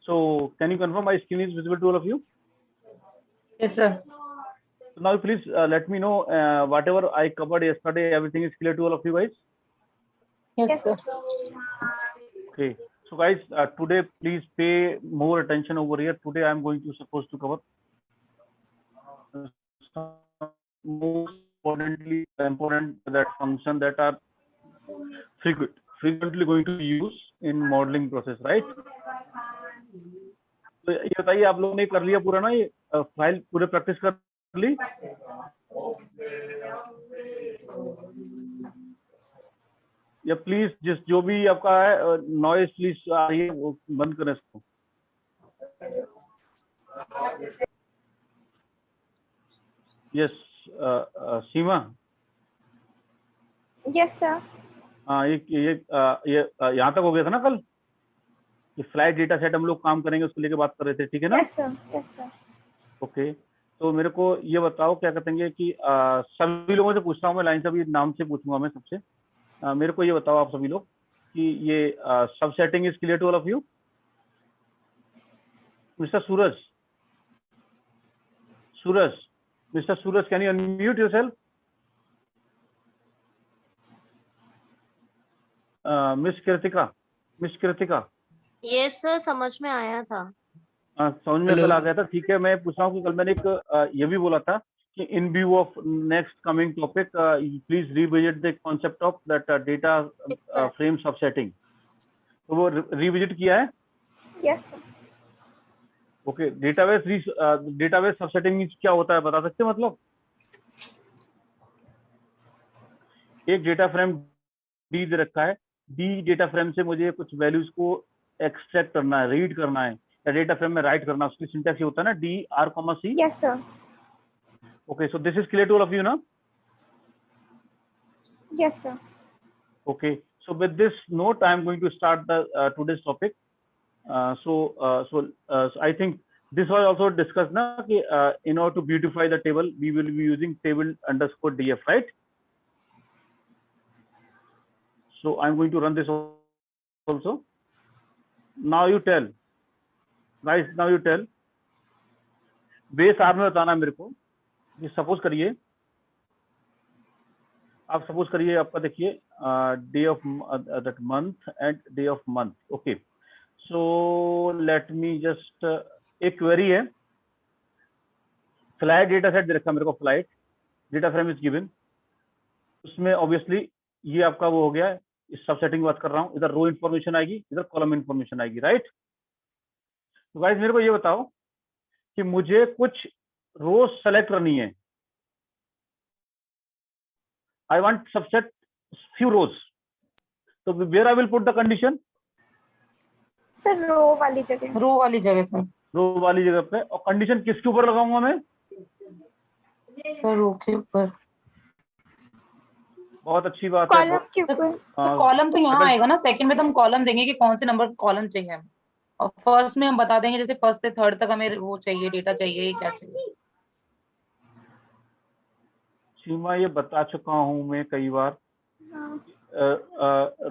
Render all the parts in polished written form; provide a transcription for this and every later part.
So can you confirm my screen is visible to all of you? Yes, sir. So now please let me know whatever I covered yesterday, everything is clear to all of you guys? Yes, sir. Okay. So guys, today please pay more attention over here. Today I am going to supposed to cover some most important that function that are frequently going to use in modeling process, right? तो ये बताइए आप लोगों ने कर लिया पूरा ना, ये फाइल पूरे प्रैक्टिस कर ली? या प्लीज जो भी आपका है नॉइज प्लीज आ रही है वो बंद करें इसको. यस सीमा. Yes sir. हाँ ये यहाँ तक हो गया था ना कल. ये फ्लाइट डेटा सेट हम लोग काम करेंगे उसको लेके बात कर रहे थे, ठीक है ना? Yes sir. Yes sir. Okay. तो मेरे को ये बताओ क्या कहते हैं कि सभी लोगों से पूछता हूँ मैं, लाइन से भी नाम से पूछूंगा मैं सबसे. मेरे को ये बताओ आप सभी लोग कि ये सब setting is clear to all of you? Mister Suraj, Mister Suraj, can you unmute yourself? Miss Kritika. Yes sir, समझ में आया था. समझ में कल आ गया था, ठीक है. मैं पूछ रहा हूँ कि कल मैंने एक ये भी बोला था कि in view of next coming topic please revisit the concept of that data frame subsetting. तो वो रिविजिट किया है? Yes sir. Okay. Database subsetting क्या होता है बता सकते हैं? मतलब एक डेटा फ्रेम डी दे रखा है, डी डेटा फ्रेम से मुझे कुछ वैल्यूज को एक्सट्रैक्ट करना है, रीड करना है, या डेटा फ्रेम में राइट करना है. उसकी सिंटैक्स होता है ना D R comma C. Yes sir. Okay. So this is clear to all of you ना? Yes sir. Okay, so with this note, I am going to start the today's topic. So I think this was also discussed na कि in order to beautify the table, we will be using table underscore df, right? So I'm going to run this also. Now you tell, guys. Now you tell. Base R में बताना मेरे को. ये suppose करिए, आप suppose करिए आपका देखिए day of that month and day of month. Okay. So let me just एक क्वेरी है. फ्लाइट डेटा सेट दे रखा है मेरे को, flight data frame is given. उसमें ऑब्वियसली ये आपका वो हो गया है. इस सब सेटिंग की बात कर रहा हूँ. इधर रो इन्फॉर्मेशन आएगी, इधर कॉलम इन्फॉर्मेशन आएगी, राइट? तो गाइस मेरे को ये बताओ कि मुझे कुछ रोज सेलेक्ट करनी है. I want subset few rows. So where I will put the condition? Sir row वाली जगह. रो वाली जगह सर. रो वाली जगह पे. और कंडीशन किसके ऊपर लगाऊंगा मैं? सर रो के ऊपर. बहुत अच्छी बात है. कॉलम के ऊपर. तो कॉलम तो यहाँ आएगा ना. सेकंड में तो हम कॉलम देंगे कि कौन से नंबर कॉलम चाहिए हमें, और फर्स्ट में हम बता देंगे जैसे फर्स्ट से थर्ड तक हमें वो चाहिए, डेटा चाहिए, क्या चाहिए. सीमा ये बता चुका हूं मैं कई बार. हाँ.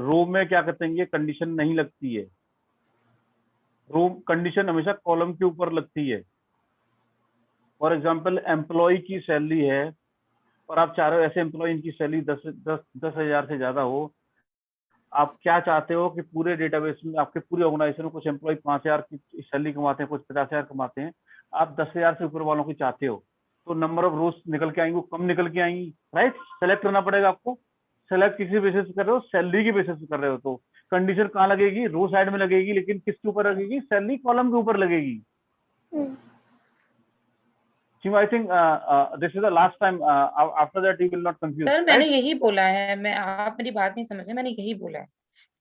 रो में क्या कहते हैं कंडीशन नहीं लगती है. रो कंडीशन हमेशा कॉलम के ऊपर लगती है. फॉर एग्जांपल एम्प्लॉय की सैलरी है और आप चाह रहे हो ऐसे एम्प्लॉय इनकी सैलरी 10,000 से ज्यादा हो. आप क्या चाहते हो कि पूरे डेटाबेस में आपके पूरे ऑर्गेनाइजेशन में कुछ एम्प्लॉय 5,000 की सैलरी कमाते हैं, कुछ 50,000 कमाते हैं. आप 10,000 से ऊपर वालों की चाहते हो, तो नंबर ऑफ रोज निकल के आएंगी, वो कम निकल के आएंगी, राइट? सेलेक्ट करना पड़ेगा आपको. सेलेक्ट किसी बेसिस पे कर रहे हो? सैलरी के बेसिस पे कर रहे हो. तो कंडीशन कहाँ लगेगी? रो साइड में लगेगी, लेकिन किसके ऊपर लगेगी? सैलरी कॉलम के ऊपर लगेगी. I think this is the last time. After that you will not confuse. Sir मैंने यही बोला है, मैं आप मेरी बात नहीं समझे. मैंने यही बोला है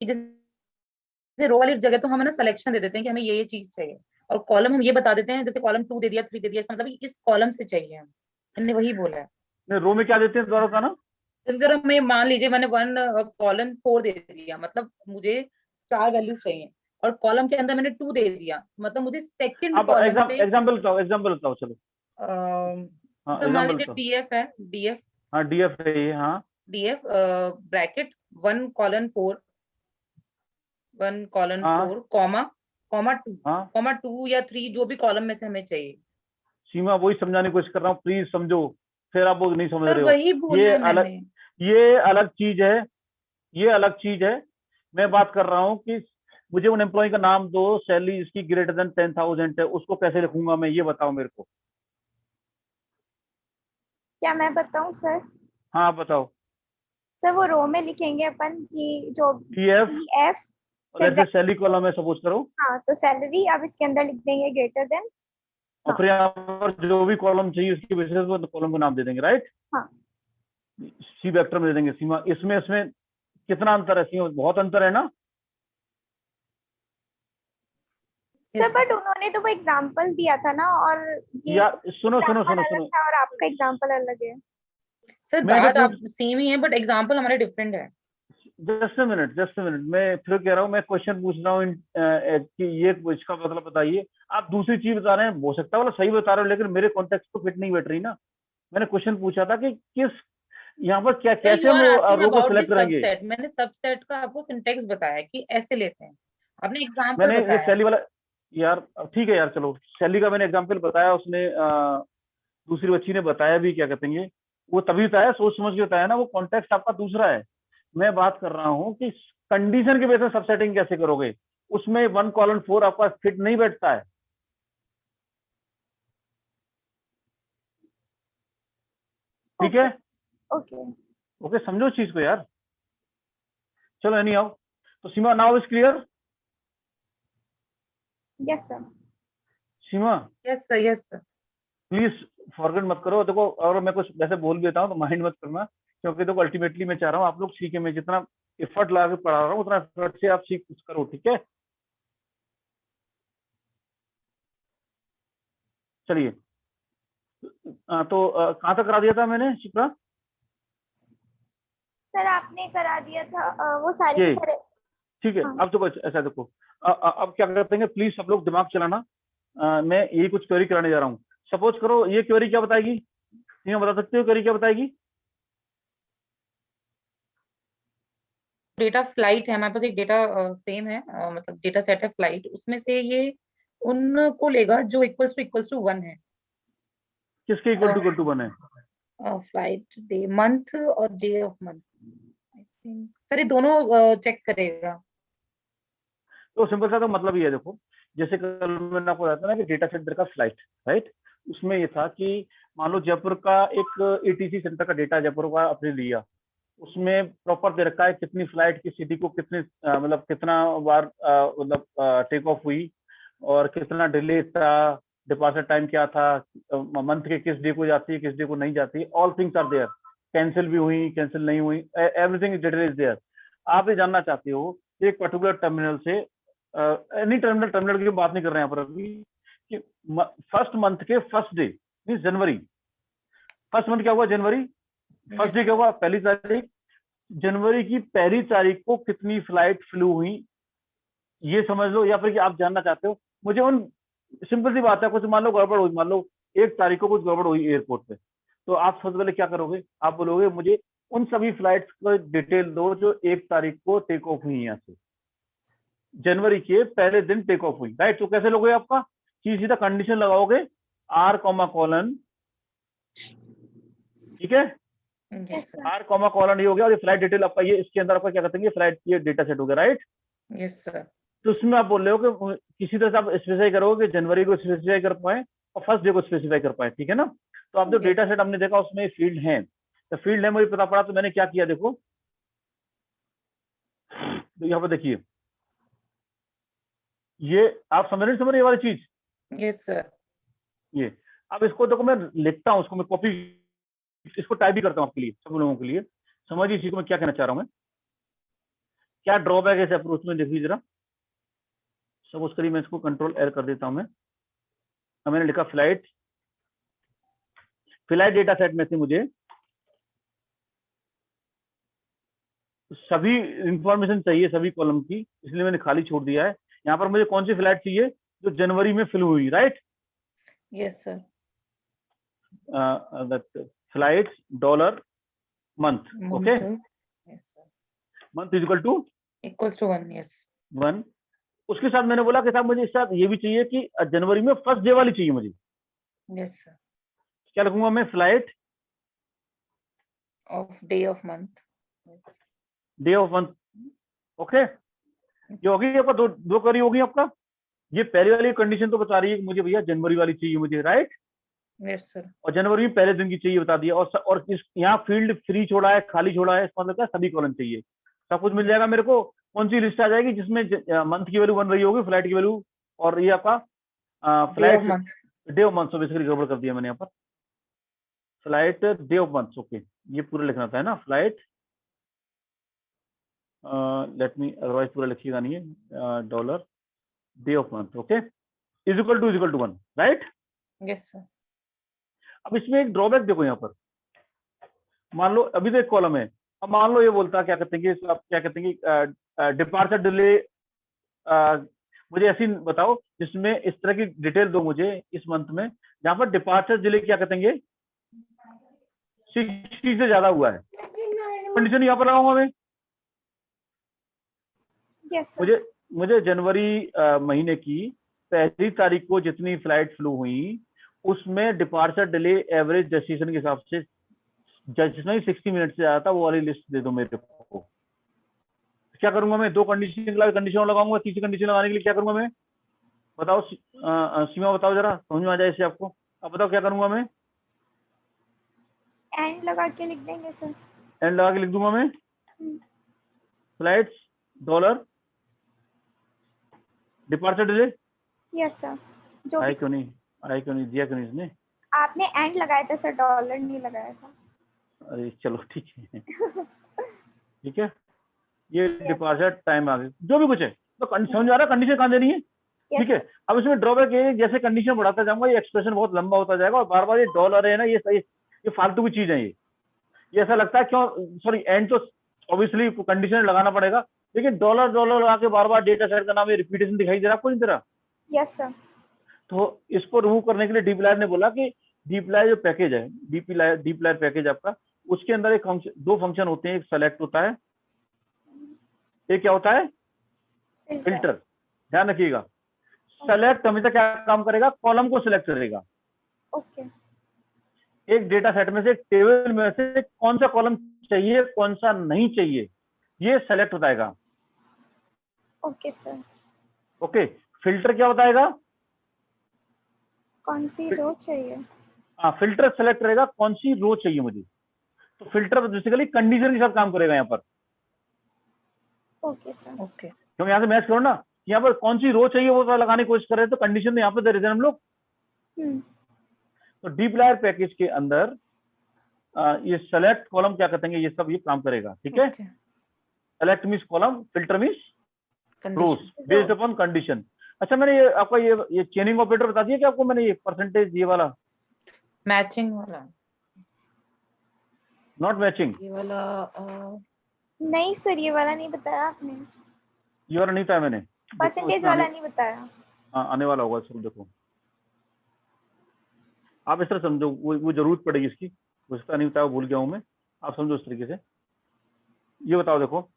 कि जैसे रो वाली जगह तो हम ना सिलेक्शन दे देते हैं कि हमें ये चीज चाहिए, और कॉलम हम ये बता देते हैं जैसे कॉलम 2 दे दिया, 3 दे दिया, इसका मतलब इस कॉलम से चाहिए हम. मैंने वही बोला है. नहीं, रो में क्या देते हैं दोबारा बताना. जैसे जरा मैं मान लीजिए मैंने 1 कॉलम 4 दे दिया, मतलब मुझे 4 वैल्यू चाहिए, और कॉलम के अंदर मैंने 2 दे दिया, मतलब मुझे सेकंड कॉलम से एग्जांपल बताओ चलो. तो मान लीजिए डीएफ है, डीएफ. हाँ डीएफ है ये. हाँ डीएफ ब्रैकेट 1 कॉलन 4 कॉमा हाँ कॉमा 2 या 3 जो भी कॉलम में से हमें चाहिए। सीमा, वही समझाने की कोशिश कर रहा हूँ, प्लीज समझो। फिर आप वो नहीं समझ सर रहे हो। वही बोला ये है अलग मैंने। ये अलग चीज है, ये अलग चीज है। मैं बात कर रहा हूँ कि मुझे उन एम्प्लॉय का नाम दो, सैलरी इसकी ग्रेटर देन 10,000 है, उसको कैसे लिखूंगा मैं, ये बताओ मेरे को। क्या मैं बताऊं सर? हाँ आप बताओ। सर वो रो में लिखेंगे अपन की जो पीएफ एफ, और फिर ऐसे सैलरी कॉलम है सपोज करो, हाँ तो सैलरी अब इसके अंदर लिख देंगे ग्रेटर देन। और फिर यहाँ पर जो भी कॉलम चाहिए उसकी बेसिस पर कॉलम को नाम दे देंगे, राइट। हाँ सी वेक्टर में दे देंगे। सीमा, इसमें कितना अंतर है सीमा? बहुत अंतर है ना। सर बट उन्होंने तो वो एग्जांपल दिया था ना, और ये यार सुनो सुनो एग्जांपल सुनो अलग सुनो, था और आपका एग्जांपल अलग है। सर मैं बात जो आप सेम ही है बट एग्जाम्पल हमारे डिफरेंट है। Just a minute, just a minute, मैं फिर कह रहा हूँ, मैं क्वेश्चन पूछ रहा हूँ कि ये इसका मतलब बताइए। आप दूसरी चीज बता रहे हैं, हो सकता है वाला सही बता रहे हो, लेकिन मेरे कॉन्टेक्स्ट को फिट नहीं बैठ रही ना। मैंने क्वेश्चन पूछा था कि किस यहाँ पर क्या, सर कैसे यू हम आर आस्किंग रो को अबाउट द सिलेक्ट करेंगे। सबसेट। मैंने सबसेट का आपको सिंटेक्स बताया कि ऐसे लेते हैं, आपने एग्जाम्पल मैंने ये बताया। सैली वाला, यार ठीक है यार, चलो सैली का मैंने एग्जाम्पल बताया, उसने दूसरी बच्ची ने बताया भी, क्या कहते हैं, वो तभी बताया, सोच समझ के बताया ना, वो कॉन्टेक्स्ट आपका दूसरा है। मैं बात कर रहा हूँ कि कंडीशन के बेसिस सब सेटिंग कैसे करोगे, उसमें 1:4 आपका फिट नहीं बैठता है। ठीक है, ओके ओके, समझो इस चीज को यार। चलो एनी आओ, तो Seema now is clear. Yes sir. Seema yes sir, yes sir. Please forget मत करो। देखो, और मैं कुछ वैसे बोल भी देता हूँ तो माइंड मत करना, क्योंकि देखो अल्टीमेटली मैं चाह रहा हूँ आप लोग सीखे। मैं जितना एफर्ट लगा के पढ़ा रहा हूँ उतना एफर्ट से आप सीख कुछ करो, ठीक है। चलिए, तो कहाँ तक करा दिया था मैंने शिप्रा? सर आपने करा दिया था वो सारी ये करे। ठीक है। हाँ अब तो ऐसा देखो, अब क्या करते हैं, प्लीज सब लोग दिमाग चलाना। मैं यही कुछ क्वेरी कराने जा रहा हूँ। सपोज करो ये क्वेरी क्या बताएगी, ये बता सकते हो क्वेरी क्या बताएगी? डेटा फ्लाइट है हमारे पास, एक डेटा फ्रेम है, मतलब डेटा सेट है फ्लाइट, उसमें से ये उनको लेगा जो इक्वल्स टू 1 है। किसके इक्वल टू 1 है? फ्लाइट डे मंथ और day of month, I think sir ये दोनों चेक करेगा। तो सिंपल सा तो मतलब ये है, देखो जैसे कल मैंने आपको बताया था ना कि डेटा सेट का फ्लाइट, राइट। उसमें ये था कि मान लो जयपुर का एक एटीसी सेंटर का डेटा जयपुर का आपने लिया, उसमें प्रॉपर दे रखा है कितनी फ्लाइट की सिटी को कितने मतलब कितना बार मतलब टेक ऑफ हुई, और कितना डिले था, डिपार्चर टाइम क्या था, मंथ के किस डे को जाती है किस डे को नहीं जाती, all things are there. Cancel भी हुई, कैंसिल नहीं हुई, एवरीथिंग डिटेल इज देयर। आप ये जानना चाहते हो कि एक पर्टिकुलर टर्मिनल से, एनी टर्मिनल की बात नहीं कर रहे हैं यहाँ पर अभी, कि फर्स्ट मंथ के फर्स्ट डे मीन जनवरी, फर्स्ट मंथ क्या हुआ जनवरी, फर्स्ट डे क्या हुआ पहली तारीख, जनवरी की पहली तारीख को कितनी फ्लाइट फ्लू हुई, ये समझ लो। या फिर कि आप जानना चाहते हो मुझे उन, सिंपल सी बात है, कुछ मान लो गड़बड़ हुई, मान लो 1 तारीख को कुछ गड़बड़ हुई एयरपोर्ट पे, तो आप सबसे पहले क्या करोगे, आप बोलोगे मुझे उन सभी फ्लाइट्स को डिटेल दो जो 1 तारीख को टेक ऑफ हुई यहाँ से, जनवरी के पहले दिन टेक ऑफ हुई, राइट। तो कैसे लोगे आपका, सीधा कंडीशन लगाओगे आर कॉमा कॉलन, ठीक है, yes sir, R comma colon ये हो गया, और ये फ्लाइट डिटेल आपका, ये इसके अंदर आपका क्या कहते हैं, फ्लाइट ये डेटा सेट हो गया, राइट। Yes sir. तो उसमें आप बोल रहे हो कि किसी तरह से आप स्पेसिफाई करोगे कि जनवरी को स्पेसिफाई कर पाए और फर्स्ट डे को स्पेसिफाई कर पाए, ठीक है ना। तो आप जो Yes. डेटा सेट हमने देखा उसमें फील्ड है, तो फील्ड है मुझे पता पड़ा, तो मैंने क्या किया देखो, तो यहाँ पर देखिए, ये आप समझ रहे ये वाली चीज, यस सर। ये अब इसको देखो मैं लिखता हूँ, उसको मैं कॉपी, इसको टाइप भी करता हूँ आपके लिए, सब लोगों के लिए समझिए इसी को मैं क्या कहना चाह रहा हूँ। मैं क्या ड्रॉबैक है इस अप्रोच में, देखिए जरा। सब उसके लिए मैं इसको कंट्रोल एयर कर देता हूँ। मैं मैंने लिखा फ्लाइट डेटा सेट में से मुझे सभी इंफॉर्मेशन चाहिए सभी कॉलम की, इसलिए मैंने खाली छोड़ दिया है। यहाँ पर मुझे कौन सी फ्लाइट चाहिए, जो जनवरी में फिल हुई, right. Yes sir. Flight dollar month, okay, month, yes sir, month is equal to equals to 1, yes. 1, उसके साथ मैंने बोला कि साहब मुझे इसके साथ ये भी चाहिए कि जनवरी में फर्स्ट डे वाली चाहिए मुझे। यस सर, क्या लिखूंगा मैं? Flight of day of month. Day of month. Okay, ये होगी आपका, दो करी होगी आपका। ये पहली वाली कंडीशन तो बता रही है कि मुझे भैया जनवरी वाली चाहिए मुझे, राइट। यस सर, और जनवरी में पहले दिन की चाहिए बता दिया। और इस यहाँ फील्ड फ्री छोड़ा है, खाली छोड़ा है, इसका मतलब क्या, सभी कॉलम चाहिए, सब कुछ मिल जाएगा मेरे को। कौन सी लिस्ट आ जाएगी जिसमें मंथ की वैल्यू बन रही होगी, फ्लाइट की वैल्यू, और ये आपका day of flight month. Day of month. So basically गड़बड़ कर दिया मैंने यहाँ पर, flight day of month. Okay, ये पूरा लिखना था है ना, फ्लाइट, लेट मी, अदरवाइज पूरा लिखिएगा नहीं है, dollar day of month. Okay, is equal to 1, right. Yes sir, अब इसमें एक ड्रॉबैक देखो यहाँ पर। मान लो अभी तो एक कॉलम है, अब मान लो ये बोलता है, क्या कहते हैं कि आप क्या कहते हैं कि डिपार्चर डिले, मुझे ऐसी बताओ जिसमें इस तरह की डिटेल दो मुझे इस मंथ में, जहां पर डिपार्चर डिले क्या कहते हैं 60 से ज्यादा हुआ है। कंडीशन यहाँ पर लगाऊंगा मैं। यस सर, मुझे जनवरी महीने की पहली तारीख को जितनी फ्लाइट फ्लू हुई उसमें डिपार्चर डिले एवरेज डेस्टिनेशन के हिसाब से जितना ही 60 मिनट से ज्यादा था, वो वाली लिस्ट दे दो मेरे को। क्या करूंगा मैं? दो कंडीशन लगाऊंगा। तीसरी कंडीशन लगाने के लिए क्या करूंगा मैं? बताओ सीमा, बताओ जरा, समझ में आ जाए इससे आपको। अब बताओ क्या करूंगा मैं? एंड लगा के लिख देंगे सर। एंड लगा के लिख दूंगा मैं, flights dollar departure delay. Yes sir, जो आए भी क्यों नहीं, दिया क्यों नहीं इसने? आपने एंड लगाया था सर, डॉलर नहीं लगाया था। अरे चलो ठीक है, ठीक है, ये डिपार्चर टाइम आ गया, जो भी कुछ है तो समझ आ रहा है कंडीशन कहाँ देनी है, ठीक है। अब इसमें ड्रॉबैक ये, जैसे कंडीशन बढ़ाता जाऊंगा ये एक्सप्रेशन बहुत लंबा होता जाएगा, और बार बार ये डॉलर है ना, ये फालतू की चीज है। ये ऐसा लगता है क्यों, सॉरी, एंड तो ऑब्वियसली कंडीशन लगाना पड़ेगा, लेकिन डॉलर डॉलर लगा के बार बार डेटा सेट का नाम ये रिपीटेशन दिखाई दे रहा है आपको, नहीं दे रहा? यस सर, तो इसको रिमूव करने के लिए डीप्लायर ने बोला कि डीप्लायर जो पैकेज है, डीप्लायर पैकेज आपका, उसके अंदर एक दो फंक्शन होते हैं, एक सेलेक्ट होता है, एक क्या होता है, फिल्टर। ध्यान रखिएगा, सेलेक्ट हमेशा क्या काम करेगा, कॉलम को सिलेक्ट करेगा। ओके, एक डेटा सेट में से, एक टेबल में से कौन सा कॉलम चाहिए कौन सा नहीं चाहिए, ये सेलेक्ट बताएगा। Okay sir. ओके, फिल्टर क्या बताएगा, कौन सी रो चाहिए? हाँ, फिल्टर सेलेक्ट करेगा कौन सी रो चाहिए मुझे। तो फिल्टर बेसिकली कंडीशन के साथ काम करेगा यहाँ पर। Okay sir. ओके, क्योंकि यहाँ से मैच करो ना, यहाँ पर कौन सी रो चाहिए वो लगाने की कोशिश कर रहे हैं, तो कंडीशन यहाँ पे दे रहे थे हम लोग। तो डीप्लायर पैकेज के अंदर ये सेलेक्ट कॉलम क्या कहते हैं, ये सब ये काम करेगा, ठीक है। Select means column, filter means rows based upon condition. अच्छा, मैंने ये आपका ये चेनिंग ऑपरेटर बता दिया कि आपको मैंने, ये परसेंटेज ये वाला, मैचिंग वाला, नॉट मैचिंग, ये वाला नहीं सर, ये वाला नहीं बताया आपने, ये वाला नहीं था मैंने, परसेंटेज वाला नहीं बताया। हाँ, आने वाला होगा सर, देखो आप इस तरह समझो, वो जरूरत पड़ेगी इसकी, उसका नहीं बताया, भूल गया हूं मैं, आप समझो इस तरीके से। ये बताओ, देखो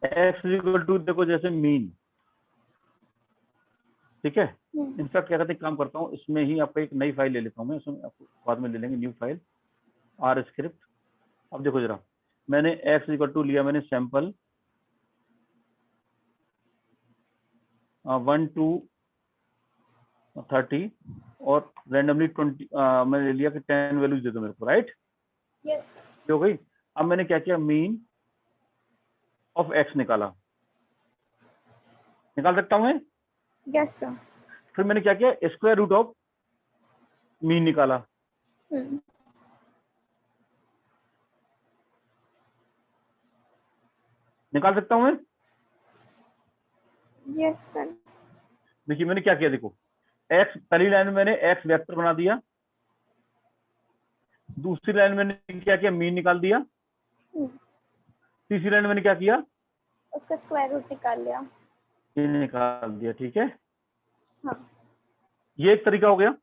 x इक्वल टू, देखो जैसे मीन, ठीक है। इनफैक्ट क्या कहते हैं, काम करता हूँ इसमें ही आपका एक नई फाइल ले लेता हूँ मैं, उसमें आपको बाद में ले लेंगे न्यू फाइल, आर स्क्रिप्ट। अब देखो जरा, मैंने x इक्वल टू लिया, मैंने सैंपल 1 to 30 और रैंडमली 20, मैंने लिया कि 10 वैल्यूज दे दो मेरे को, राइट। यस। हो गई। अब मैंने क्या किया, मीन ऑफ x निकाला, निकाल सकता हूं मैं? Yes sir. फिर मैंने क्या किया, स्क्वायर रूट ऑफ मीन निकाला। निकाल सकता हूं मैं? Yes sir. देखिए मैंने क्या किया, देखो x, पहली लाइन में मैंने x वेक्टर बना दिया, दूसरी लाइन में मैंने क्या किया, मीन निकाल दिया, तीसरी लाइन में मैंने क्या किया, उसका स्क्वायर रूट निकाल लिया। ये निकाल दिया, ठीक है। हाँ। ये एक तरीका हो गया।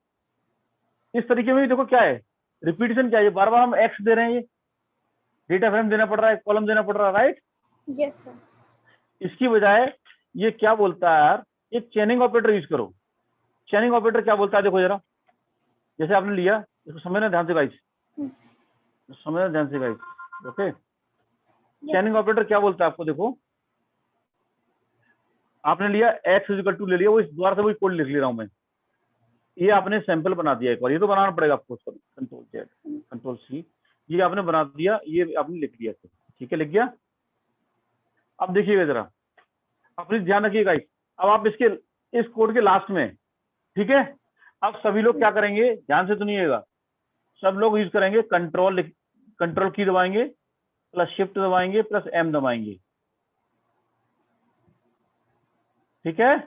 इस तरीके में भी देखो क्या है, रिपीटेशन क्या है, बार बार हम x दे रहे हैं, ये डेटा फ्रेम देना पड़ रहा है, कॉलम देना पड़ रहा है, राइट। Yes sir. इसकी बजाय ये क्या बोलता है यार, एक चेनिंग ऑपरेटर यूज करो। चेनिंग ऑपरेटर क्या बोलता है देखो जरा, जैसे आपने लिया, इसको समझना ध्यान से गाइस, समझना ध्यान से गाइस, ओके। चेनिंग ऑपरेटर क्या बोलता है आपको, देखो आपने लिया x इक्वल टू ले लिया, वो इस द्वारा से वही कोड लिख ले रहा हूं मैं। ये आपने सैंपल बना दिया एक बार, ये तो बनाना पड़ेगा आपको, कंट्रोल Z कंट्रोल C, ये आपने बना दिया, ये आपने लिख दिया, ठीक है, लिख गया। अब देखिएगा जरा, अपनी ध्यान रखिएगा, अब आप इसके इस कोड के लास्ट में, ठीक है, अब सभी लोग क्या करेंगे, ध्यान से सुनिएगा, सब लोग यूज करेंगे कंट्रोल की दबाएंगे प्लस शिफ्ट दबाएंगे प्लस M दबाएंगे, ठीक है,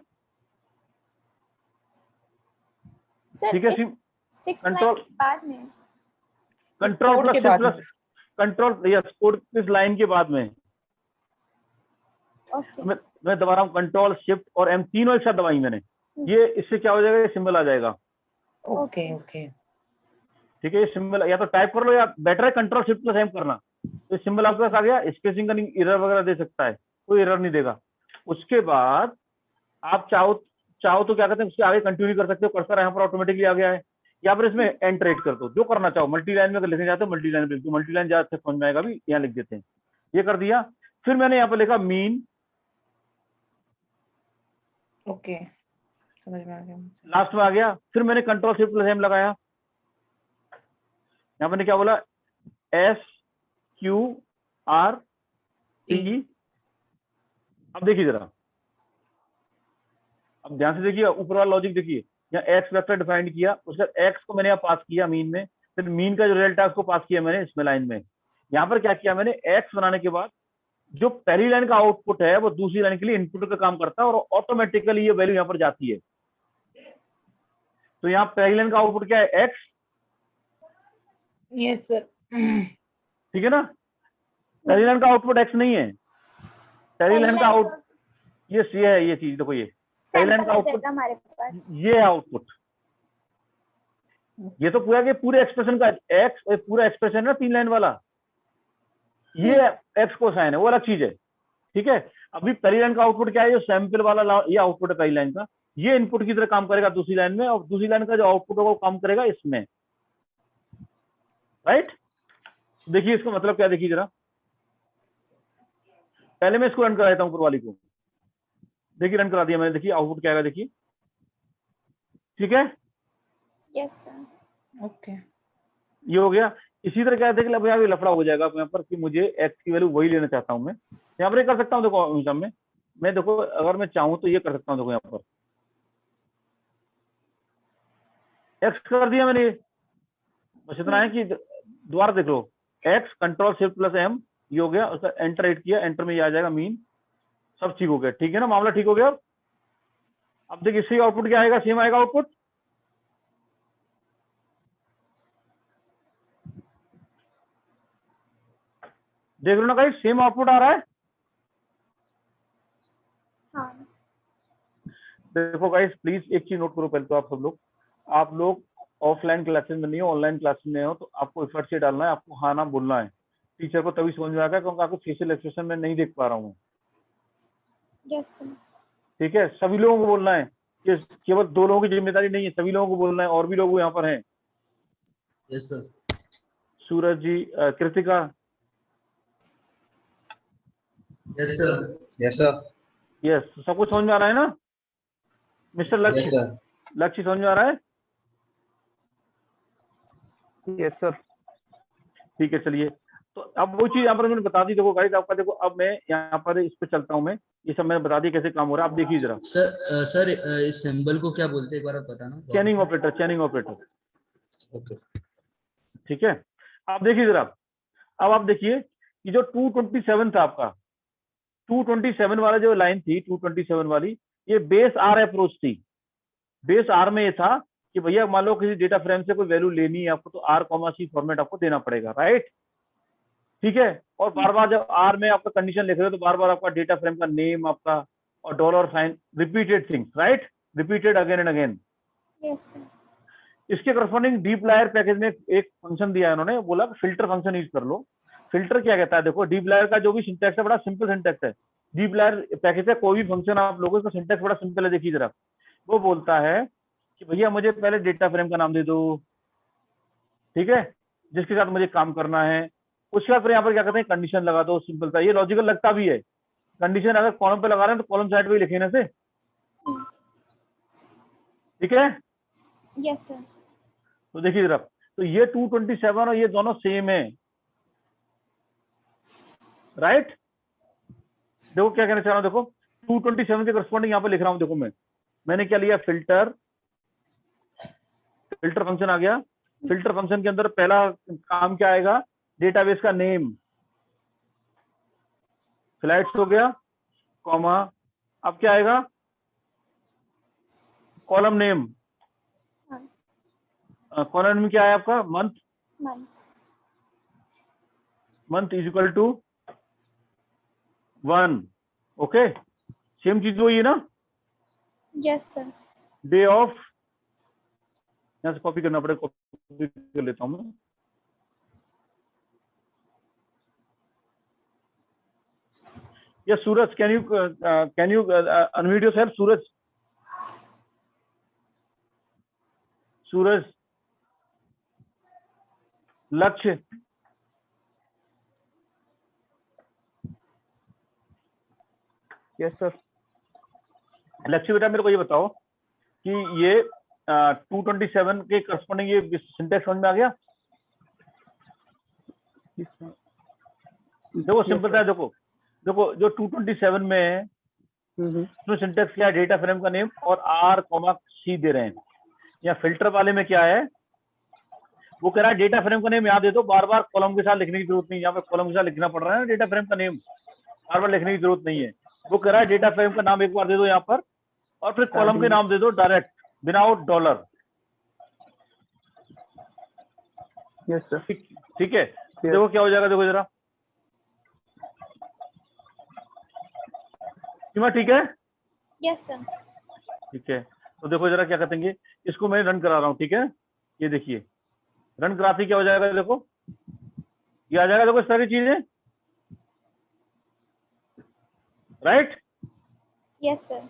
ठीक है। कंट्रोल बाद में कंट्रोल कोड के प्लस बाद प्लस कंट्रोल, यस, कोड इस लाइन के बाद में। ओके मैं दबा रहा हूँ, कंट्रोल शिफ्ट और M तीनों एक साथ दबाई मैंने, ये इससे क्या हो जाएगा, ये सिंबल आ जाएगा, ओके ओके ठीक है। ये सिंबल या तो टाइप कर लो, या बेटर है कंट्रोल शिफ्ट प्लस M करना, तो सिंबल आपके पास आ गया। स्पेसिंग का एरर वगैरह दे सकता है, कोई एरर नहीं देगा। उसके बाद आप चाहो तो क्या कहते हैं, उसके आगे कंटिन्यू कर सकते हो, कर्सर यहाँ पर ऑटोमेटिकली आ गया है, या फिर इसमें एंटर कर दो, जो करना चाहो। मल्टी लाइन में अगर लिखने जाते हो मल्टी लाइन पे लिख दो, मल्टी लाइन ज्यादा अच्छा समझ में आएगा, भी यहाँ लिख देते हैं, ये कर दिया। फिर मैंने यहाँ पर लिखा मीन, ओके समझ में आ गया। लास्ट में आ गया। फिर मैंने कंट्रोल शिफ्ट प्लस M लगाया, यहाँ मैंने क्या बोला, SQRT। अब देखिए जरा, अब ध्यान से देखिए, ऊपर वाला लॉजिक देखिए, यहाँ एक्स वेक्टर डिफाइन किया, उसका एक्स को मैंने यहाँ पास किया मीन में, फिर मीन का जो रिजल्ट है उसको पास किया मैंने इसमें लाइन में। यहाँ पर क्या किया मैंने, एक्स बनाने के बाद जो पहली लाइन का आउटपुट है वो दूसरी लाइन के लिए इनपुट का काम करता है, और ऑटोमेटिकली ये वैल्यू यहाँ पर जाती है। तो यहाँ पहली लाइन का आउटपुट क्या है, एक्स, यस सर, ठीक है ना। पहली लाइन का आउटपुट एक्स नहीं है, पहली लाइन का आउट ये है, ये चीज देखो, ये पहली लाइन का आउटपुट हमारे पास, ये है आउटपुट। ये तो पूरा के पूरे एक्सप्रेशन का एक्स, पूरा एक्सप्रेशन है ना 3 लाइन वाला, ये एक्स को साइन है, वो अलग चीज है, ठीक है। अभी पहली लाइन का आउटपुट क्या है, जो सैंपल वाला ये आउटपुट है पहली लाइन का, ये इनपुट की तरह काम करेगा दूसरी लाइन में, और दूसरी लाइन का जो आउटपुट होगा वो काम करेगा इसमें, राइट। देखिए इसका मतलब क्या, देखिए जरा, पहले मैं इसको रन करा देता हूं, ऊपर वाली को, देखिए रन करा दिया मैंने, देखिए आउटपुट क्या आएगा, देखिए, ठीक है। यस सर, ओके ये हो गया। इसी तरह क्या है, देखिए अब यहाँ लफड़ा हो जाएगा यहाँ पर कि मुझे एक्स की वैल्यू वही लेना चाहता हूं मैं, यहाँ पर कर सकता हूँ, देखो हमेशा मैं देखो अगर मैं चाहूँ तो ये कर सकता हूँ, देखो यहाँ पर एक्स कर दिया मैंने, बस इतना है कि दोबारा देख लो, X control shift plus M, ये हो गया, उसका एंटर हिट किया, एंटर में ये आ जाएगा मीन, सब ठीक हो गया, ठीक है ना, मामला ठीक हो गया। अब देखिए इससे आउटपुट क्या आएगा, सेम आएगा आउटपुट, देख लो ना गाइस, सेम आउटपुट आ रहा है। हाँ देखो गाइस प्लीज एक चीज नोट करो पहले तो, आप लोग ऑफलाइन क्लासेस में नहीं हो, ऑनलाइन क्लासेस में हो, तो आपको एफर्ट से डालना है, आपको हाँ ना बोलना है, टीचर को तभी समझ में आएगा, क्योंकि आपको फेशियल एक्सप्रेशन में नहीं देख पा रहा हूँ, यस सर, ठीक है। सभी लोगों को बोलना है, ये केवल 2 लोगों की जिम्मेदारी नहीं है, सभी लोगों को बोलना है, और भी लोग यहाँ पर हैं। Yes sir, Suraj ji, Kritika, yes sir, yes sir, yes, सब कुछ समझ में आ रहा है ना। मिस्टर यस लक्ष्य, सर, लक्ष्य समझ में आ रहा है, यस सर। ठीक है। चलिए, तो अब वो चीज यहाँ पर मैंने बता दी, देखो गाइस आपका, देखो अब मैं यहाँ पर इस पे चलता हूँ, मैं ये सब मैंने बता दी कैसे काम हो रहा है, आप देखिए जरा। सर इस सिंबल को क्या बोलते हैं, एक बार आप बताना। चेनिंग ऑपरेटर, चेनिंग ऑपरेटर, ओके, ठीक है। आप देखिए जरा, अब आप देखिए कि जो 227 था आपका, 227 वाला जो लाइन थी, 227 वाली, ये बेस आर अप्रोच थी। बेस आर में ये था कि भैया मान लो किसी डेटा फ्रेम से कोई वैल्यू लेनी है आपको, तो R, C फॉर्मेट आपको देना पड़ेगा, राइट, ठीक है। और बार बार जब आर में आपका कंडीशन लिख रहे हो, तो बार बार आपका डेटा फ्रेम का नेम आपका और $साइन, repeated things, right, repeated again and again. Yes sir, इसके करस्पॉन्डिंग डीप लायर पैकेज में एक फंक्शन दिया है उन्होंने, बोला फिल्टर फंक्शन यूज कर लो। फिल्टर क्या कहता है, देखो डीप लायर का जो भी सिंटैक्स है बड़ा सिंपल सिंटैक्स है, डीप लायर पैकेज का कोई भी फंक्शन आप लोगों का सिंटेक्स बड़ा सिंपल है, देखिए जरा। वो बोलता है कि भैया मुझे पहले डेटा फ्रेम का नाम दे दो, ठीक है, जिसके साथ मुझे काम करना है। उसके बाद फिर यहाँ पर क्या करते हैं, कंडीशन लगा दो, सिंपल था। ये लॉजिकल लगता भी है। कंडीशन अगर कॉलम पे लगा रहे हैं तो कॉलम साइड पे ही लिखे ना से, ठीक है। Yes sir. तो देखिए जरा, तो ये 227 और ये दोनों सेम है, राइट। देखो क्या कहना चाह रहा हूँ, देखो 227 के करस्पॉन्डिंग यहाँ पे लिख रहा हूँ। देखो मैंने क्या लिया, फिल्टर फंक्शन आ गया। फिल्टर फंक्शन के अंदर पहला काम क्या आएगा, डेटाबेस का नेम, फ्लाइट्स हो गया, कॉमा, अब क्या आएगा, कॉलम नेम। कॉलम नेम क्या है आपका, month is equal to 1। Okay, same चीज वही है ना। Yes sir. डे ऑफ, यहां से कॉपी करना पड़ेगा, कॉपी कर लेता हूं मैं। या सूरज, कैन यू अनम्यूट योरसेल्फ, सूरज, लक्ष्य, यस सर। लक्ष्य बेटा मेरे को ये बताओ कि ये 227 के करस्पॉन्डिंग ये सिंटेक्स समझ में आ गया। देखो सिंपल है, देखो जो 227 में है उसमें सिंटेक्स क्या है, डेटा फ्रेम का नेम और R, C दे रहे हैं। या फिल्टर वाले में क्या है, वो कह रहा है डेटा फ्रेम का नेम याद दे दो, बार बार कॉलम के साथ लिखने की जरूरत नहीं। यहाँ पे कॉलम के साथ लिखना पड़ रहा है ना, डेटा फ्रेम का नेम बार बार लिखने की जरूरत नहीं है। वो कह रहा है डेटा फ्रेम का नाम एक बार दे दो यहाँ पर, और फिर कॉलम के नाम दे दो direct, without dollar. Yes sir, ठीक है। देखो क्या हो जाएगा, देखो जरा सीमा, ठीक है। Yes sir. ठीक है, तो देखो जरा क्या करेंगे, इसको मैं रन करा रहा हूँ, ठीक है। ये देखिए रन कराते क्या हो जाएगा, देखो ये आ जाएगा, देखो इस तरह की चीजें, राइट। Yes sir.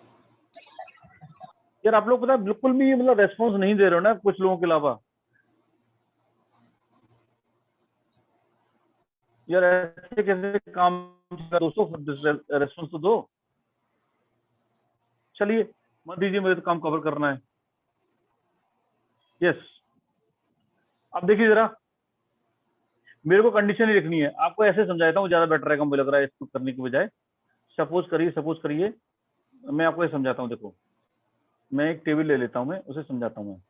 यार आप लोग पता बिल्कुल भी मतलब रेस्पॉन्स नहीं दे रहे हो ना, कुछ लोगों के अलावा। यार ऐसे कैसे काम, दोस्तों रेस्पॉन्स तो दो। चलिए मत दीजिए, मुझे तो काम कवर करना है। यस, अब देखिए जरा, मेरे को कंडीशन ही लिखनी है। आपको ऐसे समझाता हूँ, ज्यादा बेटर रहेगा मुझे लग रहा है इसको करने के बजाय। सपोज करिए मैं आपको ये समझाता हूँ। देखो मैं एक टेबल ले लेता हूँ, मैं उसे समझाता हूँ मैं।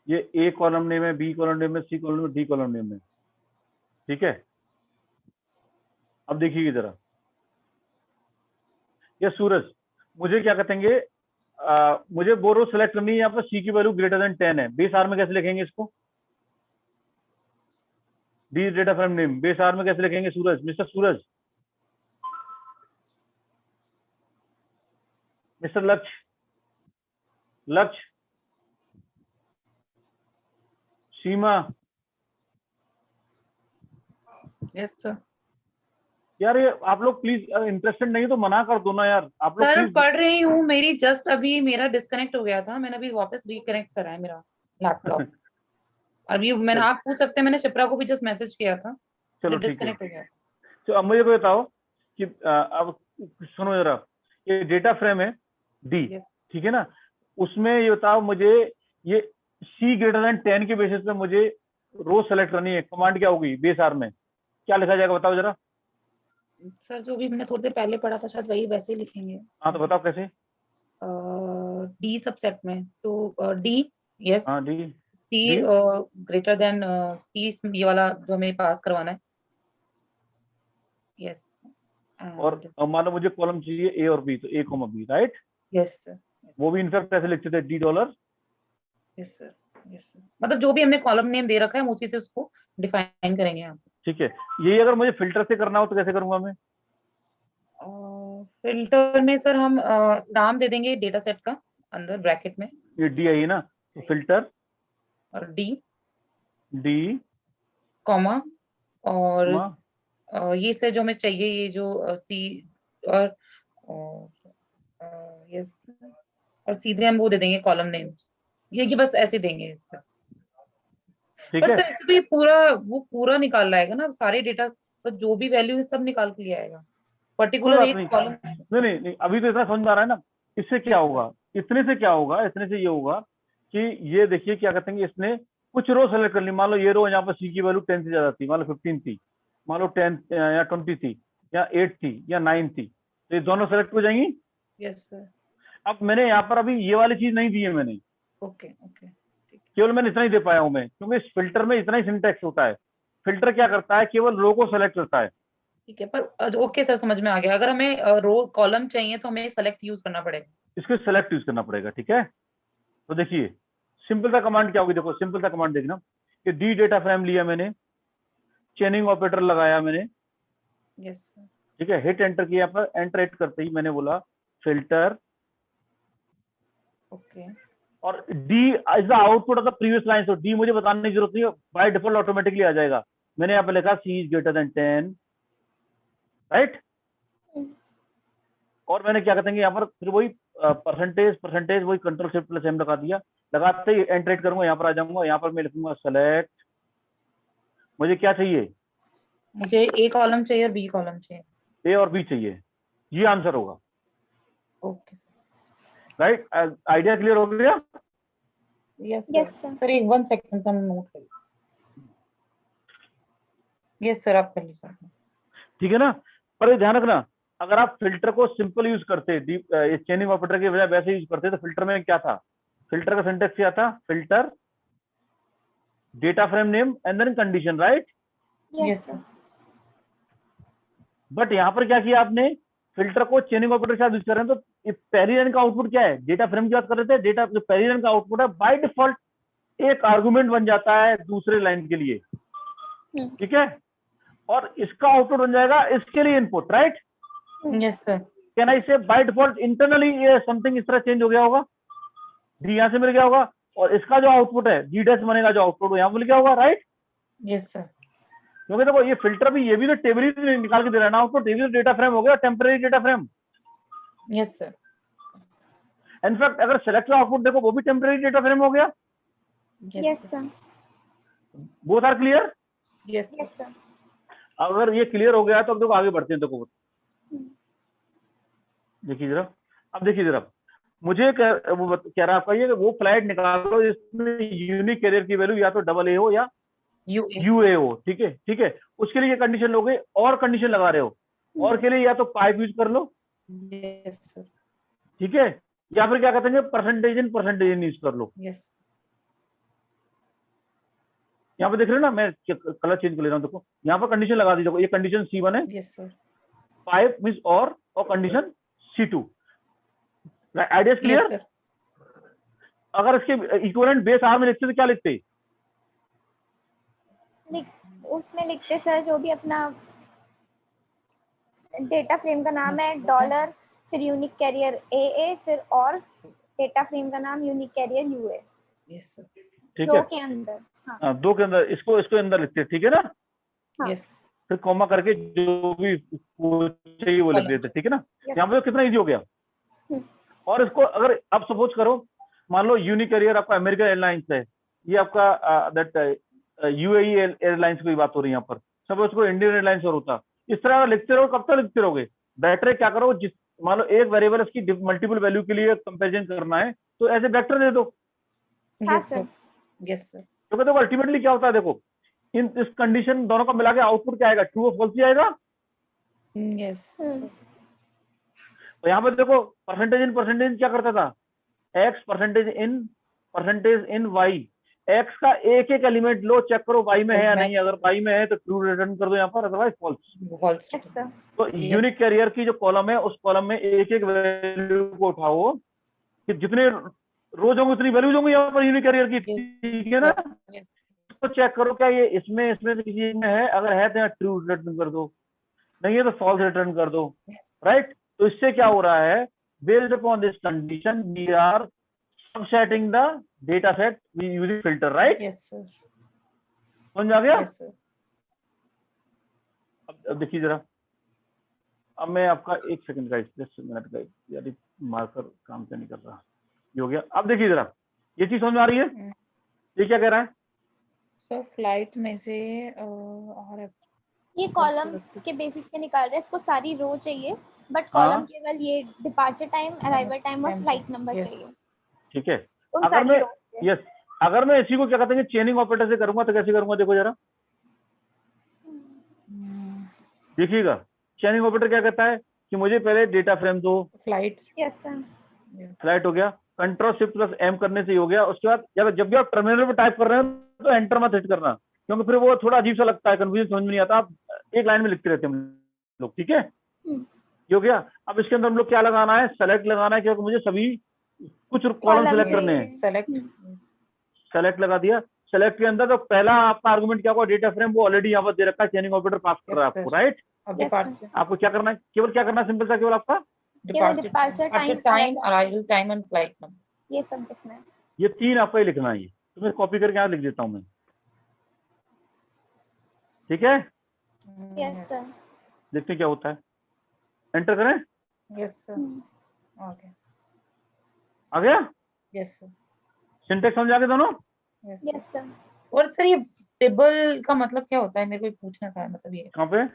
ये ए कॉलम नेम है, बी कॉलम नेम है, सी कॉलम नेम है, डी कॉलम नेम है, ठीक है। अब देखिए जरा, ये सूरज, मुझे क्या कहेंगे, मुझे वो रो सेलेक्ट करनी है, यहाँ पर सी की वैल्यू ग्रेटर देन 10 है। बेस आर में कैसे लिखेंगे इसको, D data frame name, base R में कैसे लिखेंगे सूरज, मिस्टर सूरज, मिस्टर लक्ष्य, सीमा। Yes sir. यार ये आप लोग प्लीज इंटरेस्टेड नहीं तो मना कर दो ना यार, आप लोग सर प्लीज। पढ़ रही हूँ, मेरी जस्ट अभी मेरा डिस्कनेक्ट हो गया था, मैंने अभी वापस रिकनेक्ट करा है मेरा लैपटॉप। अभी मैंने, आप पूछ सकते हैं, मैंने शिप्रा को भी जस्ट मैसेज किया था, चलो ठीक है। डिस्कनेक्ट हो गया। तो अब मुझे बताओ कि अब सुनो जरा, ये डेटा फ्रेम है डी, ठीक है ना। उसमें ये बताओ मुझे, ये सी ग्रेटर देन 10 के बेसिस पे मुझे रो सेलेक्ट करनी है। कमांड क्या होगी, बेस आर में क्या लिखा जाएगा, बताओ जरा। सर जो भी हमने थोड़ी देर पहले पढ़ा था शायद वही वैसे ही लिखेंगे। हाँ तो बताओ कैसे। डी सबसेट में तो डी, यस, हाँ डी, सी ग्रेटर देन सी, ये वाला जो हमें पास करवाना है, यस। और मान लो मुझे कॉलम चाहिए ए और बी, तो A comma B, right. Yes sir. वो भी इनफैक्ट कैसे लिखते थे, D dollar. Yes sir, yes sir. मतलब जो भी हमने कॉलम नेम दे रखा है हम उसी से उसको डिफाइन करेंगे यहाँ पे। ठीक है, यही अगर मुझे फिल्टर से करना हो तो कैसे करूंगा मैं। फिल्टर में सर हम नाम दे देंगे डेटा सेट का अंदर ब्रैकेट में, ये डी आई ना, तो फिल्टर और डी डी कॉमा और माँ ये सर जो हमें चाहिए, ये जो सी और यस, और सीधे हम वो दे देंगे कॉलम नेम, ये बस ऐसे देंगे सर। ठीक पर है। सर इससे तो ये पूरा निकाल लाएगा ना, सारे डेटा, तो जो भी वैल्यू है सब निकाल के ले आएगा, कोई पर्टिकुलर बात एक नहीं, कॉलम। नहीं नहीं नहीं, अभी तो इतना समझ में आ रहा है ना। इससे क्या Yes, sir. होगा, इतने से क्या होगा, इतने से ये होगा कि ये देखिए क्या कहते हैं कि इसने कुछ रो सेलेक्ट कर ली। मान लो ये रो यहाँ पर सी की वैल्यू 10 से ज्यादा थी, मान लो 15 थी, मान लो 10 या 20 थी, या 8 थी, या 9 थी, तो ये दोनों सेलेक्ट हो जाएंगी। Yes sir. अब मैंने यहाँ पर अभी ये वाली चीज नहीं दी है मैंने, ओके ओके, केवल मैंने इतना ही दे पाया हूं मैं, क्योंकि इस फिल्टर में इतना ही सिंटेक्स होता है। फिल्टर क्या करता है, केवल रो को सेलेक्ट करता है। ठीक है, पर ओके सर, समझ में आ गया। अगर हमें रो कॉलम चाहिए तो हमें सेलेक्ट यूज करना पड़ेगा। इसको सेलेक्ट यूज करना पड़ेगा, ठीक है। तो देखिए सिंपल सा कमांड क्या होगी, देखो सिंपल सा कमांड देखना कि डी डेटा फ्रेम लिया मैंने, चेनिंग ऑपरेटर लगाया मैंने, यस सर। ठीक है, हिट एंटर किया, पर एंटर हिट करते ही मैंने बोला फिल्टर, ओके और D is the output of the previous line. तो डी मुझे बताने की जरूरत नहीं है, बाय डिफॉल्ट ऑटोमेटिकली आ जाएगा। मैंने यहाँ पे लिखा सी इज ग्रेटर देन 10, राइट। और मैंने क्या कहते हैं यहाँ पर फिर वही परसेंटेज वही कंट्रोल शिफ्ट प्लस एम लगा दिया। लगाते ही एंटर हिट करूंगा, यहाँ पर आ जाऊंगा, यहाँ पर मैं लिखूंगा सेलेक्ट। मुझे क्या चाहिए, मुझे ए कॉलम चाहिए और बी कॉलम चाहिए। ए और बी चाहिए, ये आंसर होगा, ओके राइट। आइडिया क्लियर हो गया। Yes yes sir. Sir. Sir एक 1 सेकंड हम नोट करिए। यस सर, आप कर लीजिए। ठीक है ना। पर ये ध्यान रखना, अगर आप फिल्टर को सिंपल यूज करते, चेनिंग ऑपरेटर के बजाय वैसे यूज करते, तो फिल्टर में क्या था, फिल्टर का सिंटेक्स क्या था, filter data frame name and then condition, right. Yes sir. But यहाँ पर क्या किया आपने, फिल्टर को चेनिंग ऑपरेटर के साथ यूज कर रहे हैं, तो ये पहली लाइन का आउटपुट क्या है, डेटा फ्रेम की बात कर रहे थे, डेटा जो पहली लाइन का आउटपुट है बाय डिफॉल्ट एक आर्गुमेंट बन जाता है दूसरे लाइन के लिए, ठीक है, और इसका आउटपुट बन जाएगा इसके लिए input, right. Yes sir. Can I से बाय डिफॉल्ट इंटरनली ये समथिंग इस तरह चेंज हो गया होगा, डी यहाँ से मिल गया होगा, और इसका जो आउटपुट है डी डैश बनेगा, जो आउटपुट यहाँ मिल गया होगा, राइट। Yes sir. क्योंकि देखो ये फिल्टर भी, ये भी तो टेबल ही निकाल के दे रहा है ना आउटपुट, ये भी तो डेटा फ्रेम हो गया, temporary data frame. Yes sir. In fact अगर सेलेक्ट आउटपुट देखो, वो भी टेम्परेरी डेटा फ्रेम हो गया। Yes sir. Both are clear. Yes yes sir. अगर ये क्लियर हो गया तो अब देखो आगे बढ़ते हैं। देखो देखिए जरा, अब देखिए जरा, मुझे वो कह रहा है आपका ये, वो फ्लाइट निकालो इसमें यूनिक कैरियर की वैल्यू या तो डबल ए हो या यूए हो, ठीक है, ठीक है। उसके लिए ये कंडीशन लोगे, और कंडीशन लगा रहे हो, और के लिए या तो पाइप यूज कर लो, यस सर। ठीक है, या फिर क्या कहते हैं परसेंटेज इन यूज कर लो। यस। यहाँ पे देख रहे हो ना, मैं कलर चेंज कर ले रहा हूँ, देखो यहाँ पर कंडीशन लगा दी, देखो ये कंडीशन C1 है, यस सर। पाइप मींस और condition C2, idea yes clear. Sir. अगर इसके इक्विवेलेंट बेस आर में लिखते तो क्या लिखते, उसमें लिखते सर जो भी अपना डेटा फ्रेम का नाम है, डॉलर, फिर यूनिक कैरियर ए, फिर और डेटा फ्रेम का नाम unique carrier UA, yes sir. ठीक रो है, के अंदर। हाँ, दो के अंदर, इसको अंदर लिखते, ठीक है ना। हाँ। यस। फिर कॉमा करके जो भी चाहिए वो लिख देते, ठीक है ना। यहाँ पे कितना इजी हो गया। और इसको अगर आप सपोज करो, मान लो यूनिक कैरियर आपका अमेरिकन एयरलाइंस है, ये आपका दैट यूएई एयरलाइंस की बात हो रही है यहाँ पर, सपोज को इंडियन एयरलाइंस और होता, इस तरह लिखते रहो, कब तक लिखते रहोगे। बेटर क्या करो, जिस मान लो एक वेरिएबल इसकी मल्टीपल वैल्यू के लिए कंपेरिजन करना है, तो ऐसे वेक्टर दे दो। Yes sir. Yes sir. क्योंकि देखो अल्टीमेटली क्या होता है, देखो इस कंडीशन दोनों का मिला के आउटपुट क्या आएगा, ट्रू और फॉल्स ही आएगा। यस। तो यहाँ पर देखो परसेंटेज क्या करता था, X percentage in Y, X का एक एक एलिमेंट लो, चेक करो वाई में है या नहीं, अगर वाई में है तो ट्रू रिटर्न कर दो यहाँ पर, अदरवाइज फॉल्स। Yes sir. तो यूनिक कैरियर की जो कॉलम है, उस कॉलम में एक एक वैल्यू को उठाओ, कि जितने रोज होंगे उतनी वैल्यूज होंगी यहाँ पर यूनिक कैरियर की, ठीक है ना। तो चेक करो क्या ये इसमें से किसी में है, अगर है तो यहाँ ट्रू रिटर्न कर दो, नहीं है तो फॉल्स रिटर्न कर दो, राइट। तो इससे क्या हो रहा है, based upon this condition we are subsetting the data set using filter, right. Yes sir. समझ आ गया। Yes sir. अब देखिए जरा, अब मैं आपका एक second guys, just minute guys, यार मार्कर काम से नहीं कर रहा, ये हो गया। अब देखिए जरा, ये चीज समझ में आ रही है? ये क्या कह रहा है? सर फ्लाइट में से और ये कॉलम्स के बेसिस पे निकाल रहे हैं, इसको सारी रो चाहिए बट हाँ। कॉलम केवल ये डिपार्चर टाइम, अराइवल टाइम और फ्लाइट नंबर Yes. चाहिए ठीक है। उन अगर सारी मैं rows पे। यस अगर मैं इसी को क्या कहते हैं चेनिंग ऑपरेटर से करूंगा तो कैसे करूंगा? देखो जरा, देखिएगा, चेनिंग ऑपरेटर क्या कहता है कि मुझे पहले डेटा फ्रेम दो, फ्लाइट्स। यस सर, फ्लाइट हो गया, कंट्रोल शिफ्ट प्लस एम करने से ही हो गया। उसके बाद जब भी आप टर्मिनल पे टाइप कर रहे हैं तो एंटर मत हिट करना, क्योंकि फिर वो थोड़ा अजीब सा लगता है, कंफ्यूजन समझ में नहीं आता, आप एक लाइन में लिखते रहते हैं हम लोग। ठीक है, ये हो गया। अब इसके अंदर हम लोग क्या लगाना है? सेलेक्ट लगाना है, क्योंकि मुझे सभी कुछ कॉलम Column सेलेक्ट करने हैं। सेलेक्ट। सेलेक्ट लगा दिया। सेलेक्ट के अंदर तो पहला आपका आर्गुमेंट क्या हुआ? डेटा फ्रेम, वो ऑलरेडी यहाँ पर दे रखा है, चेनिंग ऑपरेटर पास कर रहा है Yes, आपको, sir. राइट? अब Yes, डिपार्चर। आपको क्या करना है? केवल क्या करना है? सिंपल सा, केवल आपका departure departure time, time, arrival time and flight number. ये सब लिखना है। ये तीन आपका ही लिखना है। ये तो मैं कॉपी करके यहाँ लिख देता हूँ मैं, ठीक है? Yes sir. देखते हैं क्या होता है। एंटर करें। Yes sir. ओके। आ गया? Yes sir. सिंटेक्स समझ आ गए दोनों? Yes yes sir. और सर ये टेबल का मतलब क्या होता है? मेरे को पूछना था, मतलब ये कहाँ पे?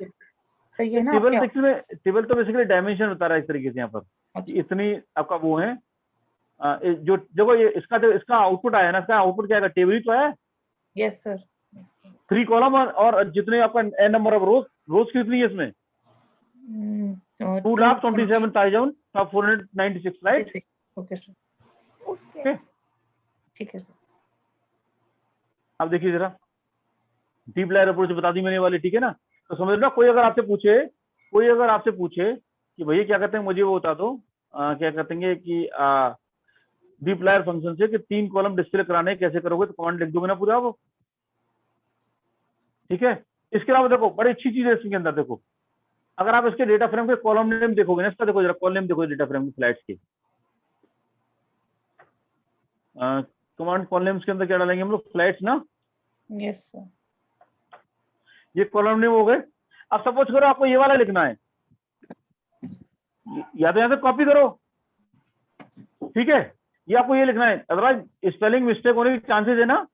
सही है ना? टेबल क्या? देखिए, टेबल तो बेसिकली डायमेंशन बता रहा है इस तरीके से यहाँ पर, अच्छा। कि इतनी आपका वो है। जो देखो, ये इसका आउटपुट आया ना, इसका आउटपुट क्या है? टेबल ही तो है। Yes sir. 3 कॉलम और जितने आपका एन नंबर ऑफ रोज कितनी है इसमें? 2,27,496, राइट? Okay sir. ओके। ठीक है सर। अब देखिए जरा, डीप लेयर अप्रोच बता दी मैंने वाली, ठीक है ना? तो समझना, कोई अगर आपसे पूछे कि भैया क्या कहते हैं, मुझे वो बता दो, क्या कहते हैं कि डीप लेयर फंक्शन से कि 3 कॉलम डिस्प्ले कराने कैसे करोगे, तो कमांड लिख दोगे ना पूरा वो, ठीक है? इसके अलावा देखो, बड़ी अच्छी चीज है इसके अंदर। देखो, अगर आप इसके डेटा फ्रेम के कॉलम नेम देखोगे ना, इसका देखो जरा, कॉलम नेम देखो डेटा फ्रेम के फ्लाइट्स के। कमांड कॉलम नेम्स के अंदर क्या डालेंगे हम लोग? फ्लाइट्स ना। Yes sir. ये कॉलम नेम हो गए। अब सपोज करो आपको ये वाला लिखना है, या तो यहाँ से कॉपी करो, ठीक है? ये आपको ये लिखना है, अदरवाइज स्पेलिंग मिस्टेक होने के चांसेस है ना।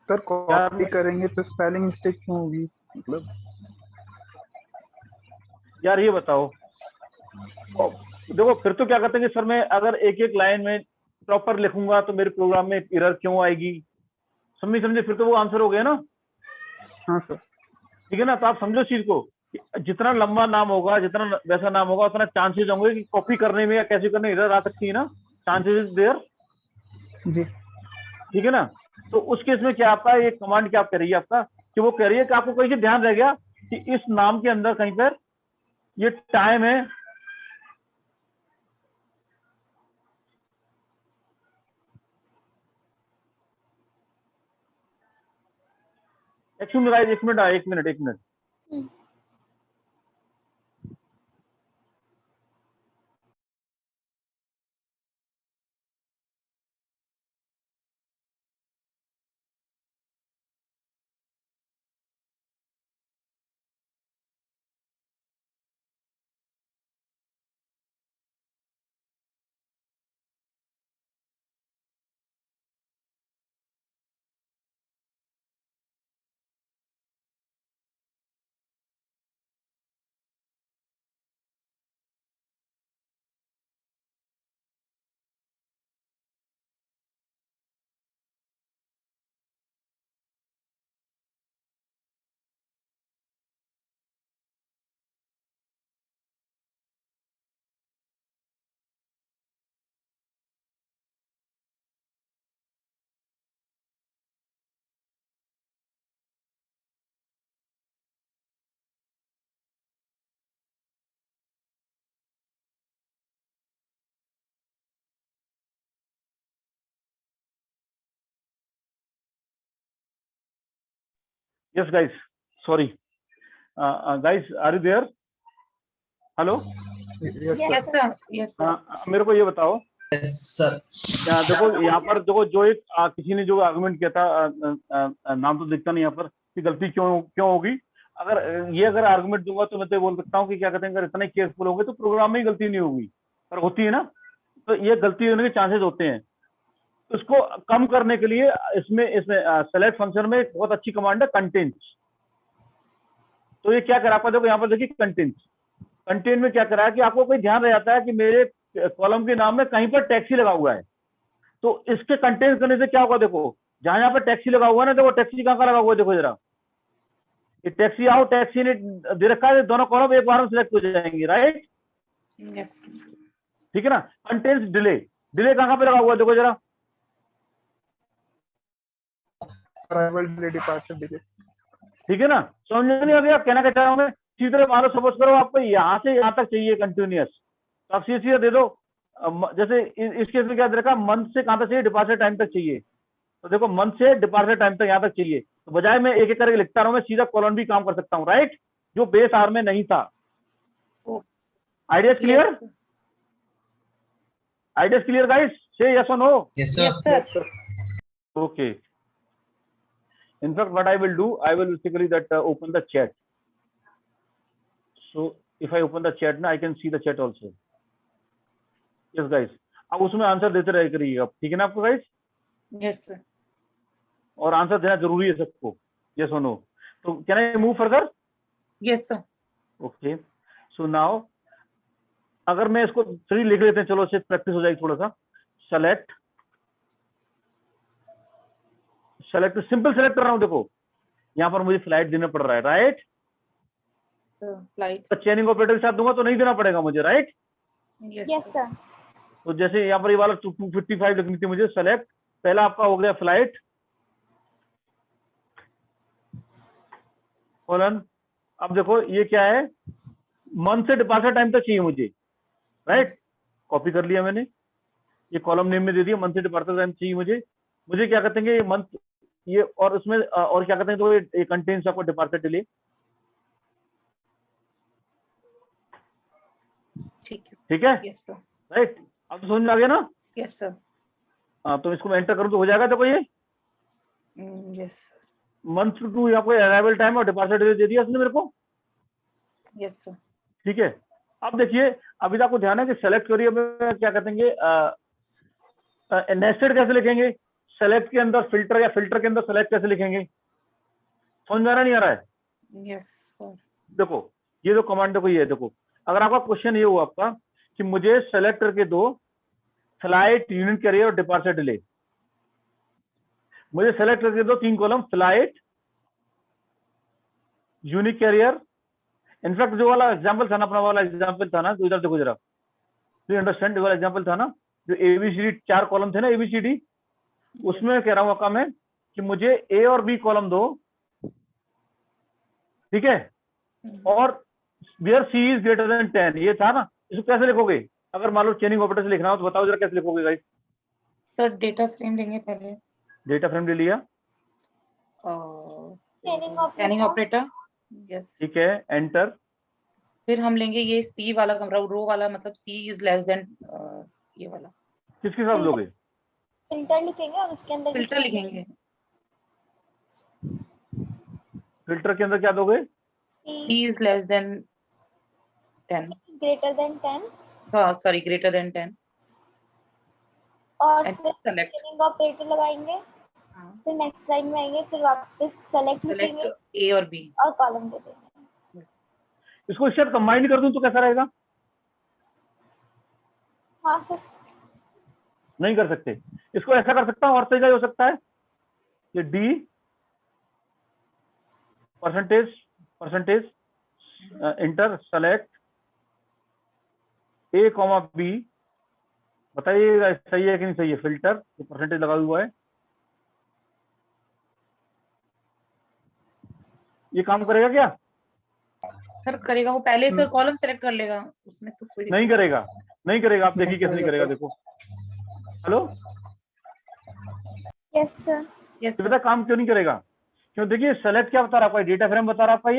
सर कॉपी करेंगे तो स्पेलिंग मिस्टेक क्यों होगी? मतलब यार ये बताओ, देखो फिर तो क्या करते हैं कि सर मैं अगर एक एक लाइन में प्रॉपर लिखूंगा तो मेरे प्रोग्राम में एरर क्यों आएगी? समझे? फिर तो वो आंसर हो गया ना। हाँ सर। ठीक है ना? तो आप समझो इस चीज को, जितना लंबा नाम होगा, जितना वैसा नाम होगा, उतना चांसेस होंगे कि कॉपी करने में या कैसे करने एरर आ सकती है ना। चांसेस इज देयर, जी। ठीक है ना? तो उस केस में क्या आपका ये कमांड क्या कह रही है आपका, कि वो कह रही है कि आपको कहीं से ध्यान रह गया कि इस नाम के अंदर कहीं पर ये टाइम है, एक minute. Yes guys, sorry guys, are you there? Hello? Yes yes sir. Sir. Yes sir. मेरे को ये बताओ सर देखो यहाँ पर देखो जो एक किसी ने जो आर्गुमेंट किया था, नाम तो दिखता नहीं यहाँ पर, कि गलती क्यों क्यों होगी। अगर आर्गुमेंट दूंगा तो मैं तो बोल सकता हूँ कि क्या कहते हैं, अगर इतना केयरफुल होंगे तो प्रोग्राम में ही गलती नहीं होगी, पर होती है ना, तो ये गलती होने के चांसेस होते हैं। तो इसको कम करने के लिए इसमें सेलेक्ट फंक्शन में एक बहुत अच्छी कमांड है कंटेंट्स। तो ये क्या करा, आपका देखो यहाँ पर देखिए कंटेंट्स, कंटेंट में क्या करा है कि आपको कोई ध्यान रह जाता है कि मेरे कॉलम के नाम में कहीं पर टैक्सी लगा हुआ है, तो इसके कंटेंट करने से क्या होगा, देखो जहां यहाँ पर टैक्सी लगा हुआ है ना, देखो टैक्सी कहाँ लगा हुआ है, देखो जरा, ये टैक्सी आओ टैक्सी ने दे रखा है, दोनों कॉलम एक बार में सिलेक्ट हो जाएंगे, राइट। यस ठीक है ना। कंटेंट्स डिले, डिले कहाँ पे लगा हुआ है, देखो जरा, अराइवल डिले, डिपार्चर डिले। ठीक है ना। समझ में नहीं आ गया कहना क्या चाह रहा हूं मैं। सीधी तरह मान लो सपोज करो आपको यहाँ से यहाँ तक चाहिए कंटिन्यूअस, तो आप सीधा दे दो। जैसे इस केस में क्या दे रखा, मंथ से कहाँ तक चाहिए, डिपार्चर टाइम तक चाहिए, तो देखो मंथ से डिपार्चर टाइम तक यहाँ तक चाहिए, तो बजाय मैं एक एक करके लिखता रहूं, मैं सीधा कॉलम भी काम कर सकता हूँ, राइट, जो बेस आर में नहीं था। Idea clear, idea clear guys, से यस और no. Yes yes sir sir Okay. In fact, what I will do, I will basically open the chat. So if I open the chat now, I can see the chat also. Yes, guys. अब उसमें answer देते रह करिएगा, ठीक है ना आपको guys. Yes sir और आंसर देना जरूरी है सबको, yes or no. तो can I move further? Yes sir Okay. So now अगर मैं इसको 3 लिख लेते हैं, चलो इससे प्रैक्टिस हो जाएगी थोड़ा सा। सेलेक्ट, सेलेक्ट सिंपल सेलेक्ट कर रहा हूं, देखो यहाँ पर मुझे फ्लाइट देना पड़ रहा है, राइट। फ्लाइट तो चेनिंग ऑपरेटर के साथ दूंगा तो नहीं देना पड़ेगा मुझे, राइट। Yes yes sir. तो जैसे यहाँ पर ये वाला 255 लिखनी थी मुझे, सेलेक्ट, पहला आपका हो गया फ्लाइट कॉलन। अब देखो ये क्या है, मंथ से डिपार्चर टाइम तक चाहिए मुझे, राइट। कॉपी कर लिया मैंने, ये कॉलम नेम में दे दिया, मंथ से डिपार्चर टाइम चाहिए मुझे क्या कहते हैं ये मंथ, ये और उसमें और क्या कहते हैं, तो ये कंटेन्स आपको डिपार्चर डिले, ठीक है, यस सर राइट। अब तो समझ में आ गया ना। यस सर हाँ, तो इसको मैं एंटर करूँ तो हो जाएगा, देखो ये यस मंथ टू आपको अराइवल टाइम और डिपार्चर डिले दे दिया इसने मेरे को, यस सर ठीक है। अब देखिए, अभी आपको ध्यान है कि सेलेक्ट करिए में क्या कहते हैं, नेस्टेड कैसे लिखेंगे, सेलेक्ट के अंदर फिल्टर या फिल्टर के अंदर सेलेक्ट कैसे लिखेंगे, समझ में आ रहा नहीं आ रहा है। यस सर देखो ये जो कमांड देखो, ये देखो, अगर आपका क्वेश्चन ये हुआ आपका कि मुझे सेलेक्ट करके दो फ्लाइट, यूनिट कैरियर और डिपार्चर डिले, मुझे सेलेक्ट करके दो 3 column, flight, unique carrier. In fact जो वाला एग्जांपल था ना, अपना वाला एग्जांपल था ना, तो इधर देखो जरा, तो अंडरस्टैंड वाला एग्जांपल था ना, जो एबीसीडी 4 कॉलम थे ना एबीसीडी, उसमें कह रहा हूं आपका मैं कि मुझे ए और बी कॉलम दो, ठीक है, और where C is greater than 10, ये था ना। इसको कैसे लिखोगे, अगर मान लो चेनिंग ऑपरेटर से लिखना हो तो बताओ जरा कैसे लिखोगे गाइस। सर डेटा फ्रेम लेंगे पहले, डेटा फ्रेम ले लिया, स्कैनिंग ऑपरेटर यस, ठीक है, एंटर। फिर हम लेंगे ये सी वाला कमरा, रो वाला, मतलब सी इज लेस देन ये वाला, किसके साथ लोगे, फिल्टर लिखेंगे और उसके अंदर फिल्टर लिखेंगे, फिल्टर के अंदर क्या दोगे, C is less than 10, greater than 10 हाँ सॉरी ग्रेटर देन 10, और and फिर select, चेनिंग ऑपरेटर लगाएंगे, हाँ फिर नेक्स्ट लाइन में आएंगे, फिर वापस सेलेक्ट लिखेंगे सेलेक्ट ए और बी, और कॉलम दे देंगे। इसको इसके साथ कंबाइन कर दूं तो कैसा रहेगा, हाँ सर। नहीं कर सकते। इसको ऐसा कर सकता हूं, और तरीका हो सकता है, ये डी परसेंटेज इंटर सेलेक्ट ए कॉमा बी, बताइए सही है कि नहीं सही है, फिल्टर ये परसेंटेज लगा हुआ है, ये काम करेगा क्या, सर करेगा वो पहले सर कॉलम सेलेक्ट कर लेगा, उसमें तो कोई नहीं करेगा, नहीं करेगा, आप देखिए कैसे नहीं करेगा, देखो, हेलो, यस सर। यस तो पता काम क्यों नहीं करेगा, क्यों, देखिए सेलेक्ट क्या बता रहा है आपका, डेटा फ्रेम बता रहा है आपका,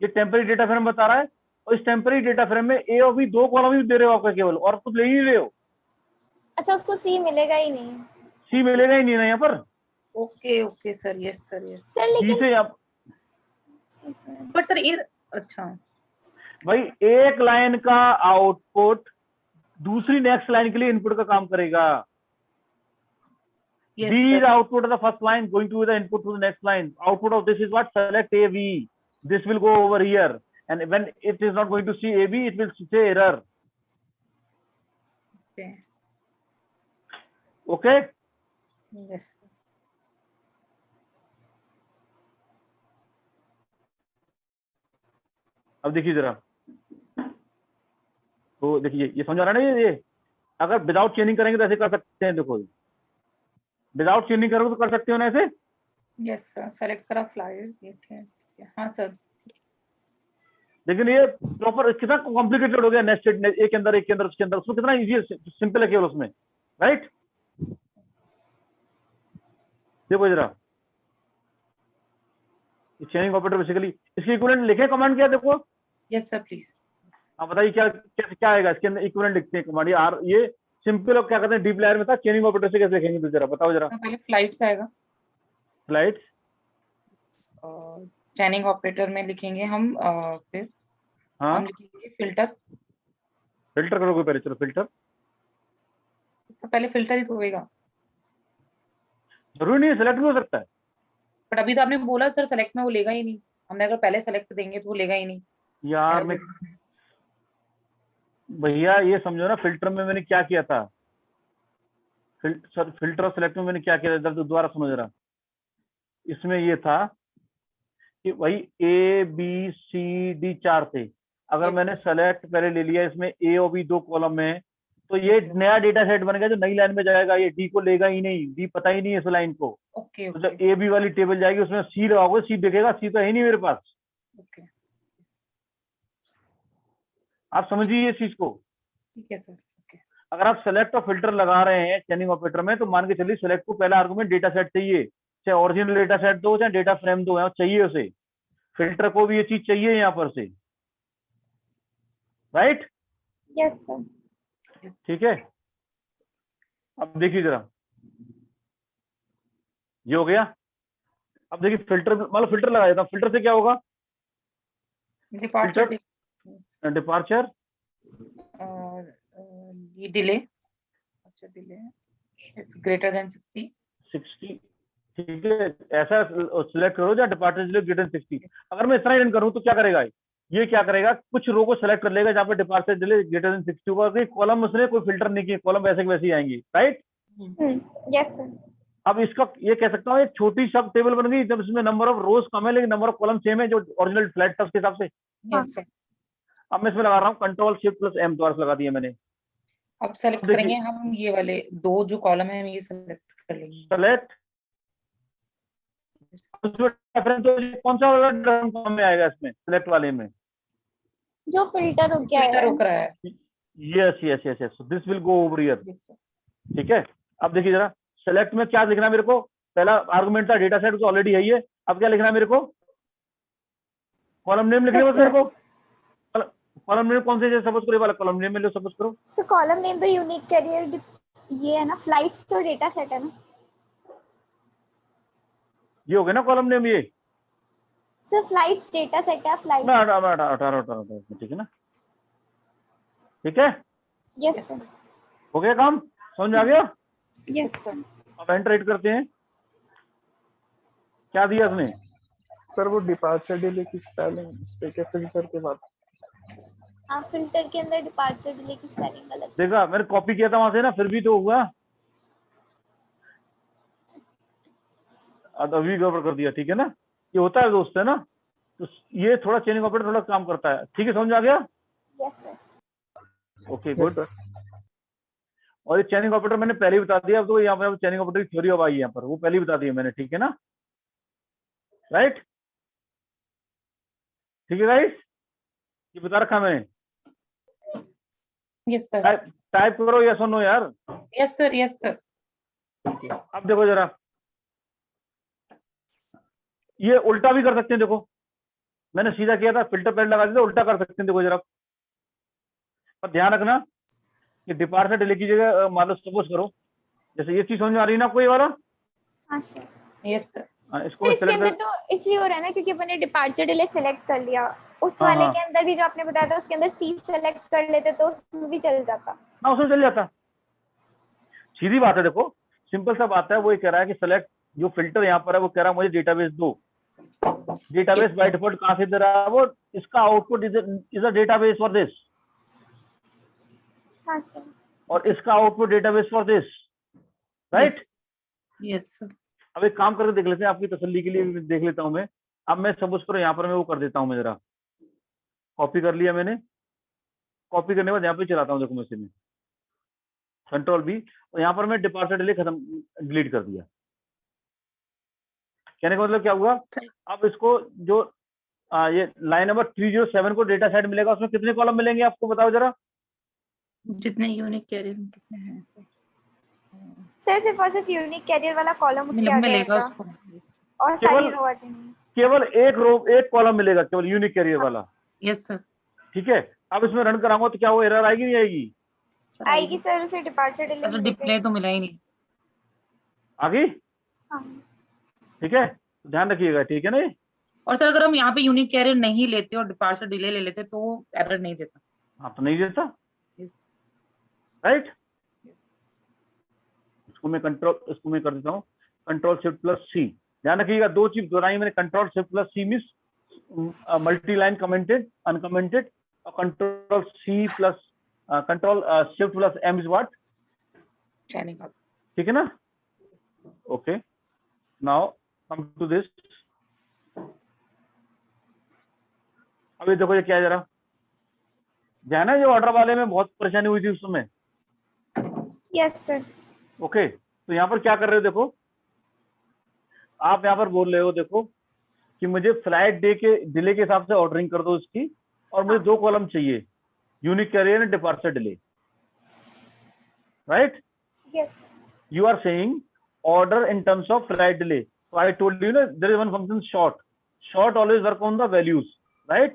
ये टेम्परेरी डेटा फ्रेम बता रहा है, और इस टेम्पररी डेटा फ्रेम में ए और बी दो कॉलम ही दे रहे हो आपका केवल, और कुछ ले ही नहीं रहे हो। अच्छा, उसको सी मिलेगा ही नहीं। सी मिलेगा ही नहीं ना यहाँ पर। Okay okay sir, yes sir, yes sir C लेकिन से आप बट सर ये अच्छा भाई एक लाइन का आउटपुट दूसरी नेक्स्ट लाइन के लिए इनपुट का काम करेगा। Yes B is sir, the output of the first line going to the input to the next line. Output of this is what? Select AB. This will go over here, and when it is not going to see AB, it will say error. okay, Okay? yes अब देखिए जरा, तो देखिए ये समझ आ रहा है ना, ये अगर विदाउट चेनिंग करेंगे तो ऐसे कर सकते हैं। देखो विदाउट चेनिंग करोगे तो कर सकते हो ना ऐसे। यस सर, सेलेक्ट करा फ्लाइट, ये थे, हाँ सर, लेकिन ये प्रॉपर कितना कॉम्प्लिकेटेड हो गया, नेस्टेड एक के अंदर एक के अंदर उसके अंदर, उसमें कितना इजी है, सिंपल है केवल उसमें, राइट। देखो जरा चेनिंग ऑपरेटर बेसिकली इसके इक्विवेलेंट लिखे कमांड क्या, देखो यस सर प्लीज। आप बताइए क्या क्या क्या आएगा इसके अंदर। इक्विवेलेंट लिखते हैं कमांड, ये सिंपल और क्या कहते हैं डीप लेयर में था। चेनिंग ऑपरेटर से कैसे लिखेंगे तो जरा बताओ जरा। पहले फ्लाइट्स आएगा, स्लाइड्स, चैनिंग ऑपरेटर में लिखेंगे हम, फिर हाँ हम लिखेंगे फिल्टर। फिल्टर करोगे पहले, चलो फिल्टर, सबसे पहले फिल्टर ही तो होएगा, जरूरी नहीं है सिलेक्ट भी हो सकता है। बट अभी तो आपने बोला सर सेलेक्ट में वो लेगा ही नहीं, हमने अगर पहले सेलेक्ट देंगे तो वो लेगा ही नहीं। यार मैं भैया ये समझो ना, फिल्टर में मैंने क्या किया था, फिल्टर और सिलेक्ट में मैंने क्या किया था, दोबारा सुनो जरा। इसमें ये था कि भाई ए बी सी डी 4 थे, अगर Yes, मैंने सेलेक्ट पहले ले लिया, इसमें ए और बी 2 कॉलम में, तो ये Yes, sir. नया डेटा सेट बन गया जो नई लाइन में जाएगा। ये डी को लेगा ही नहीं, डी पता ही नहीं है इस लाइन को। ओके तो ओके जब ए बी वाली टेबल जाएगी उसमें सी लगाओगे, सी देखेगा, सी तो है ही नहीं मेरे पास। ओके, आप समझिए इस चीज को। ठीक है सर, ओके अगर आप सेलेक्ट और फिल्टर लगा रहे हैं चेनिंग ऑपरेटर में, तो मान के चलिए सेलेक्ट को पहला आर्गुमेंट डेटा सेट चाहिए, चाहे ओरिजिनल डेटा सेट दो चाहे डेटा फ्रेम दो, चाहिए उसे। फिल्टर को भी ये चीज चाहिए यहाँ पर से, राइट। Yes sir. यस ठीक है, अब देखिए जरा, ये हो गया। अब देखिए फिल्टर, मतलब फिल्टर लगा देता हूँ। फिल्टर से क्या होगा, डिपार्चर डिपार्चर, और ये डिले, अच्छा डिले इज ग्रेटर देन 60। 60, ठीक है, ऐसा सिलेक्ट करो जहाँ डिपार्चर डिले ग्रेटर देन 60। अगर मैं इतना ही रन करूँ तो क्या करेगा ये, क्या करेगा, कुछ रो को सेलेक्ट कर लेगा जहाँ पे डिपार्चर डिले ग्रेटर देन 60 होगा। कॉलम उसने कोई फिल्टर नहीं किया, कॉलम वैसे के वैसे ही आएंगी, राइट। Yes sir. अब इसका ये कह सकता हूँ एक छोटी सब टेबल बन गई, जब इसमें नंबर ऑफ रोज कम है लेकिन नंबर ऑफ कॉलम सेम है, जो ओरिजिनल फ्लैट था उसके हिसाब से। यस सर, अब मैं इसमें लगा रहा हूँ कंट्रोल शिफ्ट प्लस एम, दोबारा लगा दिया मैंने। अब सेलेक्ट देखिए। करेंगे हम ये वाले दो जो कॉलम है, हम ये सेलेक्ट कर लेंगे। सेलेक्ट, कौन सा वाला कॉलम में आएगा इसमें, सिलेक्ट वाले में जो फिल्टर हो गया फिल्टर है। रुक रहा है। Yes yes yes yes, this will go over here. Yes, sir. ठीक है, अब देखिए जरा, सेलेक्ट में क्या लिखना है मेरे को, पहला आर्गुमेंट था डेटा सेट, तो ऑलरेडी है ये। अब क्या लिखना है मेरे को, कॉलम नेम लिखना है मेरे को। कॉलम नेम कौन से, सपोज करो वाला कॉलम नेम में लो, सपोज करो। सर कॉलम नेम तो यूनिक कैरियर ये है ना, फ्लाइट्स तो डेटा सेट है ना। ये हो गया ना कॉलम नेम, ये सर फ्लाइट्स डेटा सेट है, फ्लाइट। 18 ठीक है ना, ठीक है, यस सर। हो गया काम, समझ में आ गया। Yes sir. अब एंटर राइट करते हैं, क्या दिया उसने। सर वो डिपार्चर डिले की स्पेलिंग मिस्टेक है फिल्टर के बाद। आप फिल्टर के अंदर डिपार्चर डिले की स्पेलिंग गलत। देखा, मैंने कॉपी किया था वहां से ना, फिर भी तो हुआ, अभी गड़बड़ कर दिया। ठीक है ना, ये होता है दोस्त, है ना। तो ये थोड़ा चेनिंग ऑपरेटर थोड़ा काम करता है। ठीक है, समझ आ गया। Yes sir. Okay good. और ये चेनिंग ऑपरेटर मैंने पहले ही बता दिया, अब तो यहाँ पर चेनिंग ऑपरेटर की थ्योरी अब आई है यहाँ पर, वो पहले ही बता दिया मैंने। ठीक है ना, राइट, ठीक है गाइस, ये बता रखा मैंने। यस सर, टाइप करो या सुनो यार। Yes sir, yes sir. अब देखो जरा, ये उल्टा भी कर सकते हैं, देखो मैंने सीधा किया था, फिल्टर पैड लगा दिया था, उल्टा कर सकते हैं, देखो जरा। पर ध्यान रखना कि डिपार्चर डिले की जगह मान लो सपोज करो, जैसे ये चीज समझ में आ रही है ना कोई वाला? हाँ सर। Yes sir. इसको सर मैं इसके सेलेक्ट अंदर तो इसलिए हो रहा है ना क्योंकि अपने डिपार्चर डिले सेलेक्ट कर लिया, उस हाँ, वाले हाँ। के अंदर भी जो आपने बताया था उसके अंदर सी सेलेक्ट कर लेते तो उसमें भी चल जाता। ना उसमें चल जाता, सीधी बात है। देखो सिंपल सा बात है, वो ये कह रहा है कि सेलेक्ट जो फिल्टर यहाँ पर है वो कह रहा है मुझे डेटाबेस दो। Database Yes, bye sir. Default कहाँ से दे रहा है वो? इसका output is a database for this, हाँ सर। और इसका output database for this, right? Yes sir. अब एक काम करके देख लेते हैं, आपकी तसल्ली के लिए भी देख लेता हूं मैं। अब मैं सपोज करो यहाँ पर मैं वो कर देता हूँ, मैं जरा कॉपी कर लिया मैंने। कॉपी करने के बाद यहाँ पे चलाता हूँ, देखो मैं इसे कंट्रोल बी, और यहाँ पर मैं डिपार्चर डिले खत्म डिलीट कर दिया। कहने का मतलब क्या हुआ? अब इसको जो ये लाइन नंबर 307 को डेटा सेट मिलेगा, उसमें कितने कॉलम मिलेंगे आपको बताओ जरा? जितने यूनिक कैरियर में कितने हैं सर सिर्फ और सिर्फ यूनिक कैरियर वाला कॉलम उठ के आ मिलेगा जाएगा उसको। और सारी केवल रो आ जाएंगी। केवल एक कॉलम मिलेगा, केवल यूनिक कैरियर वाला। Yes sir. ठीक है, अब इसमें रन कराऊंगा तो क्या वो एरर आएगी नहीं आएगी? आएगी सर, उसे डिपार्चर डिले तो डिस्प्ले तो मिला ही नहीं। आ गई? हाँ। ठीक है, ध्यान रखिएगा, ठीक है ना? और सर अगर हम यहाँ पे यूनिक कैरियर नहीं लेते और डिपार्चर डिले ले लेते तो वो एरर नहीं देता। हाँ तो नहीं देता, यस। राइट? इसको मैं कर देता हूँ कंट्रोल शिफ्ट प्लस सी। ध्यान रखिएगा, दो चीज दोहराई मैंने, control shift plus C means multi line commented uncommented, और control C plus control shift plus M is what? ठीक है ना? Okay, now come to this. अभी देखो ये क्या है जरा, ध्यान है, जो ऑर्डर वाले में बहुत परेशानी हुई थी उस समय। Yes sir. ओके, तो यहाँ पर क्या कर रहे हो? देखो आप यहाँ पर बोल रहे हो, देखो कि मुझे फ्लाइट डे के डिले के हिसाब से ऑर्डरिंग कर दो इसकी, और मुझे दो कॉलम चाहिए, unique carrier and departure delay, right? Yes. You are saying order in terms of flight delay. So I told you, there is one function short. Short always work on the values, right?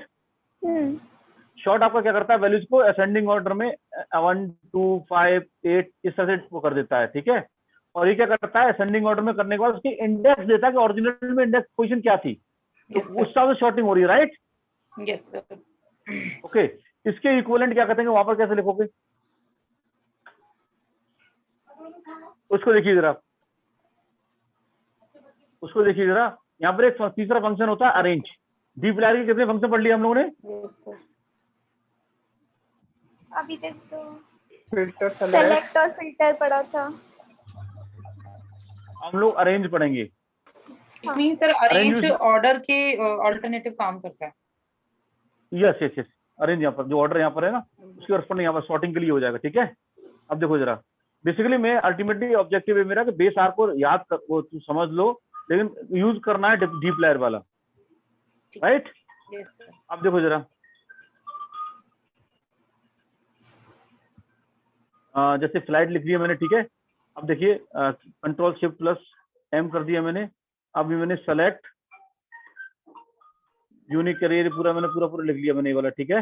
Short आपका क्या करता है? Values को ascending order में 1 2 5 8 इस तरह से वो कर देता है, ठीक है? और ये क्या करता है? असेंडिंग ऑर्डर में करने के बाद उसकी इंडेक्स देता है कि ओरिजिनल में इंडेक्स पोजीशन क्या थी, तो उस हिसाब से शॉर्टिंग हो रही है, राइट? Yes sir. ओके, इसके इक्विवेलेंट क्या कहते हैं, वहां पर कैसे लिखोगे? उसको देखिए जरा, यहाँ पर एक तीसरा फंक्शन होता है अरेंज। डीप लायर के कितने फंक्शन पढ़ लिए हम लोगों ने? Yes sir. अभी तक तो फिल्टर सेलेक्ट और फिल्टर पड़ा था। हम लोग अरेंज पढ़ेंगे। It mean sir arrange order के अल्टरनेटिव काम करता है। यस यस यस, अरेंज यहाँ पर जो ऑर्डर यहाँ पर है ना, उसके करस्पॉन्डिंग यहाँ पर सॉर्टिंग के लिए हो जाएगा, ठीक है? अब देखो जरा, बेसिकली मैं अल्टीमेटली ऑब्जेक्टिव है मेरा कि बेस आर को याद कर, वो समझ लो, लेकिन यूज करना है डीप लेयर वाला, राइट? Yes sir. अब देखो जरा, जैसे फ्लाइट लिख दिया मैंने, ठीक है? अब देखिए कंट्रोल शिफ्ट प्लस एम कर दिया मैंने। अब मैंने सेलेक्ट यूनिक कैरियर मैंने पूरा लिख लिया मैंने, ये वाला, ठीक है?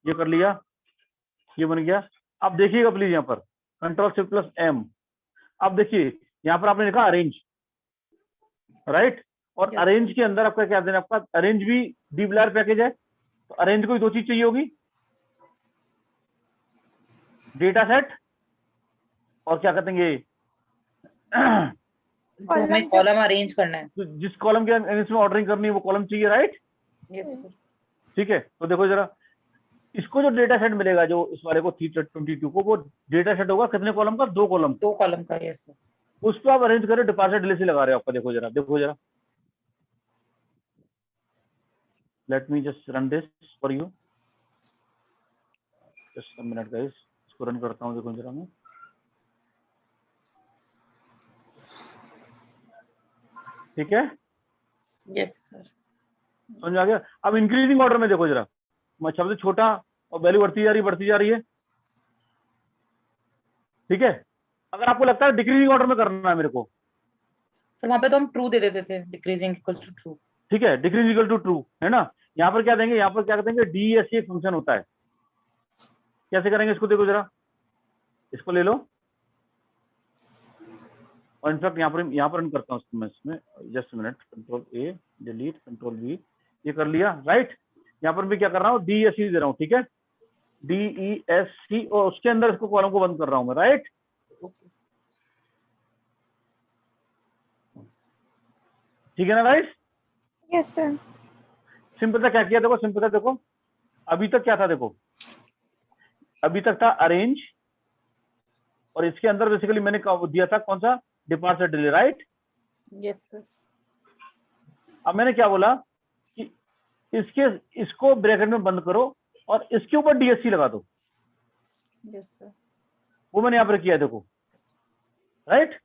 ये कर लिया, ये बन गया। अब देखिएगा प्लीज यहाँ पर कंट्रोल शिफ्ट प्लस एम। अब देखिए यहाँ पर आपने लिखा अरेंज, राइट? और अरेंज के अंदर आपका क्या देना? आपका अरेंज भी डीप लेयर पैकेज है, तो अरेंज को दो चीज चाहिए होगी, डेटा सेट और क्या कहते हैं, हमें कॉलम अरेंज करना है, तो जिस कॉलम के इसमें ऑर्डरिंग करनी है वो कॉलम चाहिए, राइट? Yes sir. ठीक है, तो देखो जरा, इसको जो डेटा सेट मिलेगा, जो इस वाले को 322 को, वो डेटा सेट होगा कितने कॉलम का? 2 कॉलम, 2 कॉलम का। Yes sir. उसको आप अरेंज करें, डिपार्चर डिले से लगा रहे हो आपका। देखो जरा, let me just run this for you, just a minute guys, इसको रन करता हूँ। देखो जरा मैं, ठीक है? Yes sir. समझ आ गया? अब इंक्रीजिंग ऑर्डर में देखो जरा, शब्द छोटा और वैल्यू बढ़ती जा रही है, ठीक है? अगर आपको लगता है डिक्रीजिंग ऑर्डर में करना है मेरे को, सर वहाँ पे तो हम ट्रू दे देते थे, डिक्रीजिंग इक्वल्स टू ट्रू। ठीक है, डिक्रीज इक्वल टू ट्रू है ना। यहाँ पर क्या देंगे, यहाँ पर क्या देंगे, DESC एक फंक्शन होता है। कैसे करेंगे इसको, देखो जरा, इसको ले लो और इनफैक्ट यहाँ पर रन करता हूँ मैं इसमें, just minute, control A delete, control V, ये कर लिया राइट। यहाँ पर भी क्या कर रहा हूँ, DESC दे रहा हूँ, ठीक है, DESC, और उसके अंदर इसको कॉलम को बंद कर रहा हूँ मैं, राइट। ठीक है ना गाइस। Yes sir. सिंपल था क्या किया, देखो सिंपल था, देखो अभी तक क्या था, देखो अभी तक था अरेंज, और इसके अंदर बेसिकली मैंने दिया था कौन सा, departure delay, right. Yes sir. अब मैंने क्या बोला कि इसको ब्रैकेट में बंद करो और इसके ऊपर DSC लगा दो। Yes sir. वो मैंने यहाँ पर किया, देखो राइट।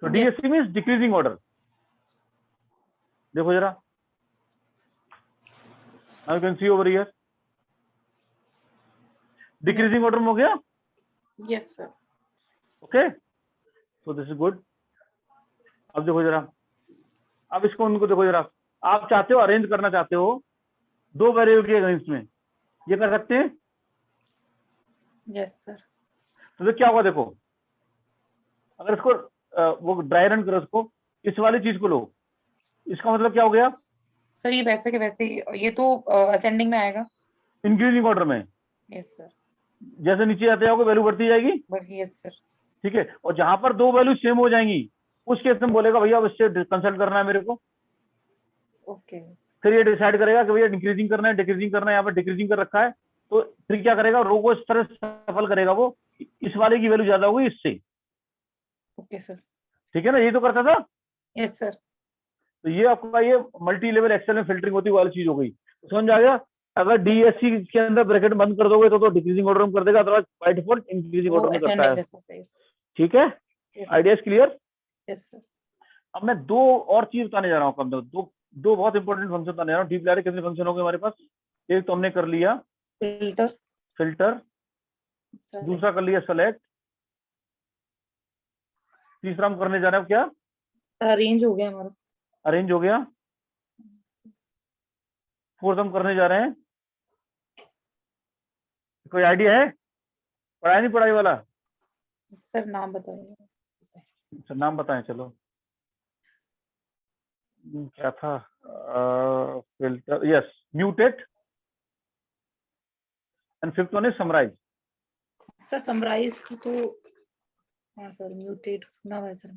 तो Yes. DSC means decreasing order, देखो जरा, now you can see over here, decreasing order में हो गया। Yes sir. Okay, so this is good. अब देखो जरा, अब इसको उनको देखो जरा, आप चाहते हो अरेंज करना चाहते हो 2 वेरिएबल के अगेंस्ट में, ये कर सकते हैं। Yes sir. तो फिर क्या होगा, देखो अगर इसको वो ड्राई रन करो, इसको इस वाली चीज को लो, इसका मतलब क्या हो गया, सर ये वैसे के वैसे ये तो असेंडिंग में आएगा। इंक्रीजिंग ऑर्डर में। Yes sir. जैसे नीचे जाते जाओगे वैल्यू बढ़ती जाएगी, बस यस सर। ठीक है। और जहां पर 2 वैल्यू सेम हो जाएंगी उस केस में बोलेगा भैया अब इससे कंसल्ट करना है मेरे को। ओके। फिर ये डिसाइड करेगा कि भैया इंक्रीजिंग करना है डिक्रीजिंग करना है, यहाँ पर डिक्रीजिंग कर रखा है, तो फिर क्या करेगा, रो को इस तरह सफल करेगा, वो इस वाले की वैल्यू ज्यादा होगी इससे, ओके सर। ठीक है ना, ये तो करता था। Yes sir. तो ये आपका ये मल्टी लेवल एक्सेल में फिल्टरिंग होती वाली चीज हो गई, समझ आ गया। अगर DSC के अंदर ब्रैकेट बंद कर दोगे तो डिक्रीजिंग ऑर्डर में कर देगा, अदरवाइज बाय डिफॉल्ट इंक्रीजिंग वो ऑर्डर में करता असेंडिंग है, जैसा होता है। ठीक है। Yes idea is clear. Yes sir. अब मैं 2 और चीज बताने जा रहा हूँ, दो बहुत इंपॉर्टेंट फंक्शन बताने जा रहा हूँ। डीप लाइब्रेरी कितने फंक्शन हो गए हमारे पास, एक तो हमने कर लिया फिल्टर। फिल्टर, दूसरा कर लिया सेलेक्ट, तीसरा हम करने जा रहे हैं क्या, अरेंज हो गया हमारा। अरेंज हो गया, फोर्थ हम करने जा रहे हैं, कोई आइडिया है, पढ़ाई नहीं पढ़ाई वाला, सर नाम बताइए। सर नाम बताएं, चलो क्या था, filter, yes, mutate, and fifth one is summarise. Sir summarise की तो, हाँ सर म्यूटेट सुना हुआ है सर।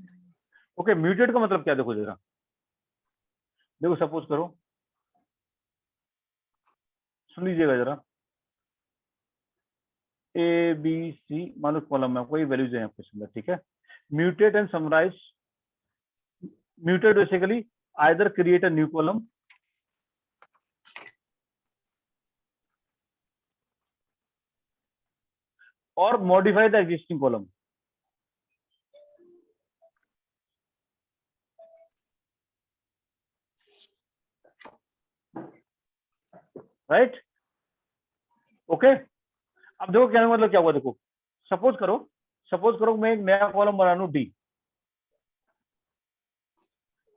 ओके, म्यूटेट का मतलब क्या, देखो जरा, देखो सपोज करो, सुन लीजिएगा जरा, ABC मान लो कॉलम में कोई वैल्यूज है यहाँ पे अंदर, ठीक है। Mutate and summarise, mutate basically either create a new column और modify the existing column, right. Okay, अब देखो क्या मतलब क्या हुआ, देखो सपोज करो मैं एक नया कॉलम बना लूं D,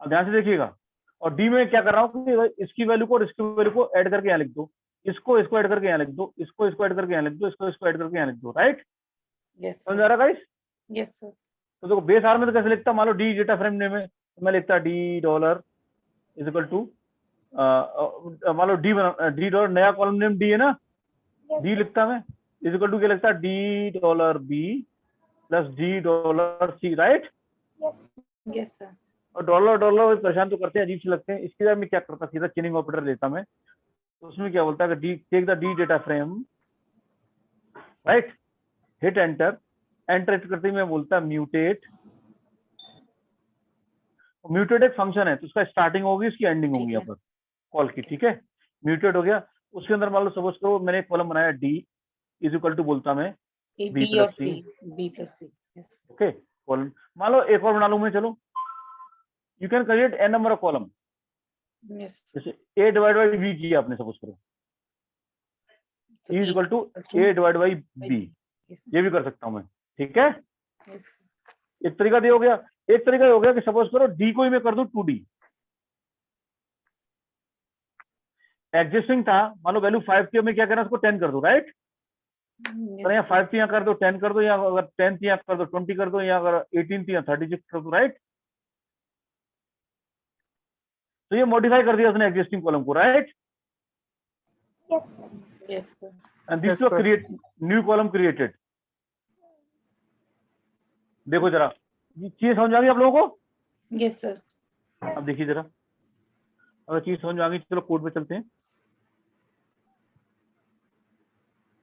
अब ध्यान से देखिएगा, और D में क्या कर रहा हूँ कि इसकी वैल्यू को और इसकी वैल्यू को ऐड करके यहाँ लिख दो, इसको ऐड करके यहाँ लिख दो, इसको ऐड करके यहाँ लिख दो, इसको ऐड करके यहाँ लिख दो, राइट। यस समझ आ रहा गाइस। Yes sir. तो देखो बेस आर में तो कैसे लिखता, मान लो D डेटा फ्रेम नेम है, तो मैं लिखता D dollar is equal to, मान लो D डॉलर, नया कॉलम नेम D है ना, D लिखता मैं, इज इक्वल टू क्या लिखता, D dollar B plus D dollar C, right. Yes sir. और डॉलर परेशान तो करते हैं, अजीब से लगते हैं, इसके बाद मैं क्या करता, सीधा चेनिंग ऑपरेटर लेता मैं, तो उसमें क्या बोलता है कि take the D data frame, right, hit enter, enter करते ही मैं बोलता म्यूटेट, म्यूटेट एक फंक्शन है तो उसका स्टार्टिंग होगी, उसकी एंडिंग होगी यहाँ पर कॉल की, ठीक है। म्यूटेट हो गया, उसके अंदर मान लो सपोज करो मैंने एक कॉलम बनाया D इज इक्वल टू बोलता मैं B और C, B plus C। Yes okay, column मान लो एक और बना लूं मैं, चलो you can create n number of column, yes. जैसे A डिवाइड बाई B किया आपने, सपोज करो is equal to A divide by B, ये भी कर सकता हूं मैं, ठीक है। यस। एक तरीका दिया हो गया। एक तरीका हो गया कि सपोज करो डी को ही मैं कर दूं 2D, एग्जिस्टिंग था, मान लो वैल्यू 5 थी, मैं क्या करना उसको 10 कर दूं, राइट? तो यहाँ 5 थी यहाँ कर दो 10 कर दो, या अगर 10 थी यहाँ कर दो 20 कर दो, या अगर 18 थी यहाँ 36 कर दो, राइट? तो ये मॉडिफाई कर दिया उसने एग्जिस्टिंग कॉलम को, right? Yes, sir. Yes sir, and this Yes, was sir. Create new column created. देखो जरा, ये चीज समझ आ गई आप लोगों को? यस सर, अब देखिए जरा, अगर चीज समझ में आ गई चलो कोड पे चलते हैं।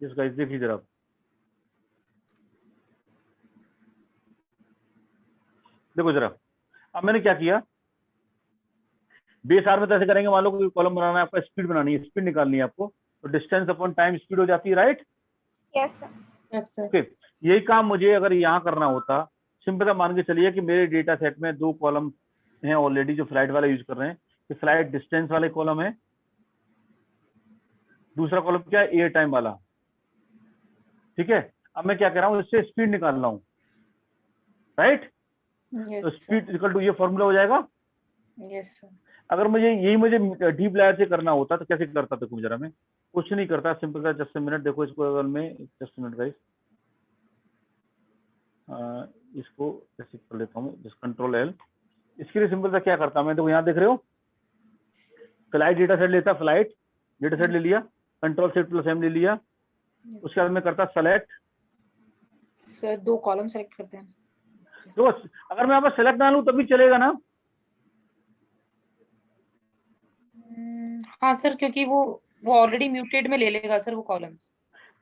यस गाइस, देखिए जरा, देखो जरा, अब मैंने क्या किया, बेस आर में तो ऐसे करेंगे, मान लो कोई कॉलम बनाना है, आपका स्पीड बनानी है, स्पीड निकालनी है आपको, तो डिस्टेंस अपॉन टाइम स्पीड हो जाती है, right? Yes, sir. Yes sir, okay, यही काम मुझे अगर यहाँ करना होता, सिंपल सा मान के चलिए कि मेरे डेटा सेट में 2 कॉलम हैं ऑलरेडी जो फ्लाइट वाला यूज कर रहे हैं, कि फ्लाइट डिस्टेंस वाले कॉलम है, दूसरा कॉलम क्या है, एयर टाइम वाला, ठीक है? अब मैं क्या कर रहा हूँ, इससे स्पीड निकाल रहा हूँ, राइट? तो यस स्पीड इक्वल टू ये फॉर्मूला हो जाएगा। यस सर, अगर मुझे डीप लेयर से करना होता तो कैसे करता, देखो जरा, मैं कुछ नहीं करता, सिंपल सा, जस्ट मिनट, देखो इसको अगर मैं, जस्ट मिनट गाइस, इसको ऐसे कर लेता हूँ, जस्ट कंट्रोल एल। इसके लिए सिंपल सा क्या करता मैं, देखो यहाँ देख रहे हो, फ्लाइट डेटा सेट लेता, फ्लाइट डेटा सेट ले लिया, कंट्रोल सेट प्लस एम ले लिया, उसके बाद में करता सेलेक्ट। सर 2 कॉलम सेलेक्ट करते हैं। तो अगर मैं यहाँ पर सेलेक्ट ना लूँ तब भी चलेगा ना? हाँ सर, क्योंकि वो ऑलरेडी म्यूटेड में ले लेगा सर वो कॉलम्स।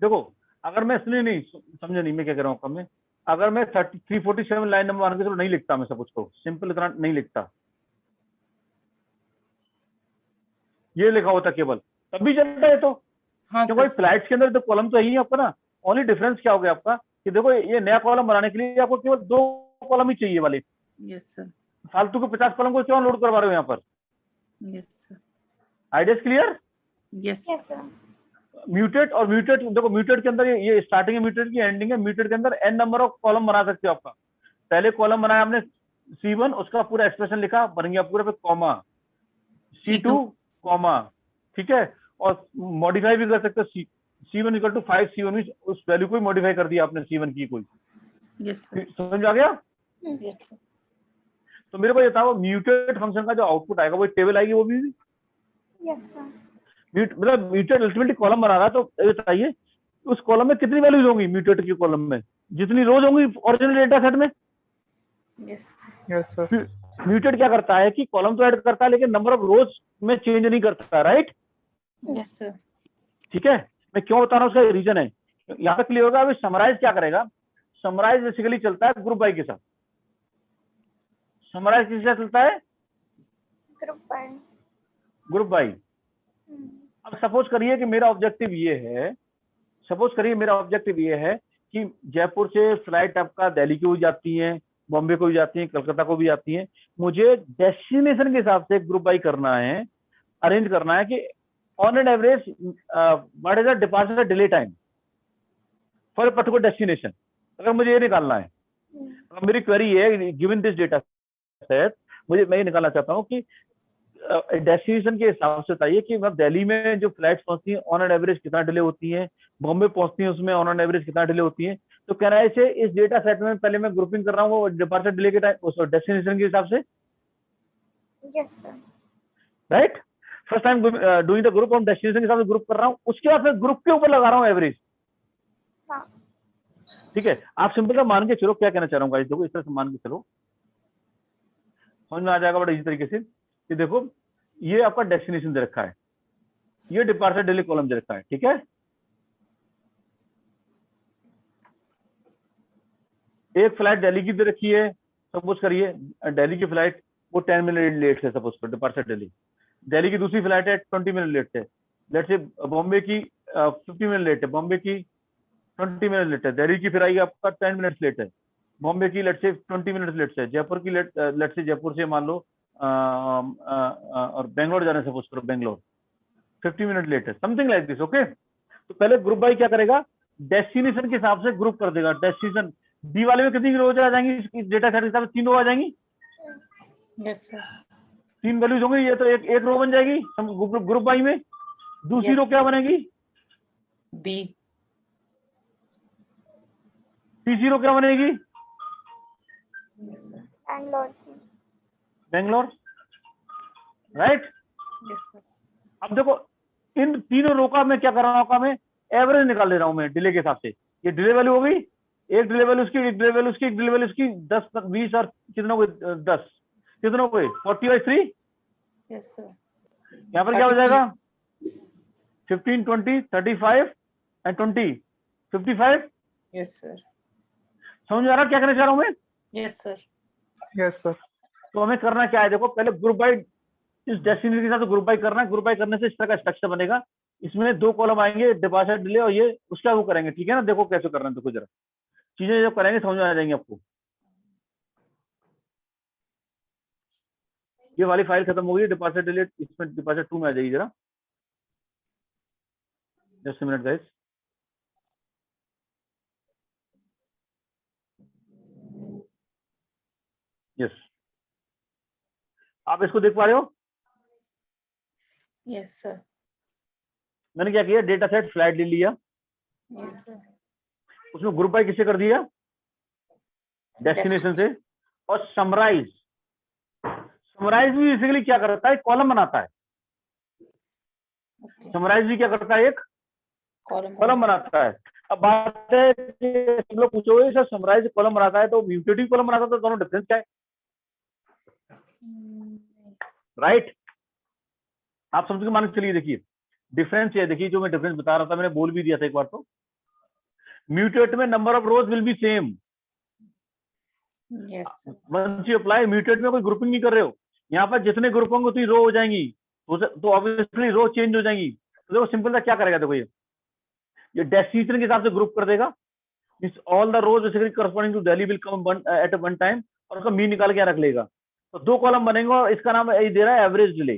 देखो, अगर मैं इसलिए नहीं समझा, नहीं मैं क्या कह रहा हूँ, मैं अगर मैं 347 लाइन नंबर मान के चलो नहीं लिखता, मैं सब कुछ को सिंपल इतना नहीं लिखता, ये लिखा होता केवल, तब भी चलता है। तो हाँ क्योंकि सर, फ्लाइट्स के अंदर तो कॉलम तो यही है आपका ना, ओनली डिफरेंस क्या हो गया आपका कि देखो ये नया कॉलम बनाने के लिए आपको केवल 2 कॉलम ही चाहिए वाले, यस सर, फालतू के 50 कॉलम को क्यों लोड करवा रहे हो यहाँ पर? Yes sir, ideas clear? Yes Yes, sir. Mutate और म्यूटेट, देखो म्यूटेट के अंदर ये स्टार्टिंग है, म्यूटेट की एंडिंग है, म्यूटेट के अंदर n नंबर ऑफ कॉलम बना सकते हो आपका। पहले कॉलम बनाया आपने C1, उसका पूरा एक्सप्रेशन लिखा, बन गया पूरा पे कॉमा, C2 कॉमा, ठीक है? और मॉडिफाई भी कर सकते हो, C1 इक्वल टू 5 C1, उस वैल्यू को ही मॉडिफाई कर दिया आपने C1 की कोई, यस सर, समझ में आ गया? यस सर, तो मेरे को ये बताओ, म्यूटेट फंक्शन का जो आउटपुट आएगा वो टेबल आएगी, वो भी Yes, sir. मतलब म्यूटेट अल्टीमेटली कॉलम बना रहा है, तो ये बताइए उस कॉलम में कितनी वैल्यूज होंगी म्यूटेट की कॉलम में, जितनी रोज होंगी ओरिजिनल डेटा सेट में। Yes Yes, sir. म्यूटेट क्या करता है कि कॉलम तो ऐड करता है लेकिन नंबर ऑफ रोज में चेंज नहीं करता, राइट? यस सर, ठीक है, मैं क्यों बता रहा हूँ, उसका रीजन है, यहाँ पे क्लियर होगा। अभी समराइज क्या करेगा, समराइज बेसिकली चलता है ग्रुप बाय के साथ। समराइज किसके साथ चलता है? Group by. Group by. अब सपोज करिए कि मेरा ऑब्जेक्टिव ये है, सपोज करिए मेरा ऑब्जेक्टिव ये है कि जयपुर से फ्लाइट आपका दिल्ली को भी जाती है, बॉम्बे को भी जाती है, कलकत्ता को भी जाती है, मुझे डेस्टिनेशन के हिसाब से ग्रुप बाय करना है, अरेंज करना है कि on an average what is the departure delay time for a particular destination. अगर मुझे ये निकालना है, अगर मेरी क्वेरी है गिवन दिस डेटा सेट, मैं ये निकालना चाहता हूँ कि डेस्टिनेशन के हिसाब से बताइए कि मतलब दिल्ली में जो फ्लाइट्स पहुंचती हैं ऑन एन एवरेज कितना डिले होती है, बॉम्बे पहुंचती है उसमें ऑन एन एवरेज कितना डिले होती है। तो कहना है इसे इस डेटा सेट में पहले मैं ग्रुपिंग कर रहा हूँ वो डिपार्चर डिले के टाइम डेस्टिनेशन के हिसाब से, Yes, sir. Right? First time doing the group, हम डेस्टिनेशन के हिसाब से ग्रुप कर रहा हूँ, उसके बाद फिर ग्रुप के ऊपर लगा रहा हूँ एवरेज। हाँ. ठीक है, आप सिंपल सा मान के चलो, क्या कहना चाह रहा हूँ गाइस, देखो इस तरह से मान के चलो, समझ में आ जाएगा बड़ा इसी तरीके से कि देखो ये आपका डेस्टिनेशन दे रखा है, ये डिपार्चर डिले कॉलम दे रखा है, ठीक है? एक फ्लाइट दिल्ली की दे रखी है, सपोज करिए दिल्ली की फ्लाइट वो 10 मिनट लेट है, सपोज कर डिपार्चर दिल्ली। दिल्ली की दूसरी फ्लाइट है 20 मिनट लेट है, लेट्स से बॉम्बे की 50 मिनट लेट है, बॉम्बे की 20 मिनट लेट है, दिल्ली की फिर आएगी आपका 10 मिनट लेट है, बॉम्बे की लेट्स से 20 मिनट लेट है, जयपुर की लेट्स से जयपुर से मान लो और बेंगलोर जाने सपोज करो, बेंगलोर 50 मिनट लेट है, समथिंग लाइक दिस। ओके, तो पहले ग्रुप बाय क्या करेगा, डेस्टिनेशन के हिसाब से ग्रुप कर देगा, डेस्टिनेशन बी वाले में कितनी रोज आ जाएंगी डेटा सेट के हिसाब से? 3 रो आ जाएंगी, यस सर 3 वैल्यूज होंगी, ये तो एक रो बन जाएगी ग्रुप बाई में। दूसरी Yes. रो क्या बनेगी? बी तीसरी रो क्या बनेगी? यस सर बैंगलोर की। बेंगलोर, राइट। यस सर अब देखो इन तीनों रो का मैं क्या कर रहा हूँ, मैं एवरेज निकाल दे रहा हूँ मैं डिले के हिसाब से। ये डिले वैल्यू हो गई, एक डिले वैल्यू उसकी, एक डिले वैल्यू उसकी, एक डिले वैल्यू उसकी, 10 20 और कितना हो गए? 10 कितना हो गए? 40/3। यस सर यहाँ पर क्या हो 33. जाएगा? 15 20 35 एंड 20 55। यस सर समझ में आ रहा क्या करना चाह रहा हूँ मैं? Yes sir yes sir. तो हमें करना क्या है, देखो पहले ग्रुप बाई, इस डेस्टिनेशन के साथ ग्रुप बाई करना है। ग्रुप बाई करने से इस तरह का स्ट्रक्चर बनेगा, इसमें 2 कॉलम आएंगे, डिपॉजिट डिले और ये उसका वो करेंगे, ठीक है ना। देखो कैसे करना है, देखो जरा चीजें जब करेंगे समझ में आ जाएंगी आपको। ये वाली फाइल खत्म हो गई, डिपॉजिट डिले इसमें डिपॉजिट 2 में आ जाएगी जरा, जस्ट मिनट गाइस। यस, आप इसको देख पा रहे हो? यस सर मैंने क्या किया, डेटा सेट फ्लैट ले लिया, यस सर उसमें ग्रुप बाई किससे कर दिया? डेस्टिनेशन से। और समराइज, समराइज भी बेसिकली क्या करता है, कॉलम बनाता है। समराइज भी क्या करता है, एक कॉलम बनाता है। अब बात है कि सब लोग पूछोगे सर समराइज कॉलम बनाता है तो म्यूटेटिव कॉलम बनाता है, तो दोनों डिफरेंस क्या है? राइट आप समझ के मान के चलिए, देखिए डिफरेंस है। देखिए जो मैं डिफरेंस बता रहा था, मैंने बोल भी दिया था एक बार। तो म्यूटेट में number of rows will be same, yes once you apply. Mutate में कोई ग्रुपिंग नहीं कर रहे हो, यहाँ पर जितने ग्रुप होंगे उतनी रो हो जाएंगी, तो ऑब्वियसली रो चेंज हो जाएंगी। तो देखो सिंपल सा क्या करेगा, देखो ये डेस्टिनेशन के हिसाब से ग्रुप कर देगा। All the rows basically corresponding to Delhi will come at one time, और उसका मीन निकाल के रख लेगा। तो 2 कॉलम बनेंगे और इसका नाम ये दे रहा है एवरेज डिले।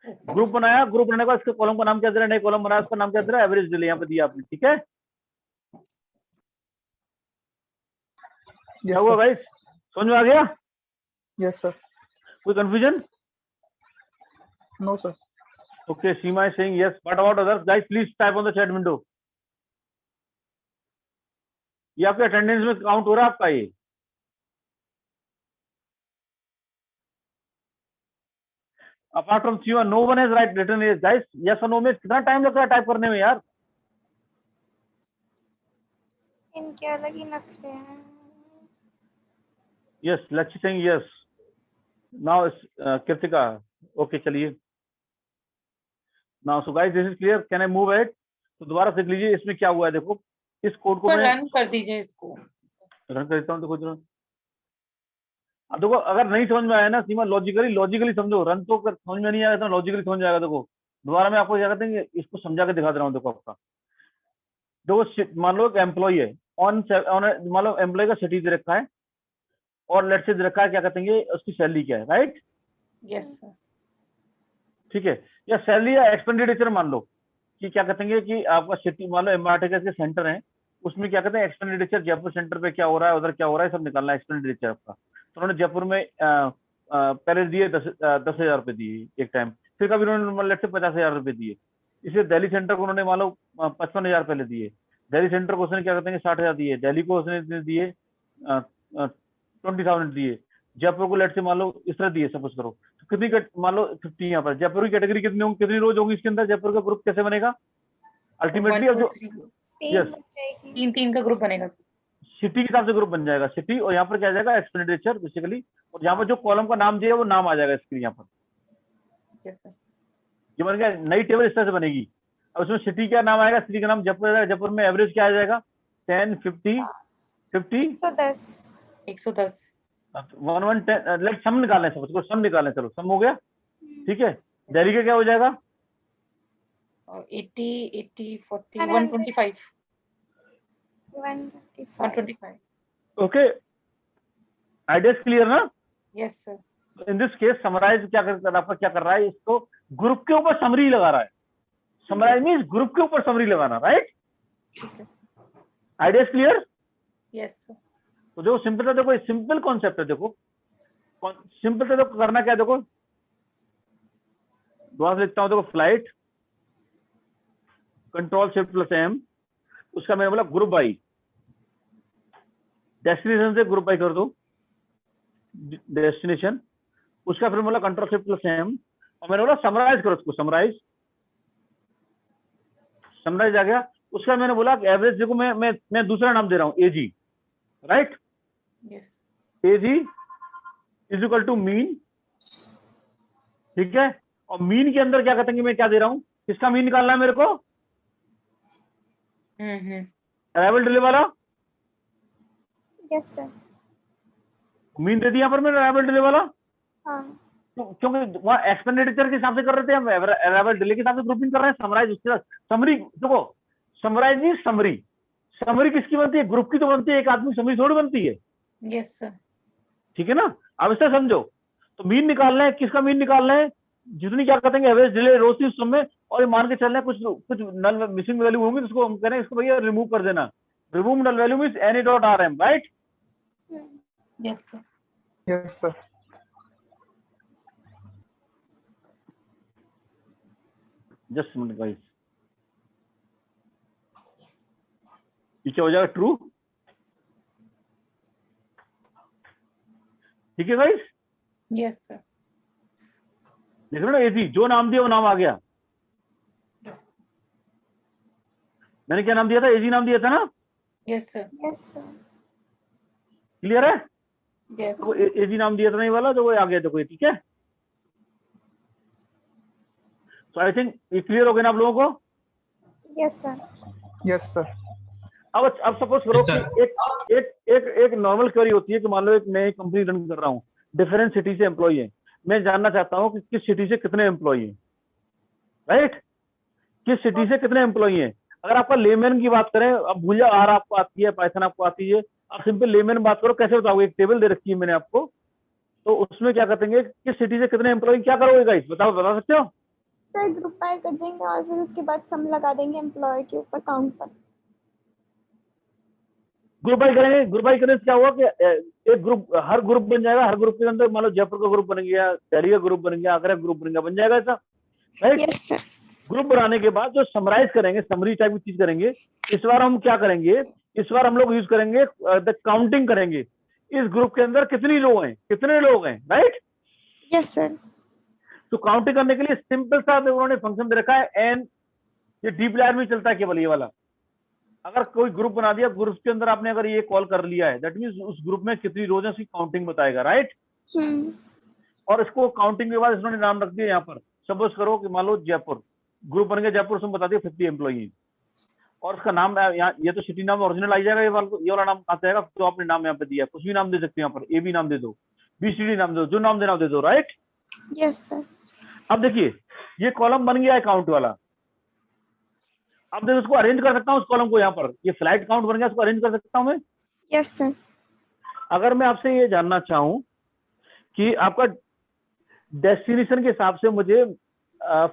ग्रुप बनाया, ग्रुप बनाने के बाद इसके कॉलम का नाम क्या दे रहा है, नए कॉलम बनाया उसका नाम क्या दे रहा है, एवरेज डिले यहाँ पे दिया आपने, ठीक है। क्या हुआ गाइस, समझ में आ गया? Yes sir. कोई confusion? No sir. Okay, Seema is saying yes. What about others? Guys, please type on the chat window. ये आपके अटेंडेंस में काउंट हो रहा है आपका ये? Apart from Seema, no one has written yes. Guys, yes or no में कितना टाइम लगता है टाइप करने में यार? इनके अलग ही नखरे हैं। Yes, Lakshmi saying yes. Now Kritika. Okay, चलिए। Now so guys, this is clear. Can I move ahead? तो दोबारा देख लीजिए इसमें क्या हुआ है। देखो इस कोड को मैं रन कर दीजिए इसको, रन कर देता हूँ। देखो जरा, अब देखो अगर नहीं समझ में आया ना सीमा, लॉजिकली समझो। रन तो समझ में नहीं आया तो लॉजिकली समझ जाएगा। देखो दोबारा मैं आपको क्या कहते हैं, इसको समझा के दिखा दे रहा हूँ। देखो आपका देखो मान लो एक एम्प्लॉय है, मान लो एम्प्लॉय का सिटी दे रखा है और लेट से दे रखा है क्या कहते हैं उसकी सैलरी क्या है, राइट? यस सर ठीक है, या सैलरी या एक्सपेंडिचर मान लो कि क्या कहते हैं कि आपका सिटी मान लो एमआरटी के सेंटर है, उसमें क्या कहते हैं एक्सपेंडिचर जयपुर सेंटर पे क्या हो रहा है, उधर क्या हो रहा है, सब निकालना है एक्सपेंडिचर आपका। तो उन्होंने जयपुर में पहले दिए 10,000 रुपए दिए एक टाइम, फिर कभी उन्होंने लेट से 50,000 रुपए दिए। इसे दिल्ली सेंटर को उन्होंने मान लो 55,000 पहले दिए, दिल्ली सेंटर को उसने क्या कहते हैं 60,000 दिए, दिल्ली को उसने दिए 20,000 दिए, जयपुर को लेट से मान लो इस तरह दिए सपोज करो। तो कितनी मान लो 50 यहाँ पर जयपुर की कैटेगरी कितनी होंगी, कितनी रोज होगी इसके अंदर, जयपुर का ग्रुप कैसे बनेगा अल्टीमेटली? अब जो 3 का ग्रुप बनेगा सर, सिटी के हिसाब से ग्रुप बन जाएगा, सिटी, और यहाँ पर क्या आ जाएगा एक्सपेंडिचर बेसिकली, और यहाँ पर जो कॉलम का नाम दिया वो नाम आ जाएगा इसके यहाँ पर। यस सर ये बन गया, नई टेबल इस तरह से बनेगी। अब उसमें सिटी क्या नाम आएगा, सिटी का नाम जयपुर आएगा, जयपुर में एवरेज क्या आ जाएगा 10 50 50 110 1110। लेट सम निकालना है, सबको सम निकालना है, चलो सम हो गया, ठीक है। दिल्ली का क्या हो जाएगा 80 80 40 125 125। ओके, आइडियाज क्लियर ना? Yes sir in this case summarise क्या कर आपका क्या कर रहा है, इसको ग्रुप के ऊपर समरी लगा रहा है। समराइज मींस ग्रुप के ऊपर समरी लगाना, right? Ideas clear? Yes sir. तो देखो सिंपल था, देखो सिंपल कॉन्सेप्ट है, देखो सिंपल था, देखो करना क्या है, देखो दोबारा से लिखता हूं, देखो flight control shift plus M, उसका मैंने बोला ग्रुप बाई, डेस्टिनेशन से ग्रुप बाई कर दो डेस्टिनेशन, उसका फिर बोला कंट्रोल शिफ्ट प्लस एम, और मैंने बोला समराइज करो उसको, समराइज आ गया। उसका मैंने बोला एवरेज, देखो मैं दूसरा नाम दे रहा हूं AG, right, yes AG is equal to mean, ठीक है। और मीन के अंदर क्या कहते हैं, मैं क्या दे रहा हूं, किसका मीन निकालना है मेरे को, अराइवल डिले वाला, यस सर। मीन दे दिया पर मैंने अराइवल डिले वाला, हाँ क्योंकि वहां एक्सपेंडिचर के हिसाब से कर रहे थे हम, अराइवल डिले के हिसाब से ग्रुपिंग कर रहे हैं। समराइज उसके साथ समरी, देखो समराइज नहीं समरी, समरी किसकी बनती है, ग्रुप की तो बनती है, एक आदमी समरी थोड़ी बनती है, यस सर। ठीक है ना। अब इससे समझो, तो मीन निकालना है, किसका मीन निकालना है, जितनी क्या कहते हैं एवरेज डिले रोज थी उस समय, और ये मान के चलना है कुछ नल मिसिंग वैल्यू होंगी, तो उसको हम कह रहे हैं इसको भैया रिमूव कर देना, remove null value means any dot R M, right. Yes sir. Yes sir. Just minute guys, ये क्या हो जाएगा, ट्रू, ठीक है गाइस। Yes sir. देख रहे हो ना, एजी जो नाम दिया वो नाम आ गया, यस मैंने क्या नाम दिया था, एजी नाम दिया था ना, yes sir. Yes sir. Clear है। यस तो एजी नाम दिया था नहीं वाला, तो वो आ गया, देखो ये, ठीक है। तो आई थिंक ये क्लियर हो गया ना आप लोगों को। Yes sir. Yes sir. अब सपोज करो कि एक नॉर्मल क्वेरी होती है कि मान लो एक मैं कंपनी रन कर रहा हूँ, डिफरेंट सिटी से एम्प्लॉय है, मैं जानना चाहता हूँ कि किस सिटी से कितने एम्प्लॉय हैं, राइट, किस सिटी से कितने एम्प्लॉय हैं। अगर आपका लेमैन की बात करें, अब भूल जाओ आर आपको आती है, पाइथन आपको आती है, आप सिंपल लेमैन बात करो, कैसे बताओगे, एक टेबल दे रखी है मैंने आपको, तो उसमें क्या करेंगे, किस सिटी से कितने एम्प्लॉय, क्या करोगे गाइस, बता सकते हो। सर ग्रुप बाय कर देंगे और फिर उसके बाद सम लगा देंगे एम्प्लॉय के ऊपर, काउंट पर। ग्रुप बाई करेंगे, ग्रुप बाई करने से क्या हुआ कि एक ग्रुप, हर ग्रुप बन जाएगा, हर ग्रुप के अंदर मान लो जयपुर का ग्रुप बन गया, दिल्ली का ग्रुप बन गया, आगरा ग्रुप बन गया, बन जाएगा ऐसा, राइट। Yes sir. ग्रुप बनाने के बाद जो समराइज करेंगे, समरी टाइप की चीज करेंगे, इस बार हम क्या करेंगे, इस बार हम लोग यूज करेंगे द काउंटिंग करेंगे, इस ग्रुप के अंदर कितने लोग हैं, राइट। Yes sir. तो काउंटिंग करने के लिए सिंपल सा उन्होंने फंक्शन दे रखा है एन, ये डीप लेयर में चलता है केवल ये वाला। अगर कोई ग्रुप बना दिया, ग्रुप के अंदर आपने अगर ये कॉल कर लिया है, दैट मींस उस ग्रुप में कितनी रोज है उसकी काउंटिंग बताएगा, राइट। और इसको काउंटिंग के बाद इन्होंने नाम रख दिया यहाँ पर, सपोज करो कि मान लो जयपुर, ग्रुप बन गया जयपुर, उसमें बता दिया 50 एम्प्लॉई, और उसका नाम यहाँ, ये तो सिटी नाम ओरिजिनल आ जाएगा, ये वाला नाम आता जाएगा, तो आपने नाम यहाँ पे दिया, कुछ भी नाम दे सकते हैं, यहाँ पर ए बी नाम दे दो, BCD नाम दे दो, जो नाम देना दे दो, राइट। Yes sir. अब देखिए ये कॉलम बन गया है काउंट वाला, अब देखो उसको अरेंज कर सकता हूँ, उस कॉलम को यहाँ पर, ये फ्लाइट काउंट बन गया, उसको अरेंज कर सकता हूँ मैं। Yes sir. अगर मैं आपसे ये जानना चाहूँ कि आपका डेस्टिनेशन के हिसाब से मुझे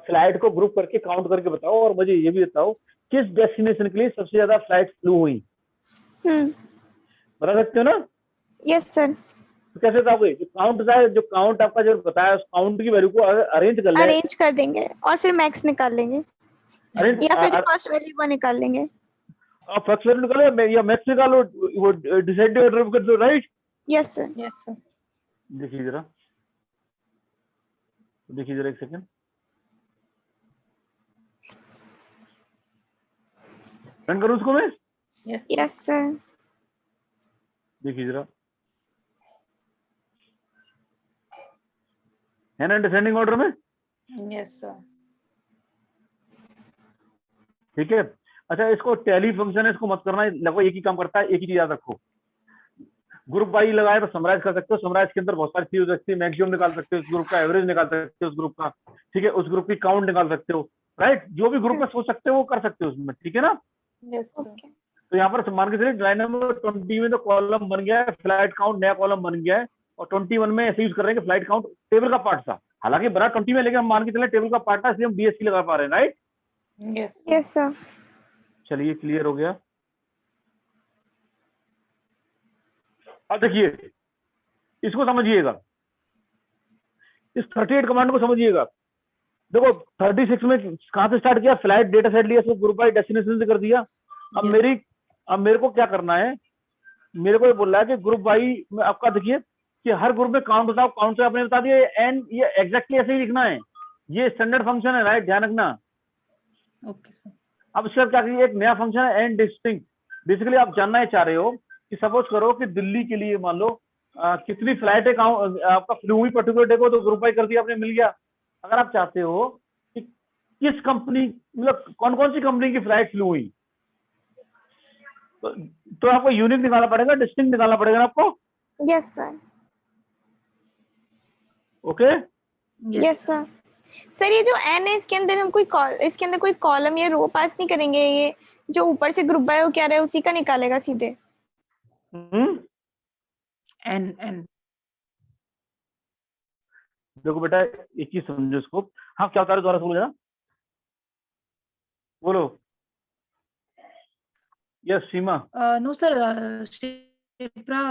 फ्लाइट को ग्रुप करके काउंट करके बताओ, और मुझे ये भी बताओ किस डेस्टिनेशन के लिए सबसे ज्यादा फ्लाइट फ्लू हुई, बता सकते हो ना। Yes sir. तो कैसे बताओगे, जो काउंट आपका जो बताया, उस काउंट की वैल्यू को अरेंज कर ले, अरेंज कर देंगे और फिर मैक्स निकाल लेंगे, या फिर जो फर्स्ट वैल्यू वो निकाल लेंगे। आप फर्स्ट वैल्यू निकालो या मैक्स निकालो, वो डिसाइड कर दो, right. Yes sir. Yes sir. देखिए जरा एक सेकंड, रन करूं उसको मैं। Yes yes sir. देखिए जरा, है ना डिसेंडिंग ऑर्डर में। Yes sir. ठीक है, अच्छा इसको टैली फंक्शन है, इसको मत करना, लगभग एक ही काम करता है, एक ही चीज याद रखो, ग्रुप बाई लगाए तो समराइज कर सकते हो, समराइज के अंदर बहुत सारी चीज हो सकती है, मैक्सिमम निकाल सकते हो, उस ग्रुप का एवरेज निकाल सकते हो, उस ग्रुप का, ठीक है, उस ग्रुप की काउंट निकाल सकते हो, राइट, जो भी ग्रुप में सोच सकते हो वो कर सकते हो उसमें, ठीक है ना। Yes sir. तो यहाँ पर मान के चलिए लाइन नंबर 20 में तो कॉलम बन गया है फ्लाइट काउंट, नया कॉलम बन गया है, और 21 में ऐसे यूज कर रहे हैं कि फ्लाइट काउंट टेबल का पार्ट था, हालांकि बना 20 में, लेकिन हम मान के चले टेबल का पार्ट था, इसलिए हम DSC लगा पा रहे हैं, राइट। Yes yes sir. चलिए क्लियर हो गया। अब देखिए इसको समझिएगा, इस 38 कमांड को समझिएगा। देखो 36 में कहां से स्टार्ट किया, फ्लाइट डेटा सेट लिया, इसको ग्रुप बाय डेस्टिनेशन से कर दिया। अब Yes. मेरे को क्या करना है, मेरे को ये बोल रहा है कि ग्रुप बाई में आपका देखिए कि हर ग्रुप में काउंट बताओ, काउंट से आपने बता दिया, एंड ये एग्जैक्टली ऐसे ही लिखना है, ये स्टैंडर्ड फंक्शन है, राइट, ध्यान रखना। Okay, sir. अब इसका क्या कीजिए, एक नया फंक्शन है एंड डिस्टिंक्ट। बेसिकली आप जानना ही चाह रहे हो कि सपोज करो कि दिल्ली के लिए मान लो कितनी फ्लाइट है आपका फ्लू हुई पर्टिकुलर डे को, तो ग्रुप बाई कर दिया आपने, मिल गया। अगर आप चाहते हो कि किस कंपनी, मतलब कौन कौन सी कंपनी की फ्लाइट फ्लू हुई, तो आपको यूनिक निकालना पड़ेगा, डिस्टिंक्ट निकालना पड़ेगा ना आपको। Yes sir. Okay, yes sir. Sir ये जो एन है इसके अंदर हम इसके अंदर कोई कॉलम या रो पास नहीं करेंगे, ये जो ऊपर से ग्रुप बाय हो क्या रहा है उसी का निकालेगा सीधे। N. देखो बेटा एक चीज समझो इसको। हाँ क्या बता रहे, दोबारा बोलो जरा, बोलो। यस सीमा। No sir, शिप्रा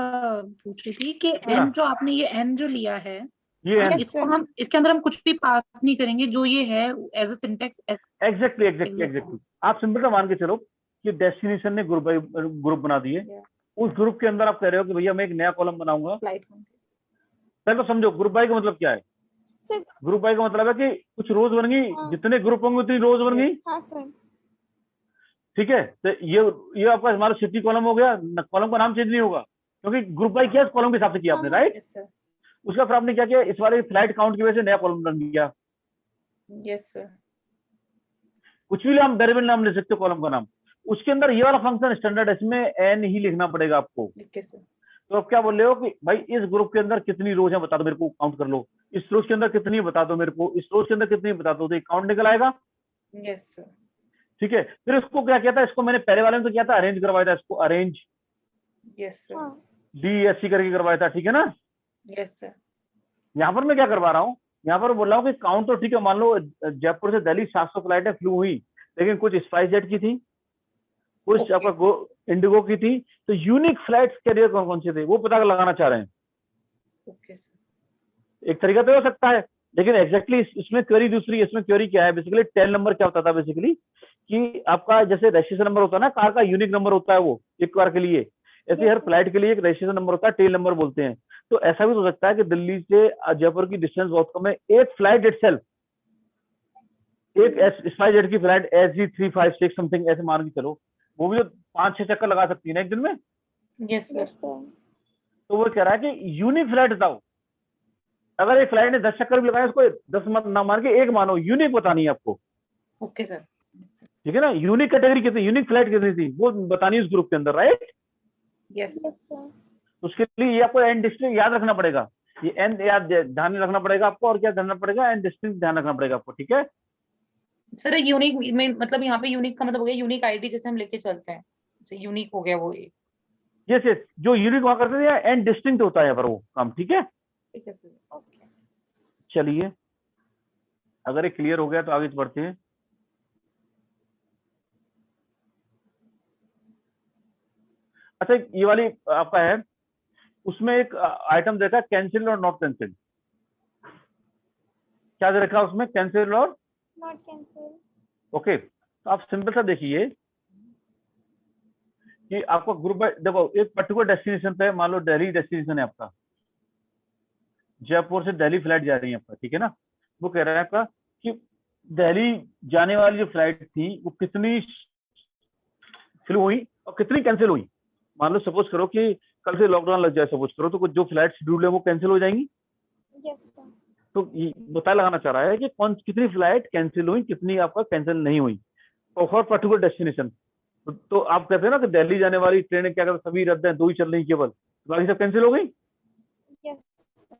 पूछ रही थी कि हाँ। N जो आपने ये N जो लिया है, ये Yes, इसको sir. हम इसके अंदर हम कुछ भी पास नहीं करेंगे, जो ये है as a syntax exactly Exactly. आप सिंपल सा मान के चलो कि डेस्टिनेशन ने ग्रुप बना दिए। Yeah. उस ग्रुप के अंदर आप कह रहे हो कि भैया मैं एक नया कॉलम बनाऊंगा। फ्लाइट। पहले तो समझो ग्रुप बाय का मतलब क्या है। Sir. ग्रुप बाय का मतलब है कि कुछ रोज बन गई, हाँ। जितने ग्रुप होंगे उतनी रोज बन गई। हाँ सर। ठीक है, तो ये आपका हमारा सिटी कॉलम हो गया, कॉलम का नाम चेंज नहीं होगा क्योंकि ग्रुप बाय किया कॉलम के हिसाब से किया आपने, राइट। Yes sir. उसका फिर आपने क्या किया, इस वाले फ्लाइट काउंट की वजह से नया कॉलम बन गया। Yes sir. कुछ भी हम वेरिएबल नाम ले सकते हो कॉलम का नाम, उसके अंदर ये वाला फंक्शन स्टैंडर्ड है, इसमें एन ही लिखना पड़ेगा आपको। Okay sir. तो आप क्या बोल रहे हो कि भाई इस ग्रुप के अंदर कितनी रोज है बता दो मेरे को, काउंट कर लो। इस रोज के अंदर कितनी बता दो मेरे को, इस रोज के अंदर कितनी बता दो, तो एक काउंट निकल आएगा। Yes sir. ठीक है, फिर इसको क्या किया था, इसको मैंने पहले वाले में तो किया था, अरेंज करवाया था, इसको अरेंज Yes sir. हाँ। DSC करके करवाया था, ठीक है ना। Yes sir. यहाँ पर मैं क्या करवा रहा हूँ, यहाँ पर बोल रहा हूँ कि काउंट तो ठीक है, मान लो जयपुर से दिल्ली 700 फ्लाइटें फ्लू हुई, लेकिन कुछ स्पाइस जेट की थी, कुछ Okay. आपका इंडिगो की थी, तो यूनिक फ्लाइट कैरियर कौन कौन से थे वो पता लगाना चाह रहे हैं। Okay sir. एक तरीका तो हो सकता है, लेकिन एग्जैक्टली इसमें क्वेरी दूसरी, इसमें क्वेरी क्या है, बेसिकली टेल नंबर क्या होता था बेसिकली कि आपका जैसे रजिस्ट्रेशन नंबर होता है ना, कार का यूनिक नंबर होता है वो एक कार के लिए, ऐसे हर फ्लाइट के लिए एक रजिस्ट्रेशन नंबर होता है, टेल नंबर बोलते हैं। तो ऐसा भी हो सकता है कि दिल्ली से जयपुर की डिस्टेंस बहुत कम है, एक फ्लाइट इटसेल्फ, एक स्पाइस जेट की फ्लाइट SG356 समथिंग ऐसे मान के चलो, वो भी तो 5-6 चक्कर लगा सकती है ना एक दिन में। Yes sir. Yes, sir. तो वो कह रहा है कि यूनिक फ्लाइट बताओ, अगर एक फ्लाइट ने 10 चक्कर भी लगाए उसको 10 ना मान के एक मानो, यूनिक बतानी है आपको। Okay sir. ठीक है ना, यूनिक कैटेगरी कितनी, यूनिक फ्लाइट कितनी थी वो बतानी है उस ग्रुप के अंदर, right. Yes sir. Yes, sir. उसके लिए ये आपको एंड डिस्टिंक्ट याद रखना पड़ेगा, ये एंड याद ध्यान में रखना पड़ेगा आपको, और क्या ध्यान रखना पड़ेगा, एंड डिस्टिंक्ट ध्यान रखना पड़ेगा आपको, ठीक है। सर यूनिक में मतलब यहाँ पे यूनिक का मतलब हो गया यूनिक आईडी, जैसे हम लेके चलते हैं, यूनिक हो गया वो एक। यस यस, जो यूनिक वहां करते थे एंड डिस्टिंक्ट होता है यहाँ पर वो काम, ठीक है। ठीक है सर। Okay. चलिए अगर ये क्लियर हो गया तो आगे बढ़ते हैं। अच्छा ये वाली आपका है, उसमें एक आइटम देखा कैंसिल और नॉट कैंसिल, क्या दे रखा उसमें, कैंसिल और Not cancelled. ओके। तो आप सिंपल सा देखिए कि आपका ग्रुप बाय, देखो एक पर्टिकुलर डेस्टिनेशन पे, मान लो दिल्ली डेस्टिनेशन है आपका, जयपुर से दिल्ली फ्लाइट जा रही है आपका, ठीक है ना। वो कह रहा है आपका कि दिल्ली जाने वाली जो फ्लाइट थी वो कितनी फ्लू हुई और कितनी कैंसिल हुई। मान लो सपोज करो कि कल से लॉकडाउन लग जाए सपोज करो, तो कुछ जो फ्लाइट शेड्यूल है वो कैंसिल हो जाएंगी। Yes, sir. तो ये पता लगाना चाह रहा है कि कौन कितनी फ्लाइट कैंसिल हुई, कितनी आपका कैंसिल नहीं हुई फॉर पर्टिकुलर डेस्टिनेशन। तो आप कहते हैं ना कि दिल्ली जाने वाली ट्रेनें क्या करते, सभी रद्द हैं, 2 ही चल रही केवल, बाकी सब कैंसिल हो गई। Yes.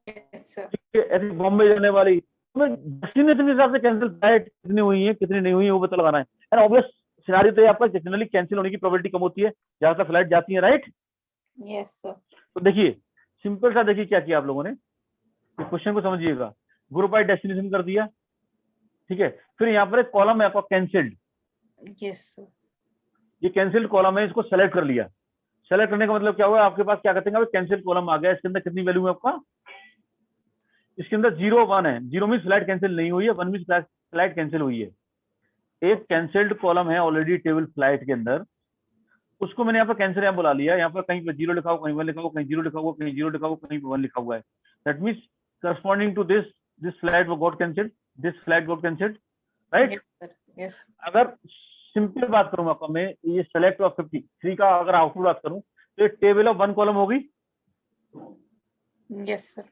Yes sir. ठीक है, ऐसे बॉम्बे जाने वाली डेस्टिनेशन के हिसाब से कैंसिल फ्लाइट कितनी हुई है कितनी नहीं हुई है वो पता लगाना है। एंड ऑब्वियस सिनेरियो तो आपका जनरली कैंसिल होने की प्रोबेबिलिटी कम होती है जहां तक फ्लाइट जाती है, राइट। Yes sir. तो देखिए सिंपल सा देखिए क्या किया आप लोगों ने, क्वेश्चन को समझिएगा, ग्रुप बाय डेस्टिनेशन कर दिया, ठीक है। फिर यहाँ पर एक कॉलम है आपका कैंसिल्ड, Yes sir. ये कैंसिल्ड कॉलम है, इसको सेलेक्ट कर लिया। सेलेक्ट करने का मतलब क्या हुआ, आपके पास क्या कहते हैं कैंसिल कॉलम आ गया, इसके अंदर कितनी वैल्यू है आपका, इसके अंदर 0 1 है, 0 मीन फ्लैट कैंसिल नहीं हुई है, 1 मीन फ्लैट कैंसिल हुई है। एक कैंसिल्ड कॉलम है ऑलरेडी टेबल फ्लैट के अंदर, उसको मैंने यहाँ पर कैंसिल यहाँ बुला लिया, यहाँ पर कहीं पे 0 लिखा हुआ, कहीं 1 लिखा हुआ, कहीं 0 लिखा हुआ, कहीं 0 लिखा हुआ, कहीं 1 लिखा हुआ है। That means corresponding to this flight got cancelled, this flight got cancelled, right. Yes sir, yes अगर सिंपल बात करूँ आपका, मैं ये सेलेक्ट ऑफ 53 का अगर आउटपुट बात करूँ तो ये टेबल ऑफ 1 कॉलम होगी, यस सर,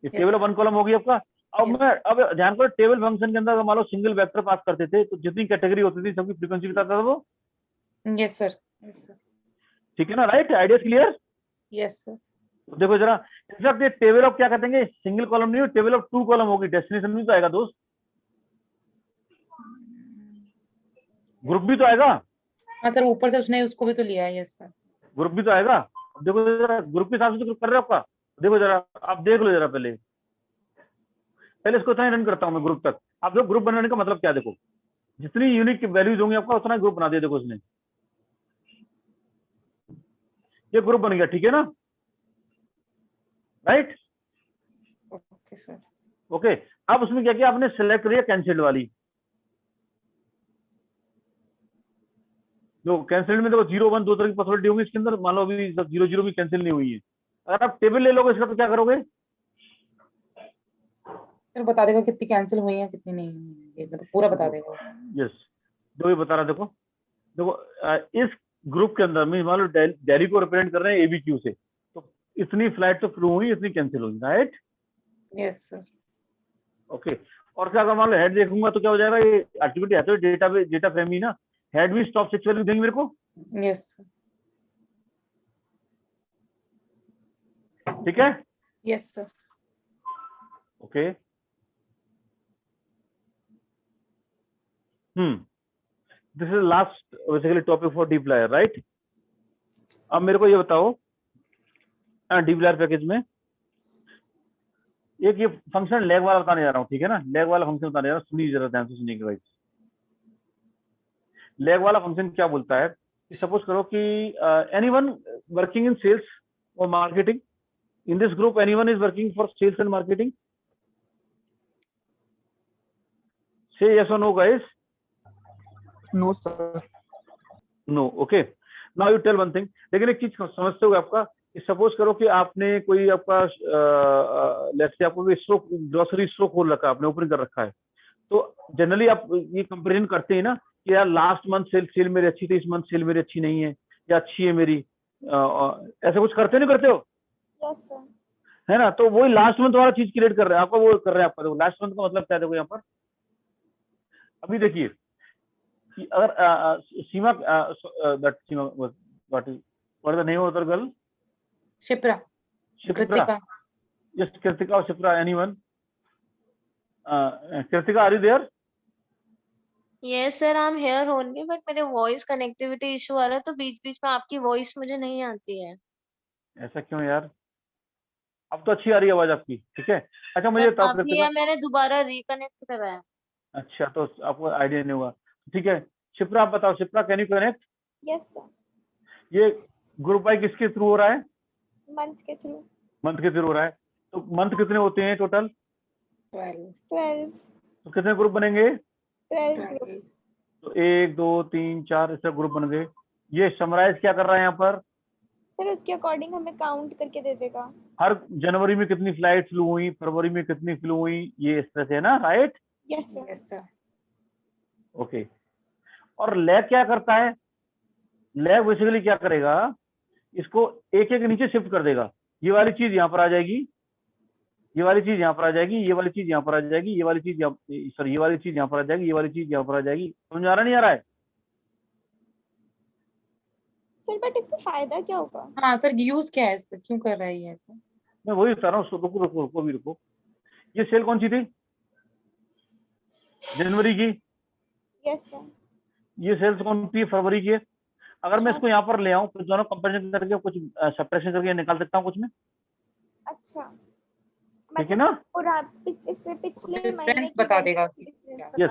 ये Yes. टेबल ऑफ 1 कॉलम होगी आपका। अब Yes. मैं अब ध्यान करो, टेबल फंक्शन के अंदर अगर मान लो सिंगल वेक्टर पास करते थे तो जितनी कैटेगरी होती थी सबकी फ्रीक्वेंसी बताता था वो, यस सर, यस सर, ठीक है ना, right. Idea clear. Yes sir, देखो जरा, इनफैक्ट ये टेबल ऑफ क्या कहते हैं, सिंगल कॉलम नहीं हो, टेबल ऑफ 2 कॉलम होगी, डेस्टिनेशन भी तो आएगा दोस्त, ग्रुप भी तो आएगा, हाँ सर, ऊपर से उसने उसको भी तो लिया है, यस सर, ग्रुप भी तो आएगा। अब देखो जरा, ग्रुप के हिसाब से तो ग्रुप कर रहे हो आपका, देखो जरा आप देख लो जरा, पहले इसको इतना ही रन करता हूं मैं ग्रुप तक। आप देखो ग्रुप बनाने का मतलब क्या, देखो जितनी यूनिक वैल्यूज होंगी आपका उतना ग्रुप बना दिया, देखो उसने, ये ग्रुप बन गया, ठीक है ना, राइट। ओके सर, ओके, अब उसमें क्या किया आपने, सेलेक्ट करिए कैंसिल्ड वाली, जो कैंसिल्ड में देखो 0 1 दो तरह की पॉसिबिलिटी होंगी इसके अंदर, मान लो अभी 0 0 भी कैंसिल नहीं हुई है। अगर आप टेबल ले लोगे इसका तो क्या करोगे, फिर बता देगा कितनी कैंसिल हुई है कितनी नहीं हुई है, ये मतलब पूरा बता देगा। यस, जो ये बता रहा, देखो देखो इस ग्रुप के अंदर में मान लो दिल्ली को रिप्रेजेंट कर रहे हैं एबीक्यू से, तो इतनी फ्लाइट तो फ्लू हुई, इतनी कैंसिल हुई, राइट। यस सर, ओके, और क्या अगर मान लो हेड देखूंगा तो क्या हो जाएगा, ये एक्टिविटी है तो डेटा फ्रेम ही ना, हेड भी स्टॉप 6 वैल्यू देंगे मेरे को, यस सर, ठीक है। Yes sir, okay, this is last basically topic for dplyr, right. अब मेरे को ये बताओ, डीप लायर पैकेज में एक ये फंक्शन लैग वाला बताने जा रहा हूँ, ठीक है ना, लैग वाला फंक्शन बताने जा रहा हूँ, सुनिए जरा ध्यान से, सुनिए गाइस। लैग वाला फंक्शन क्या बोलता है, सपोज करो कि एनीवन वर्किंग इन सेल्स और marketing, in this group anyone is working for sales and marketing, से यस और no guys. No sir. No, okay, now you tell one thing. लेकिन एक चीज समझते हो आपका, सपोज करो कि आपने कोई आपका लेट्स से आपको स्टोर, ग्रोसरी स्टोर खोल रखा है, आपने ओपन कर रखा है, तो जनरली आप ये कंपेरिजन करते हैं ना कि यार लास्ट मंथ सेल मेरी अच्छी थी, इस मंथ सेल मेरी अच्छी नहीं है, या अच्छी है मेरी, ऐसा कुछ करते नहीं करते हो, यस सर। है ना। तो वही लास्ट मंथ वाला चीज क्रिएट कर रहे हैं आपका, वो कर रहे हैं आपका। देखो लास्ट मंथ का मतलब क्या है, देखो यहाँ पर अभी देखिए कि अगर Seema what is the name of the girl, Shipra, Shipra, Kritika, just Kritika और Shipra, anyone, Kritika are you there? Yes sir, I am here only, but मेरे वॉइस कनेक्टिविटी इशू आ रहा है, तो बीच बीच में आपकी वॉइस मुझे नहीं आती है। ऐसा क्यों यार, अब तो अच्छी आ रही है आवाज आपकी, ठीक है। अच्छा मुझे सर बताओ अभी कृतिका, मैंने दोबारा रिकनेक्ट करा है। अच्छा तो आपको आइडिया नहीं होगा, ठीक है। शिप्रा आप बताओ, Shipra can you connect? Yes sir. ये ग्रुप बाय किसके थ्रू हो रहा है? मंथ के थ्रू। मंथ के थ्रू हो रहा है, तो मंथ कितने होते हैं टोटल? 12, 12 तो कितने ग्रुप बनेंगे? 12 ग्रुप। तो 1 2 3 4 ऐसे ग्रुप बन गए। ये समराइज क्या कर रहा है यहाँ पर, सर उसके अकॉर्डिंग हमें काउंट करके दे देगा। हर जनवरी में कितनी फ्लाइट फ्लू हुई, फरवरी में कितनी फ्लू हुई, ये इस तरह से है ना, right. Yes sir. Yes sir, okay, और लैग क्या करता है, लैग बेसिकली क्या करेगा, इसको एक एक नीचे शिफ्ट कर देगा, ये वाली चीज यहाँ पर आ जाएगी, ये वाली चीज यहाँ पर आ जाएगी, ये वाली चीज यहाँ पर आ जाएगी, ये वाली चीज सॉरी ये वाली चीज यहाँ पर आ जाएगी, ये वाली चीज यहाँ पर आ जाएगी। समझ आ रहा नहीं आ रहा है? सर बट इसका फायदा क्या होगा? हाँ सर, यूज क्या है इसका, क्यों कर रहा है ये ऐसा? मैं वही बता रहा हूँ, रुको रुको रुको भी रुको। ये सेल कौन सी थी, जनवरी की। Yes sir. ये सेल्स कौन सी फरवरी की है। अगर मैं इसको यहाँ पर ले आऊँ तो दोनों कंपेरिजन करके कुछ सब्ट्रैक्शन करके निकाल सकता हूँ कुछ में, अच्छा, ठीक है ना। इससे पिछले डिफरेंस महीने की बता value देगा का कि difference क्या। बता यस,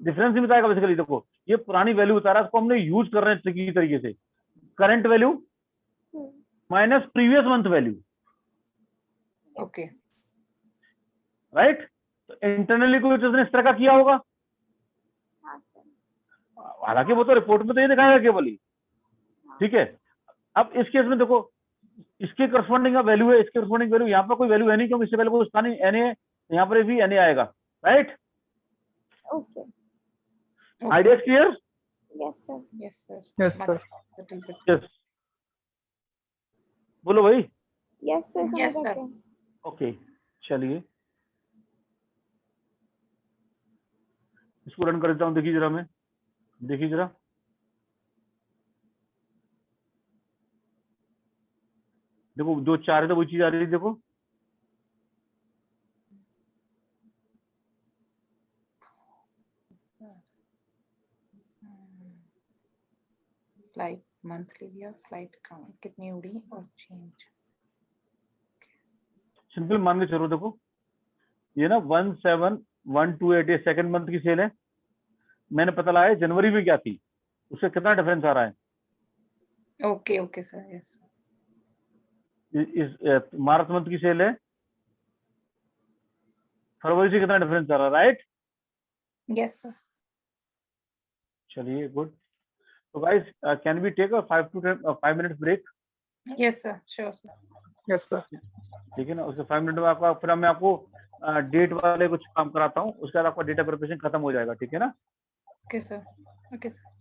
डिफरेंस बताएगा बेसिकली। देखो ये पुरानी वैल्यू बता रहा है, इसको हमने यूज कर रहे हैं ट्रिकी तरीके से। Current value minus previous month value, okay right. तो इंटरनली कुछ उसने इस तरह का किया होगा, हाँ सर। हालांकि वो तो रिपोर्ट में तो ये दिखाएगा केवल ही, ठीक है। अब इस केस में देखो, इसके करस्पॉन्डिंग का वैल्यू है, इसके करस्पॉन्डिंग वैल्यू, यहाँ पर कोई वैल्यू है नहीं क्योंकि इससे पहले कोई उसका नहीं, एन ए, यहाँ पर भी एन ए आएगा, right. Okay. Idea clear? Yes sir. Yes sir, yes sir. Yes, बोलो भाई। यस सर समझ Yes, sir. सकते हैं। ओके, चलिए इसको रन कर देता हूँ, देखिए जरा, मैं देखिए जरा, देखो जो चाह रहे थे वो चीज आ रही है, देखो फ्लाइट मंथली लिया, फ्लाइट काउंट कितनी उड़ी और चेंज। सिंपल मान के चलो, देखो ये ना 17128 ये सेकंड मंथ की सेल है, मैंने पता लगाया जनवरी में क्या थी, उससे कितना डिफरेंस आ रहा है, ओके ओके सर, यस इस मार्च मंथ की सेल है, फरवरी से कितना डिफरेंस आ रहा है, राइट। Yes sir. चलिए गुड। तो guys can we take a 5 minute break? Yes sir, sure sir. Yes sir. ठीक है ना, उसके 5 मिनट में आपका फिर मैं आपको डेट वाले कुछ काम कराता हूँ, उसके बाद आपका डेटा प्रिपरेशन खत्म हो जाएगा, ठीक है ना। Okay sir, okay sir.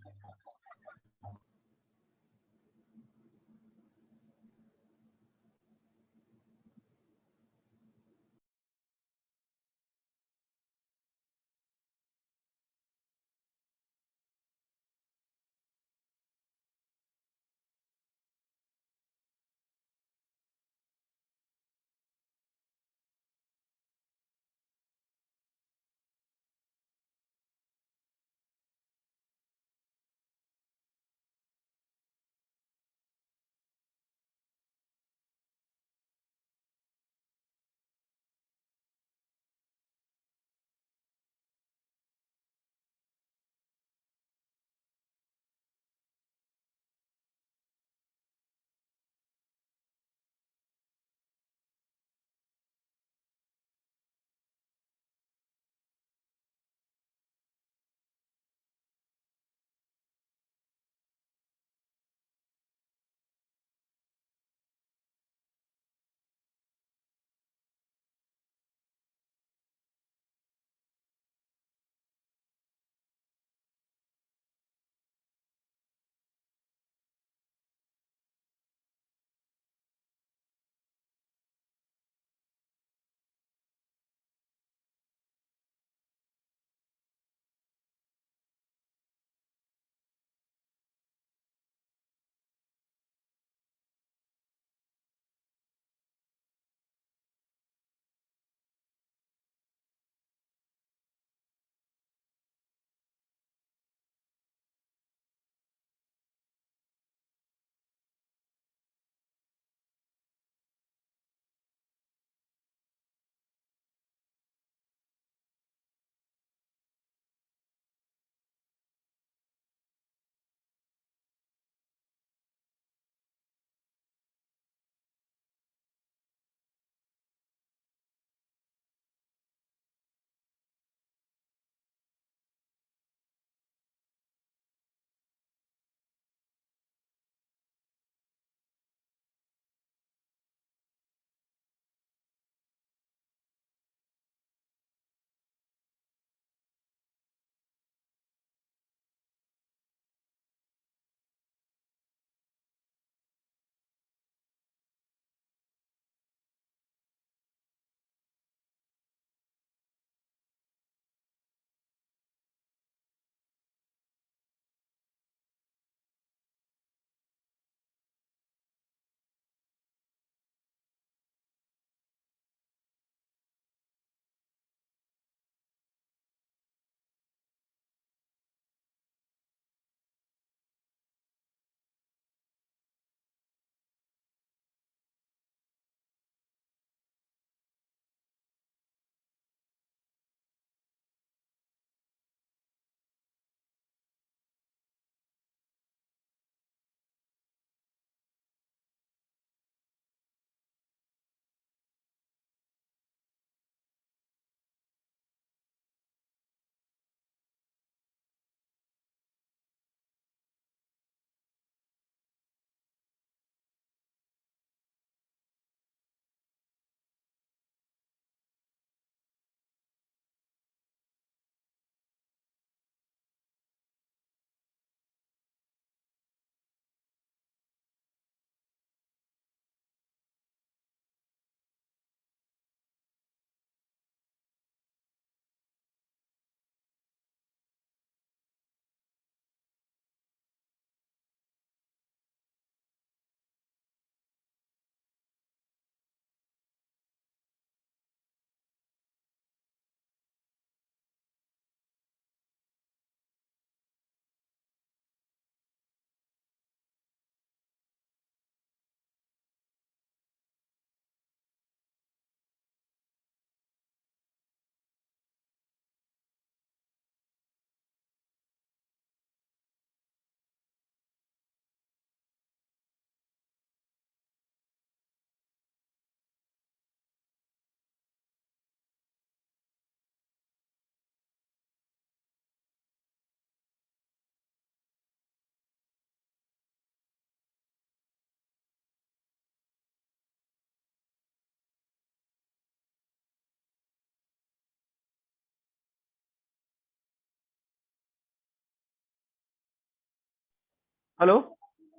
Hello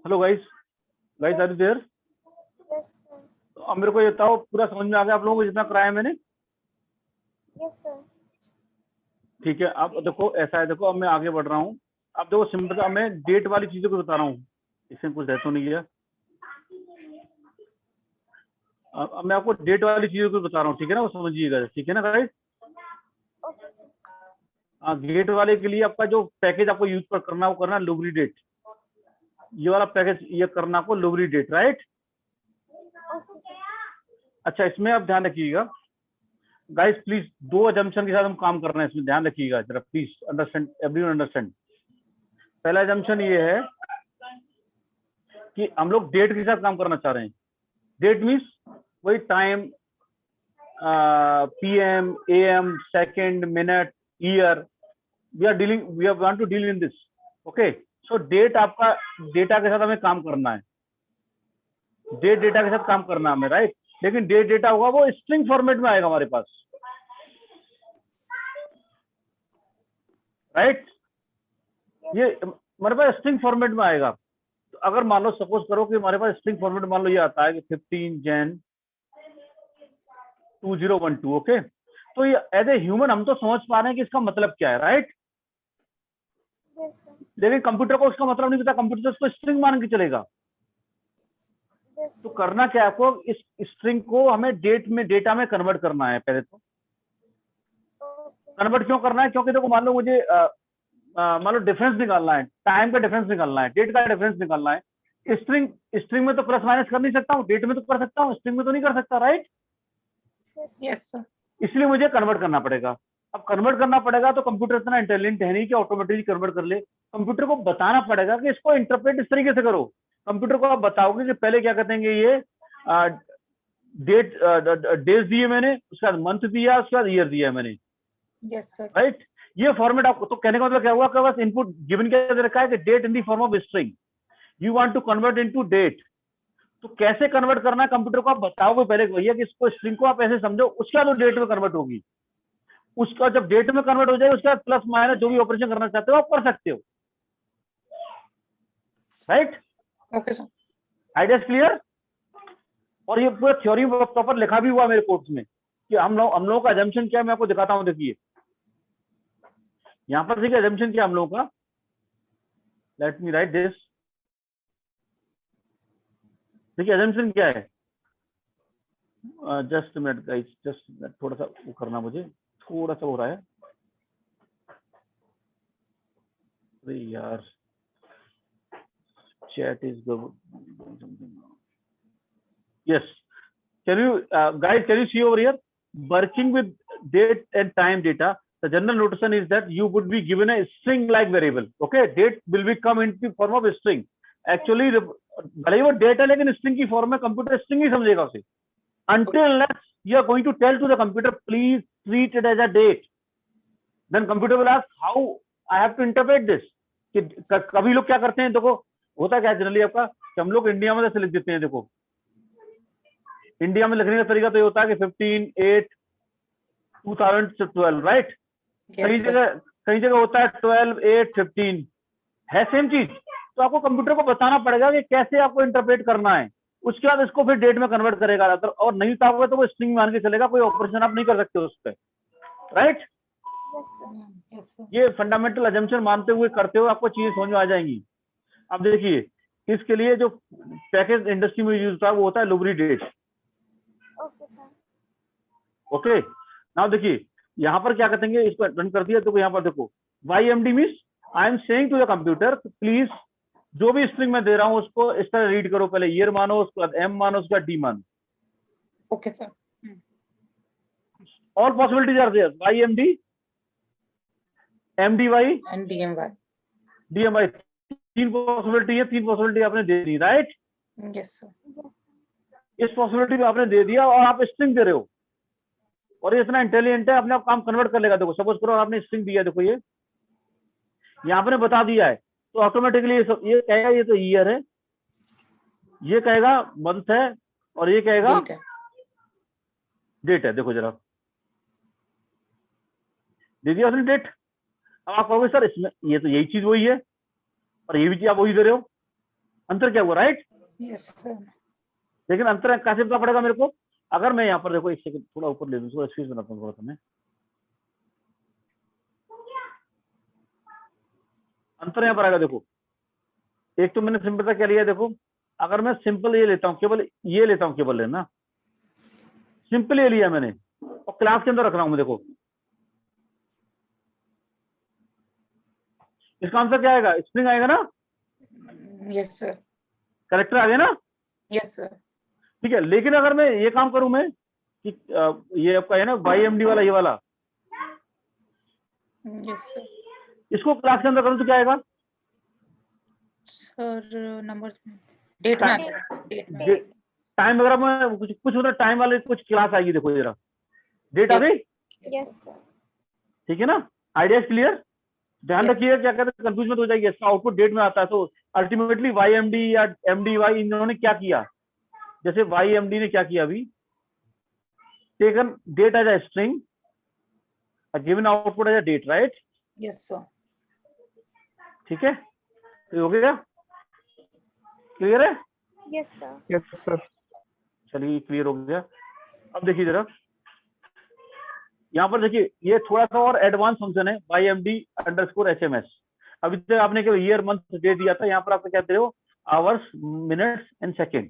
hello guys, guys are you there? Yes sir. अब मेरे को ये बताओ, पूरा समझ में आ गया आप लोगों को जितना कराया मैंने? Yes sir. ठीक है, अब देखो ऐसा है, देखो अब मैं आगे बढ़ रहा हूँ। अब देखो सिंपल, अब मैं डेट वाली चीजों को बता रहा हूँ, इसमें कुछ रहता नहीं है। अब मैं आपको डेट वाली चीजों को बता रहा हूँ, ठीक है ना, वो समझिएगा, ठीक है ना गाइस? Okay sir. हाँ, गेट वाले के लिए आपका जो पैकेज आपको यूज पर करना है वो करना लुबरी डेट, ये वाला पैकेज ये करना आपको लुबरी डेट, राइट? Okay sir. अच्छा, इसमें आप ध्यान रखिएगा गाइस, प्लीज 2 अजम्पशन के साथ हम काम कर रहे हैं, इसमें ध्यान रखिएगा जरा, प्लीज अंडरस्टैंड, एवरीवन अंडरस्टैंड। पहला अजम्पशन ये है कि हम लोग डेट के साथ काम करना चाह रहे हैं। डेट मीन्स वही time, PM, AM, second, minute, year, we are want to deal in this, okay? So date आपका डेटा के साथ हमें काम करना है, डेट डेटा के साथ काम करना है हमें, राइट? लेकिन डेट डेटा होगा वो स्ट्रिंग फॉर्मेट में आएगा हमारे पास, राइट? ये हमारे पास स्ट्रिंग फॉर्मेट में आएगा। तो अगर मान लो सपोज करो कि हमारे पास स्ट्रिंग फॉर्मेट मान लो ये आता है कि 15 Jan 2012, ओके? तो ये एज ए ह्यूमन हम तो समझ पा रहे हैं कि इसका मतलब क्या है, राइट? Yes sir. लेकिन कंप्यूटर को उसका मतलब नहीं पता, कंप्यूटर उसको स्ट्रिंग मान के चलेगा। यस तो करना क्या है आपको, इस स्ट्रिंग को हमें डेटा में कन्वर्ट करना है। पहले तो ओके। कन्वर्ट क्यों करना है, क्योंकि देखो मान लो मुझे मान लो डिफरेंस निकालना है, टाइम का डिफरेंस निकालना है, डेट का डिफरेंस निकालना है। स्ट्रिंग में तो प्लस माइनस कर नहीं सकता हूँ, डेट में तो कर सकता हूँ, स्ट्रिंग में तो नहीं कर सकता, राइट? Yes sir. इसलिए मुझे कन्वर्ट करना पड़ेगा। अब कन्वर्ट करना पड़ेगा तो कंप्यूटर इतना इंटेलिजेंट है नहीं कि ऑटोमेटिकली कन्वर्ट कर ले। कंप्यूटर को बताना पड़ेगा कि इसको इंटरप्रेट इस तरीके से करो। कंप्यूटर को आप बताओगे कि पहले क्या कहते हैं, ये डेट डेज दिए मैंने, उसके बाद मंथ दिया, उसके बाद ईयर दिया मैंने, यस सर। राइट? ये फॉर्मेट आपको, तो कहने का मतलब क्या हुआ कि बस इनपुट गिवन क्या दे रखा है कि date in the form of string, you want to convert into date. तो कैसे कन्वर्ट करना है कंप्यूटर को आप बताओगे पहले भैया कि इसको स्ट्रिंग को आप ऐसे समझो, उसके बाद वो डेट में कन्वर्ट होगी। उसका जब डेट में कन्वर्ट हो जाए उसके बाद प्लस माइनस जो भी ऑपरेशन करना चाहते हो आप कर सकते हो, right? Okay sir. Idea clear? और ये पूरा थ्योरी प्रॉपर लिखा भी हुआ मेरे कोर्स में कि हम लोगों का अजम्पशन क्या है, मैं आपको दिखाता हूं। देखिए यहां पर देखिए अजम्पशन क्या हम लोगों का, लेट मी राइट दिस। देखिए अजम्पशन क्या है, just minute guys, just minute, थोड़ा सा वो करना, मुझे थोड़ा सा हो रहा है। अरे यार chat is doing something. Yes, guys, can you see over here, working with date and time data, the general notation is that you would be given a string like variable, okay? Date will be come in the form of a string, actually भले ही वो date है लेकिन string की form में computer string ही समझेगा उसे, until unless you are going to tell to the computer please treat it as a date, then computer will ask how I have to interpret this। कि कभी लोग क्या करते हैं, देखो होता क्या जनरली आपका कि हम लोग इंडिया में जैसे लिख देते हैं। देखो इंडिया में लिखने का तरीका तो ये होता है कि 15/8/2012, राइट? कई जगह होता है 12/8/15, है सेम चीज। तो आपको कंप्यूटर को बताना पड़ेगा कि कैसे आपको इंटरप्रेट करना है, उसके बाद इसको फिर डेट में कन्वर्ट करेगा। और नहीं तो वो स्ट्रिंग मान के चलेगा, कोई ऑपरेशन आप नहीं कर सकते उस पर, राइट? ये फंडामेंटल अजम्पशन मानते हुए करते हुए आपको चीजें समझ में आ जाएंगी। अब देखिए इसके लिए जो पैकेज इंडस्ट्री में यूज होता है वो होता है lubridate, okay sir. Okay? Now देखिए यहाँ पर क्या कहते हैं, इसको रन कर दिया तो यहाँ पर देखो YMD means I am saying to the computer please जो भी स्ट्रिंग में दे रहा हूँ उसको इस तरह रीड करो, पहले ईयर मानो, उसके बाद M मानो, उसके बाद D मानो। Okay sir. All possibilities are there, YMD, MDY and DMY। DMY, 3 possibility है, 3 पॉसिबिलिटी आपने दे दी, राइट? Yes sir. इस पॉसिबिलिटी में आपने दे दिया और आप स्ट्रिंग दे रहे हो, और ये इतना इंटेलिजेंट है अपने आप काम कन्वर्ट कर लेगा। देखो सपोज करो आपने स्ट्रिंग दिया, देखो ये यहाँ आपने बता दिया है तो ऑटोमेटिकली ये कहेगा ये तो ईयर है, ये कहेगा मंथ है, और ये कहेगा डेट है। देखो जरा दे दिया उसने डेट। अब आप कहोगे सर इसमें ये तो यही चीज वही है और ये भी चीज आप वही दे रहे हो, अंतर क्या हुआ, राइट? Yes sir. लेकिन अंतर कैसे पता पड़ेगा मेरे को? अगर मैं यहाँ पर देखो, एक सेकंड थोड़ा ऊपर ले लूँ, थोड़ा स्पेस बनाता हूँ थोड़ा सा मैं। अंतर यहाँ पर आएगा, देखो एक तो मैंने सिंपल सा क्या लिया, देखो अगर मैं सिंपल ये लेता हूँ, केवल ये लेता हूँ, केवल है ना, सिंपल ये लिया मैंने और क्लास के अंदर रख रहा हूँ मैं, देखो इसका आंसर क्या आएगा? स्ट्रिंग आएगा ना? Yes sir. करेक्टर आ गया ना? Yes sir. ठीक है, लेकिन अगर मैं ये काम करूं मैं कि ये आपका है ना YMD वाला, ये वाला, यस सर। इसको क्लास के अंदर करूं तो क्या आएगा? सर नंबर्स में डेट में आता है सर, डेट में आता है। टाइम वगैरह में कुछ मतलब टाइम वाले कुछ क्लास आएगी, देखो जरा डेट आ गई, यस सर। ठीक है ना? Idea clear? ध्यान Yes. रखिए, क्या कहते हैं कंफ्यूज मत हो जाएगी, इसका आउटपुट डेट में आता है। तो अल्टीमेटली YMD या MDY इन्होंने क्या किया, जैसे YMD ने क्या किया अभी, taken date as a string, given output as a date, right? Yes sir. ठीक है, तो हो गया, क्लियर है? Yes sir. Yes sir. चलिए क्लियर हो गया। अब देखिए जरा यहाँ पर देखिए, ये थोड़ा सा और एडवांस फंक्शन है YMD_HMS। अभी तक आपने केवल ईयर मंथ दे दिया था, यहाँ पर आप कहते हो hours minutes and second.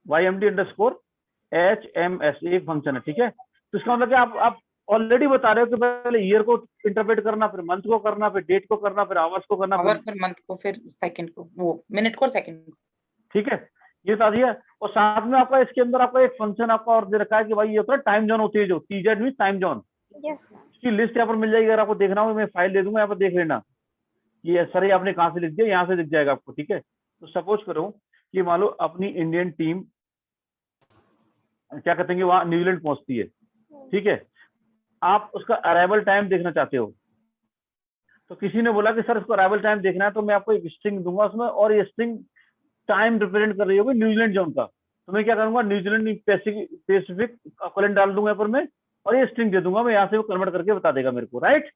YMD_HMS एक फंक्शन है, ठीक है? तो इसका मतलब आप ऑलरेडी बता रहे हो कि पहले ईयर को इंटरप्रेट करना, फिर मंथ को करना, फिर डेट को करना, फिर आवर्स को करना, आवर फिर मंथ को, फिर सेकंड को, वो मिनट को और सेकंड को। ठीक है, ये बता दिया। और साथ में आपका इसके अंदर आपका एक फंक्शन आपका और दे रखा है कि भाई ये होता है टाइम जोन होती है, जो TZ mean time zone, yes sir. इसकी लिस्ट यहाँ पर मिल जाएगी। अगर आपको देखना हो मैं फाइल दे दूंगा, यहाँ पर देख लेना। ये सर ये आपने कहाँ से लिख दिया, यहाँ से दिख जाएगा आपको, ठीक है? तो सपोज करो कि मान लो अपनी इंडियन टीम क्या कहते हैं, वहां न्यूजीलैंड पहुंचती है, ठीक है? आप उसका अराइवल टाइम देखना चाहते हो, तो किसी ने बोला कि सर इसको अराइवल टाइम देखना है, तो मैं आपको एक स्ट्रिंग दूंगा उसमें, और ये स्ट्रिंग टाइम रिप्रेजेंट कर रही होगी न्यूजीलैंड जोन का। तो मैं क्या करूंगा, न्यूजीलैंड पैसिफिक कॉलन डाल दूंगा यहाँ पर मैं, और ये स्ट्रिंग दे दूंगा मैं, यहाँ से वो कन्वर्ट करके बता देगा मेरे को, राइट?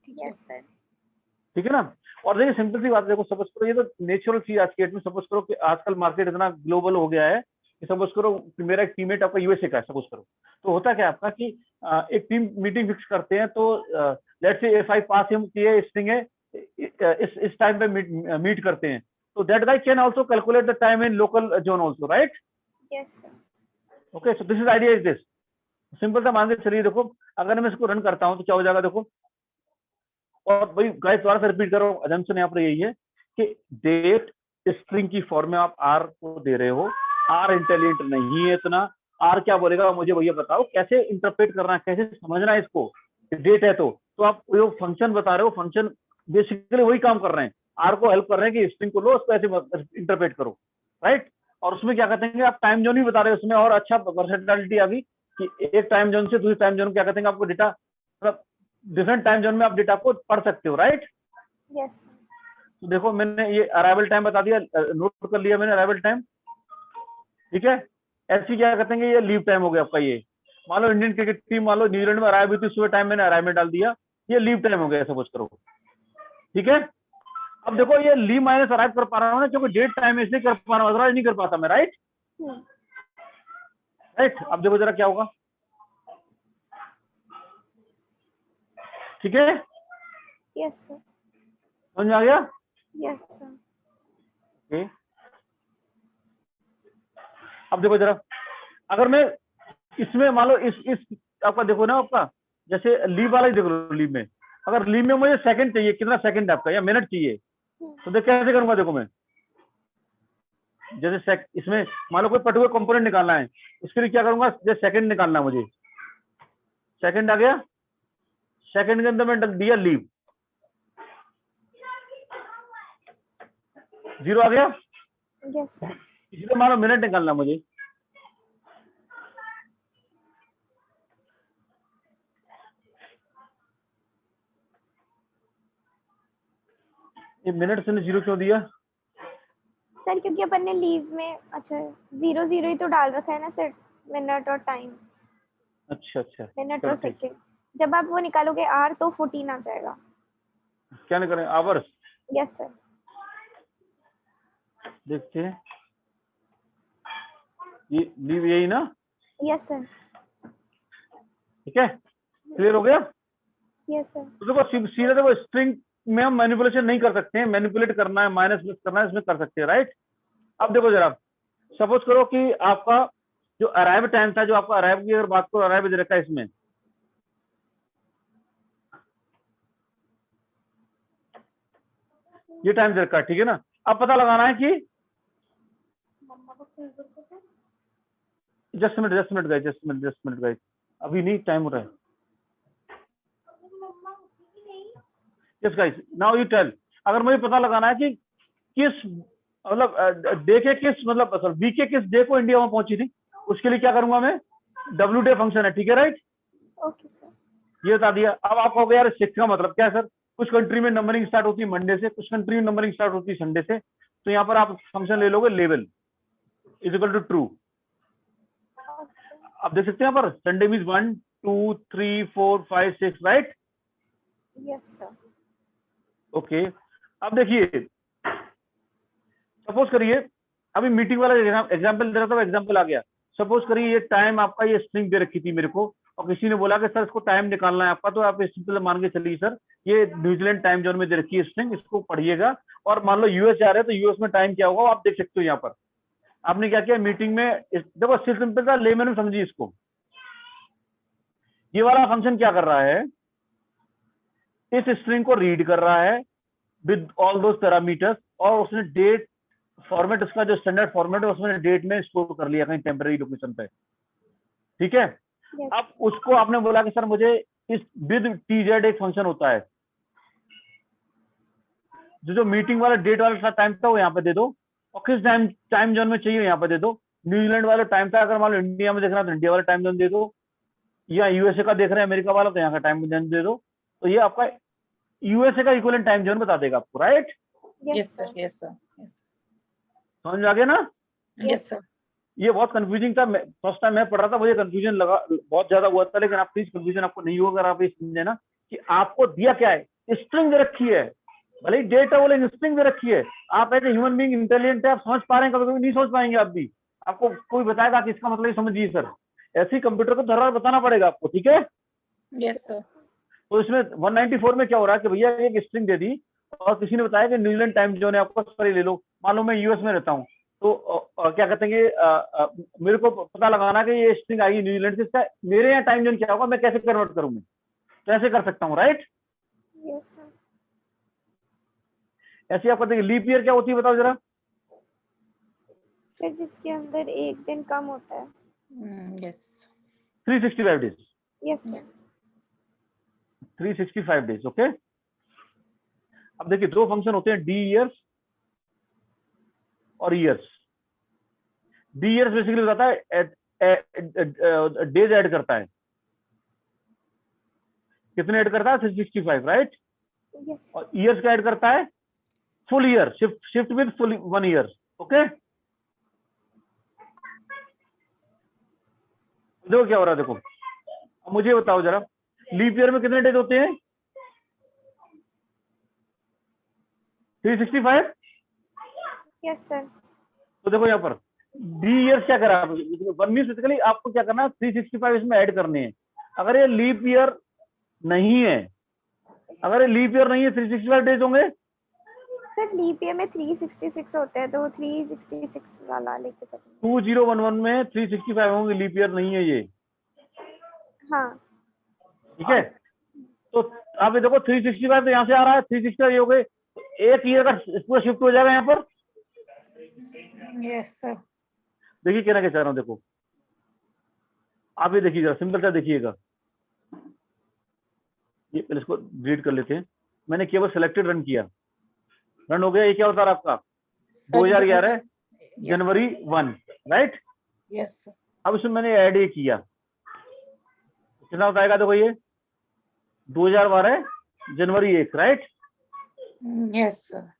Yes sir. ठीक है ना? और देखिए सिंपल सी बात है, देखो सपोज करो ये तो नेचुरल सी आज के डेट में, सपोज करो कि आजकल मार्केट इतना ग्लोबल हो गया है कि सपोज करो कि मेरा एक टीममेट आपका USA का है, सपोज करो, तो होता क्या है आपका कि एक टीम मीटिंग फिक्स करते हैं, तो let's say if I pass him कि ये स्ट्रिंग है, इस टाइम पे मीट करते हैं, तो that guy can also calculate the time in local zone also, right? Yes sir. Okay, so this is idea is this. Simple सा मान के चलिए, देखो अगर मैं इसको रन करता हूँ तो क्या हो जाएगा, देखो। और भाई गाइस दोबारा से रिपीट करो, अजम्पशन यहाँ पर यही है कि डेट स्ट्रिंग की फॉर्म में आप R को दे रहे हो, R इंटेलिजेंट नहीं है इतना। R क्या बोलेगा मुझे भैया बताओ, कैसे इंटरप्रेट करना है, कैसे समझना है इसको, डेट है तो आप जो फंक्शन बता रहे हो, फंक्शन बेसिकली वही काम कर रहे हैं, R को हेल्प कर रहे हैं कि स्ट्रिंग को लो, उसको ऐसे इंटरप्रेट करो, राइट? और उसमें क्या कहते हैं, आप टाइम जोन ही बता रहे हो उसमें, और अच्छा वर्सेटिलिटी आ गई कि एक टाइम जोन से दूसरे टाइम जोन क्या कहते हैं, आपको डेटा मतलब डिफरेंट टाइम जोन में आप डेटा को पढ़ सकते हो, राइट? यस। तो देखो मैंने ये अराइवल टाइम बता दिया, नोट कर लिया मैंने अराइवल टाइम, ठीक है? ऐसी क्या कहते हैं, ये लीव टाइम हो गया आपका। ये मान लो इंडियन क्रिकेट टीम मान लो न्यूजीलैंड में अराइव हुई थी, सुबह टाइम मैंने अराइव में डाल दिया, ये लीव टाइम हो गया सपोज करो, ठीक है? अब देखो ये लीव माइनस अराइव कर पा रहा हूँ ना, क्योंकि डेट टाइम इसलिए कर पा रहा हूँ, अदरवाइज नहीं कर पाता मैं, राइट? राइट, अब देखो जरा क्या होगा, ठीक है? Yes sir. समझ में आ गया? Yes sir. ओके, अब देखो जरा, अगर मैं इसमें मान लो इस आपका देखो ना, आपका जैसे लीव वाला ही देख लो, लीव में अगर लीव में मुझे सेकंड चाहिए, कितना सेकंड आपका या मिनट चाहिए, तो देख कैसे करूंगा, देखो मैं जैसे इसमें मान लो कोई पर्टिकुलर कंपोनेंट निकालना है, उसके लिए क्या करूंगा, जैसे सेकंड निकालना है मुझे, सेकंड आ गया, सेकंड के अंदर मैंने दिया लीव, 0 आ गया। Yes sir. इसलिए मान लो मिनट निकालना मुझे, ये मिनट से 0 क्यों दिया? सर क्योंकि अपन ने लीव में अच्छा 0 0 ही तो डाल रखा है ना सर, मिनट और टाइम। अच्छा अच्छा, मिनट चलो और ठीक। सेकंड, जब आप वो निकालोगे R तो 14 आ जाएगा। क्या निकालें, आवर्स? Yes sir. देखते हैं, ये लीव यही ना, यस सर, ठीक है, क्लियर हो गया। Yes sir. तो देखो सीधे देखो स्ट्रिंग में हम मैनिपुलेशन नहीं कर सकते हैं, मैनिपुलेट करना है, माइनस प्लस करना है, इसमें कर सकते हैं, राइट। अब देखो जरा, सपोज करो कि आपका जो अराइव टाइम था, जो आपका अराइव की अगर बात करो, अराइव दे रखा है इसमें, ये टाइम दे रखा है, ठीक है ना। अब पता लगाना है कि जस्ट मिनट गाइस, अभी नहीं, टाइम हो रहा है। Yes guys, now you tell, अगर मुझे पता लगाना है कि किस मतलब डे के किस मतलब वीक के किस डे को इंडिया में पहुंची थी, उसके लिए क्या करूंगा मैं, डब्ल्यू डे फंक्शन है, ठीक है, राइट। Okay sir. ये बता दिया। अब आप कहोगे यार शिफ्ट का मतलब क्या है सर, कुछ कंट्री में नंबरिंग स्टार्ट होती है मंडे से, कुछ कंट्री में नंबरिंग स्टार्ट होती है संडे से, तो यहाँ पर आप फंक्शन ले लोगे level is equal to true. आप देख सकते हैं यहाँ पर Sunday means 1 2 3 4 5 6, right. Yes sir. Okay, अब देखिए, सपोज करिए, अभी मीटिंग वाला एग्जाम्पल दे रहा था, एग्जाम्पल आ गया। सपोज करिए ये टाइम आपका, ये स्ट्रिंग दे रखी थी मेरे को, और किसी ने बोला कि सर इसको टाइम निकालना है आपका, तो आप सिंपल मान के चलिए सर ये न्यूजीलैंड टाइम जोन में दे रखी है स्ट्रिंग, इसको पढ़िएगा, और मान लो यूएस जा रहे हैं तो यूएस में टाइम क्या होगा आप देख सकते हो। यहाँ पर आपने क्या किया मीटिंग में, देखो सिंपल सा लेमैन में समझिए इसको। ये वाला फंक्शन क्या कर रहा है, इस स्ट्रिंग को रीड कर रहा है विद ऑल दोस पैरामीटर्स, और उसने डेट फॉर्मेट, उसका जो स्टैंडर्ड फॉर्मेट है उसमें डेट में स्टोर कर लिया कहीं टेम्पररी लोकेशन पे, ठीक है। Yes. अब उसको आपने बोला कि सर मुझे इस विद टीजेड एक फंक्शन होता है, जो मीटिंग वाला डेट वाला टाइम था वो यहाँ पे दे दो, और किस टाइम जोन में चाहिए यहाँ पे दे दो। न्यूजीलैंड वाला टाइम था, अगर मान लो इंडिया में देखना तो इंडिया वाला टाइम जोन दे दो, या यूएसए का देख रहे हैं अमेरिका वाला तो यहाँ का टाइम जोन दे दो, तो ये आपका यूएसए का इक्विवेलेंट टाइम जोन बता देगा आपको, right. Yes sir, yes sir, yes समझ में आ गया ना। Yes sir. ये बहुत कंफ्यूजिंग था, फर्स्ट टाइम मैं पढ़ रहा था मुझे कंफ्यूजन लगा, बहुत ज्यादा हुआ था, लेकिन आप प्लीज कंफ्यूजन आपको नहीं होगा अगर आप ये समझे ना कि आपको दिया क्या है, स्ट्रिंग दे रखी है, भले ही डेट है बोले स्ट्रिंग दे रखी है। आप as a human being intelligent है, आप समझ पा रहे हैं, कभी कभी नहीं समझ पाएंगे आप भी, आपको कोई बताएगा कि इसका मतलब ये समझिए सर, ऐसे ही कंप्यूटर को धरा बताना पड़ेगा आपको, ठीक है। Yes sir. तो इसमें 194 में क्या हो रहा है कि भैया एक स्ट्रिंग दे दी, और किसी ने बताया कि न्यूजीलैंड टाइम जोन है आपको, सर ले लो, मान लो मैं यूएस में रहता हूँ, तो क्या कहते हैं मेरे को पता लगाना कि ये स्ट्रिंग आई न्यूजीलैंड से, मेरे यहाँ टाइम जोन क्या होगा, मैं कैसे कन्वर्ट करूंगा, कैसे कर सकता हूँ, राइट। Yes sir. ऐसे आप कहते हैं लीप ईयर क्या होती है बताओ जरा। सर जिसके अंदर एक दिन कम होता है। Yes 365 days, yes sir. 365 days, okay. अब देखिए दो फंक्शन होते हैं, डी ईयर्स और ईयर्स। डी ईयर्स बेसिकली बताता है डेज ऐड करता है, कितने ऐड करता है 365, राइट। यस और ईयर्स का ऐड करता है full year, shift with full 1 year, okay. देखो क्या हो रहा है, देखो अब मुझे बताओ जरा, लीप ईयर में कितने डेज होते हैं 365। Yes sir. तो देखो यहाँ पर डी ईयर्स क्या करा, वन मीन बेसिकली आपको क्या करना है 365 इसमें ऐड करने हैं। अगर ये लीप ईयर नहीं है, अगर ये लीप ईयर नहीं है 365 डेज होंगे। सर लीप ईयर में 366 होते हैं, तो 366 वाला लेके चलेंगे। 2011 में 365 होंगे, लीप ईयर नहीं है ये, हाँ। ठीक है। तो आप ये देखो 365 तो यहाँ से आ रहा है, 365 ये हो गए, एक ईयर का पूरा शिफ्ट हो जाएगा यहाँ पर। Yes sir. देखिए कहना क्या चाह रहा हूँ, देखो आप ये देखिएगा, सिंपल सा देखिएगा, ये पहले इसको रीड कर लेते हैं। मैंने केवल सिलेक्टेड रन किया, रन हो गया। ये क्या होता है आपका 2011 जनवरी 1, राइट। Yes sir. अब इसमें मैंने ऐड ये किया, कितना बताएगा देखो ये 2012 जनवरी 1, राइट। Yes sir.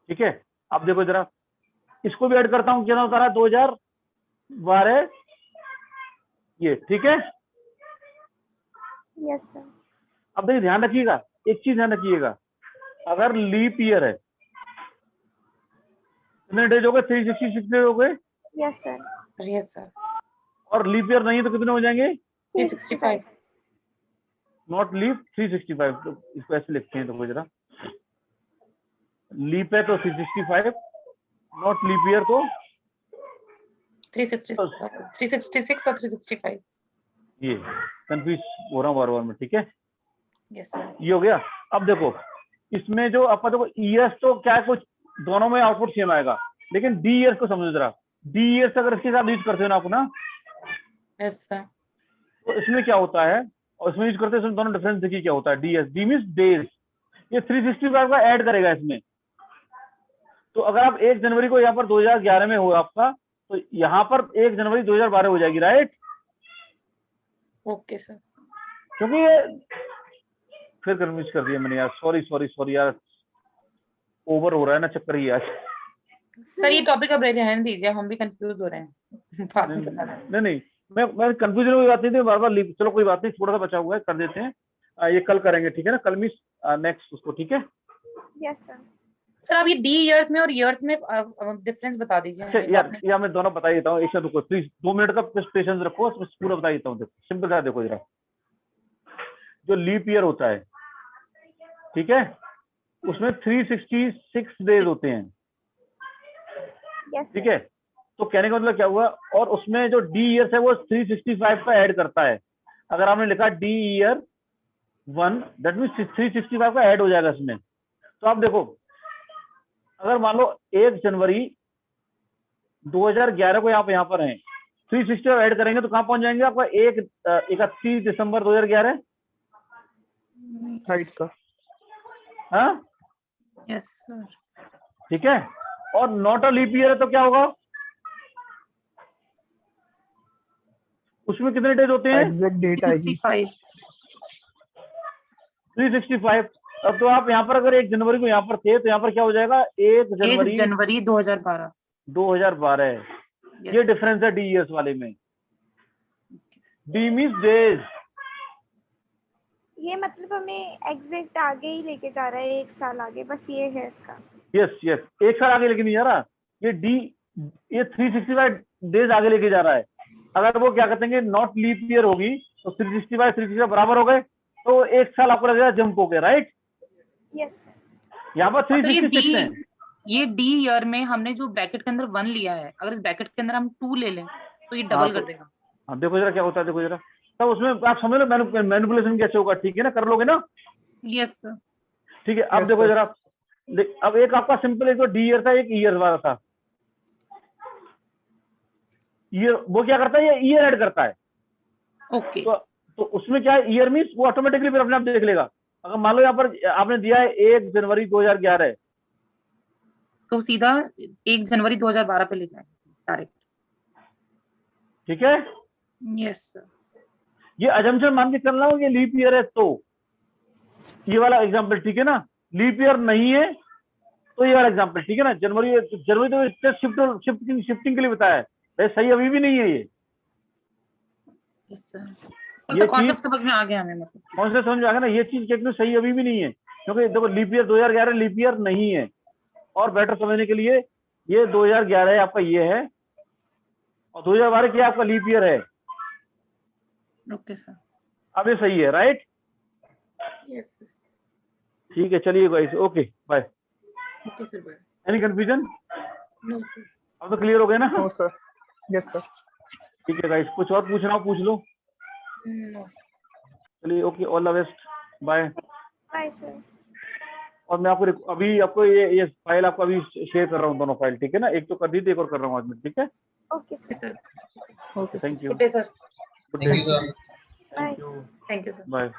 ठीक है, अब देखो जरा इसको भी ऐड करता हूँ, कितना होता है 2012 ये, ठीक है। Yes sir. अब देखिए ध्यान रखिएगा, एक चीज ध्यान रखिएगा, अगर लीप ईयर है, कितने डेज हो गए? 366 डेज हो गए। Yes sir. Yes sir. और लीप ईयर नहीं है तो कितने हो जाएंगे? 365। नॉट लीप 365, तो इसको ऐसे लिखते हैं तो जरा, लीप है तो 365, नॉट लीप ईयर तो 366 और 365। ये कंफ्यूज हो रहा हूँ बार बार में, ठीक है। Yes sir. ये हो गया। अब देखो इसमें जो आपका देखो ईयर्स तो क्या है, कुछ दोनों में आउटपुट सेम आएगा, लेकिन डी ईयर्स को समझो जरा। डी ईयर्स अगर इसके साथ यूज करते हो ना आप ना, यस सर। तो इसमें क्या होता है, और इसमें यूज करते हैं, इसमें दोनों डिफरेंस देखिए क्या होता है। D S, D means days, ये 365 का ऐड करेगा इसमें। तो अगर आप 1 जनवरी को यहाँ पर 2011 में हो आपका, तो यहाँ पर 1 जनवरी 2012 हो जाएगी, राइट। Okay sir. क्योंकि ये फिर कन्फ्यूज कर दिया मैंने यार, सॉरी सॉरी सॉरी यार, ओवर हो रहा है ना चक्कर ही आज। सर ये टॉपिक अब रहने दीजिए, हम भी कंफ्यूज हो रहे हैं। बाद में बता दें। नहीं मैं कंफ्यूजन की बात नहीं थी, बार बार चलो कोई बात नहीं, थोड़ा सा बचा हुआ है, कर देते हैं। ये कल करेंगे, ठीक है ना, कल मिस नेक्स्ट उसको, ठीक है। Yes sir. सर आप ये डी ईयर्स में और ईयर्स में डिफरेंस बता दीजिए अच्छा हमें, यार आपने। यार मैं दोनों बता देता हूँ, एक साथ रुको प्लीज, 2 मिनट का पेशेंस रखो, पूरा बता देता हूँ। देखो सिंपल सा देखो जरा, जो लीप ईयर होता है, ठीक है, उसमें 366 डेज होते हैं, यस ठीक है। तो कहने का मतलब क्या हुआ, और उसमें जो डी ईयर्स है वो 365 का ऐड करता है। अगर आपने लिखा डी ईयर 1, दैट मीन 365 का ऐड हो जाएगा इसमें। तो आप देखो, अगर मान लो 1 जनवरी 2011 को यहाँ पर हैं, 360 ऐड करेंगे तो कहाँ पहुंच जाएंगे आपका 31 दिसंबर 2011। Right sir. हाँ यस सर। ठीक है। और नॉट अ लीप ईयर है तो क्या होगा, उसमें कितने डेज होते हैं? एग्जैक्ट डेट आएगी 365। 365। अब तो आप यहाँ पर अगर 1 जनवरी को यहाँ पर थे, तो यहाँ पर क्या हो जाएगा, 1 1 जनवरी जनवरी 2012। 2012 है। ये यस। डिफरेंस है डी ईयर्स वाले में। D means days. ये मतलब हमें एग्जैक्ट आगे ही लेके जा रहा है, 1 साल आगे, बस ये है इसका। यस यस, 1 साल आगे लेके नहीं जा रहा, ये डी, ये 365 डेज आगे लेके जा रहा है। अगर वो क्या कहते हैं, नॉट लीप ईयर होगी तो 365 बराबर हो गए, तो 1 साल आपको लगेगा जंप हो गया, राइट। यस। यहाँ पर सर ये 366 है। ये डी ईयर में हमने जो ब्रैकेट के अंदर 1 लिया है, अगर इस ब्रैकेट के अंदर हम 2 ले लें तो ये हाँ, डबल कर देगा। हाँ देखो जरा क्या होता है, देखो जरा, तब उसमें आप समझ लो मैनिपुलेशन कैसे होगा, ठीक है ना, कर लोगे ना। Yes sir. ठीक है। अब Yes, देखो sir. जरा, अब एक आपका सिंपल, एक तो डी ईयर था, एक ईयर वाला था। ईयर वो क्या करता है, ये ईयर ऐड करता है। ओके। तो उसमें क्या है, ईयर मीन्स वो ऑटोमेटिकली फिर अपने आप देख लेगा। अगर मान लो यहाँ पर आपने दिया है 1 जनवरी 2011, तो सीधा 1 जनवरी 2012 पे ले जाएंगे डायरेक्ट। ठीक है। Yes sir. ये अजम्पशन मान के चलना हो, ये लीप ईयर है तो ये वाला एग्जांपल, ठीक है ना। लीप ईयर नहीं है तो ये वाला एग्जांपल, ठीक है ना। जनवरी तो शिफ्टिंग के लिए बताया है, सही अभी भी नहीं है ये। Yes sir. ये कॉन्सेप्ट समझ में आ गया हमें, मतलब कौन से समझ में आ गया ना, ये चीज टेक्निक सही अभी भी नहीं है, क्योंकि देखो लीप ईयर 2011 लीप ईयर नहीं है। और बेटर समझने के लिए, ये 2011 है आपका, ये है, और 2012 क्या आपका लीप ईयर है। Okay sir. अब ये सही है, राइट। Yes sir. ठीक है, चलिए guys, okay bye. Okay sir, bye. Any confusion? No sir. अब तो क्लियर हो गया ना। No sir. Yes sir. ठीक है गाइस, कुछ और पूछना हो पूछ लो। No sir. चलिए okay, all the best, bye. Bye sir. और मैं आपको अभी आपको ये फाइल आपको अभी शेयर कर रहा हूँ, दोनों फाइल, ठीक है ना। एक तो कर दी थी, एक और कर रहा हूँ आज मैं, ठीक है। Okay okay sir. Sir. Okay, thank you. Good day sir. Good thank day, you sir. Bye. Thank you sir. Bye.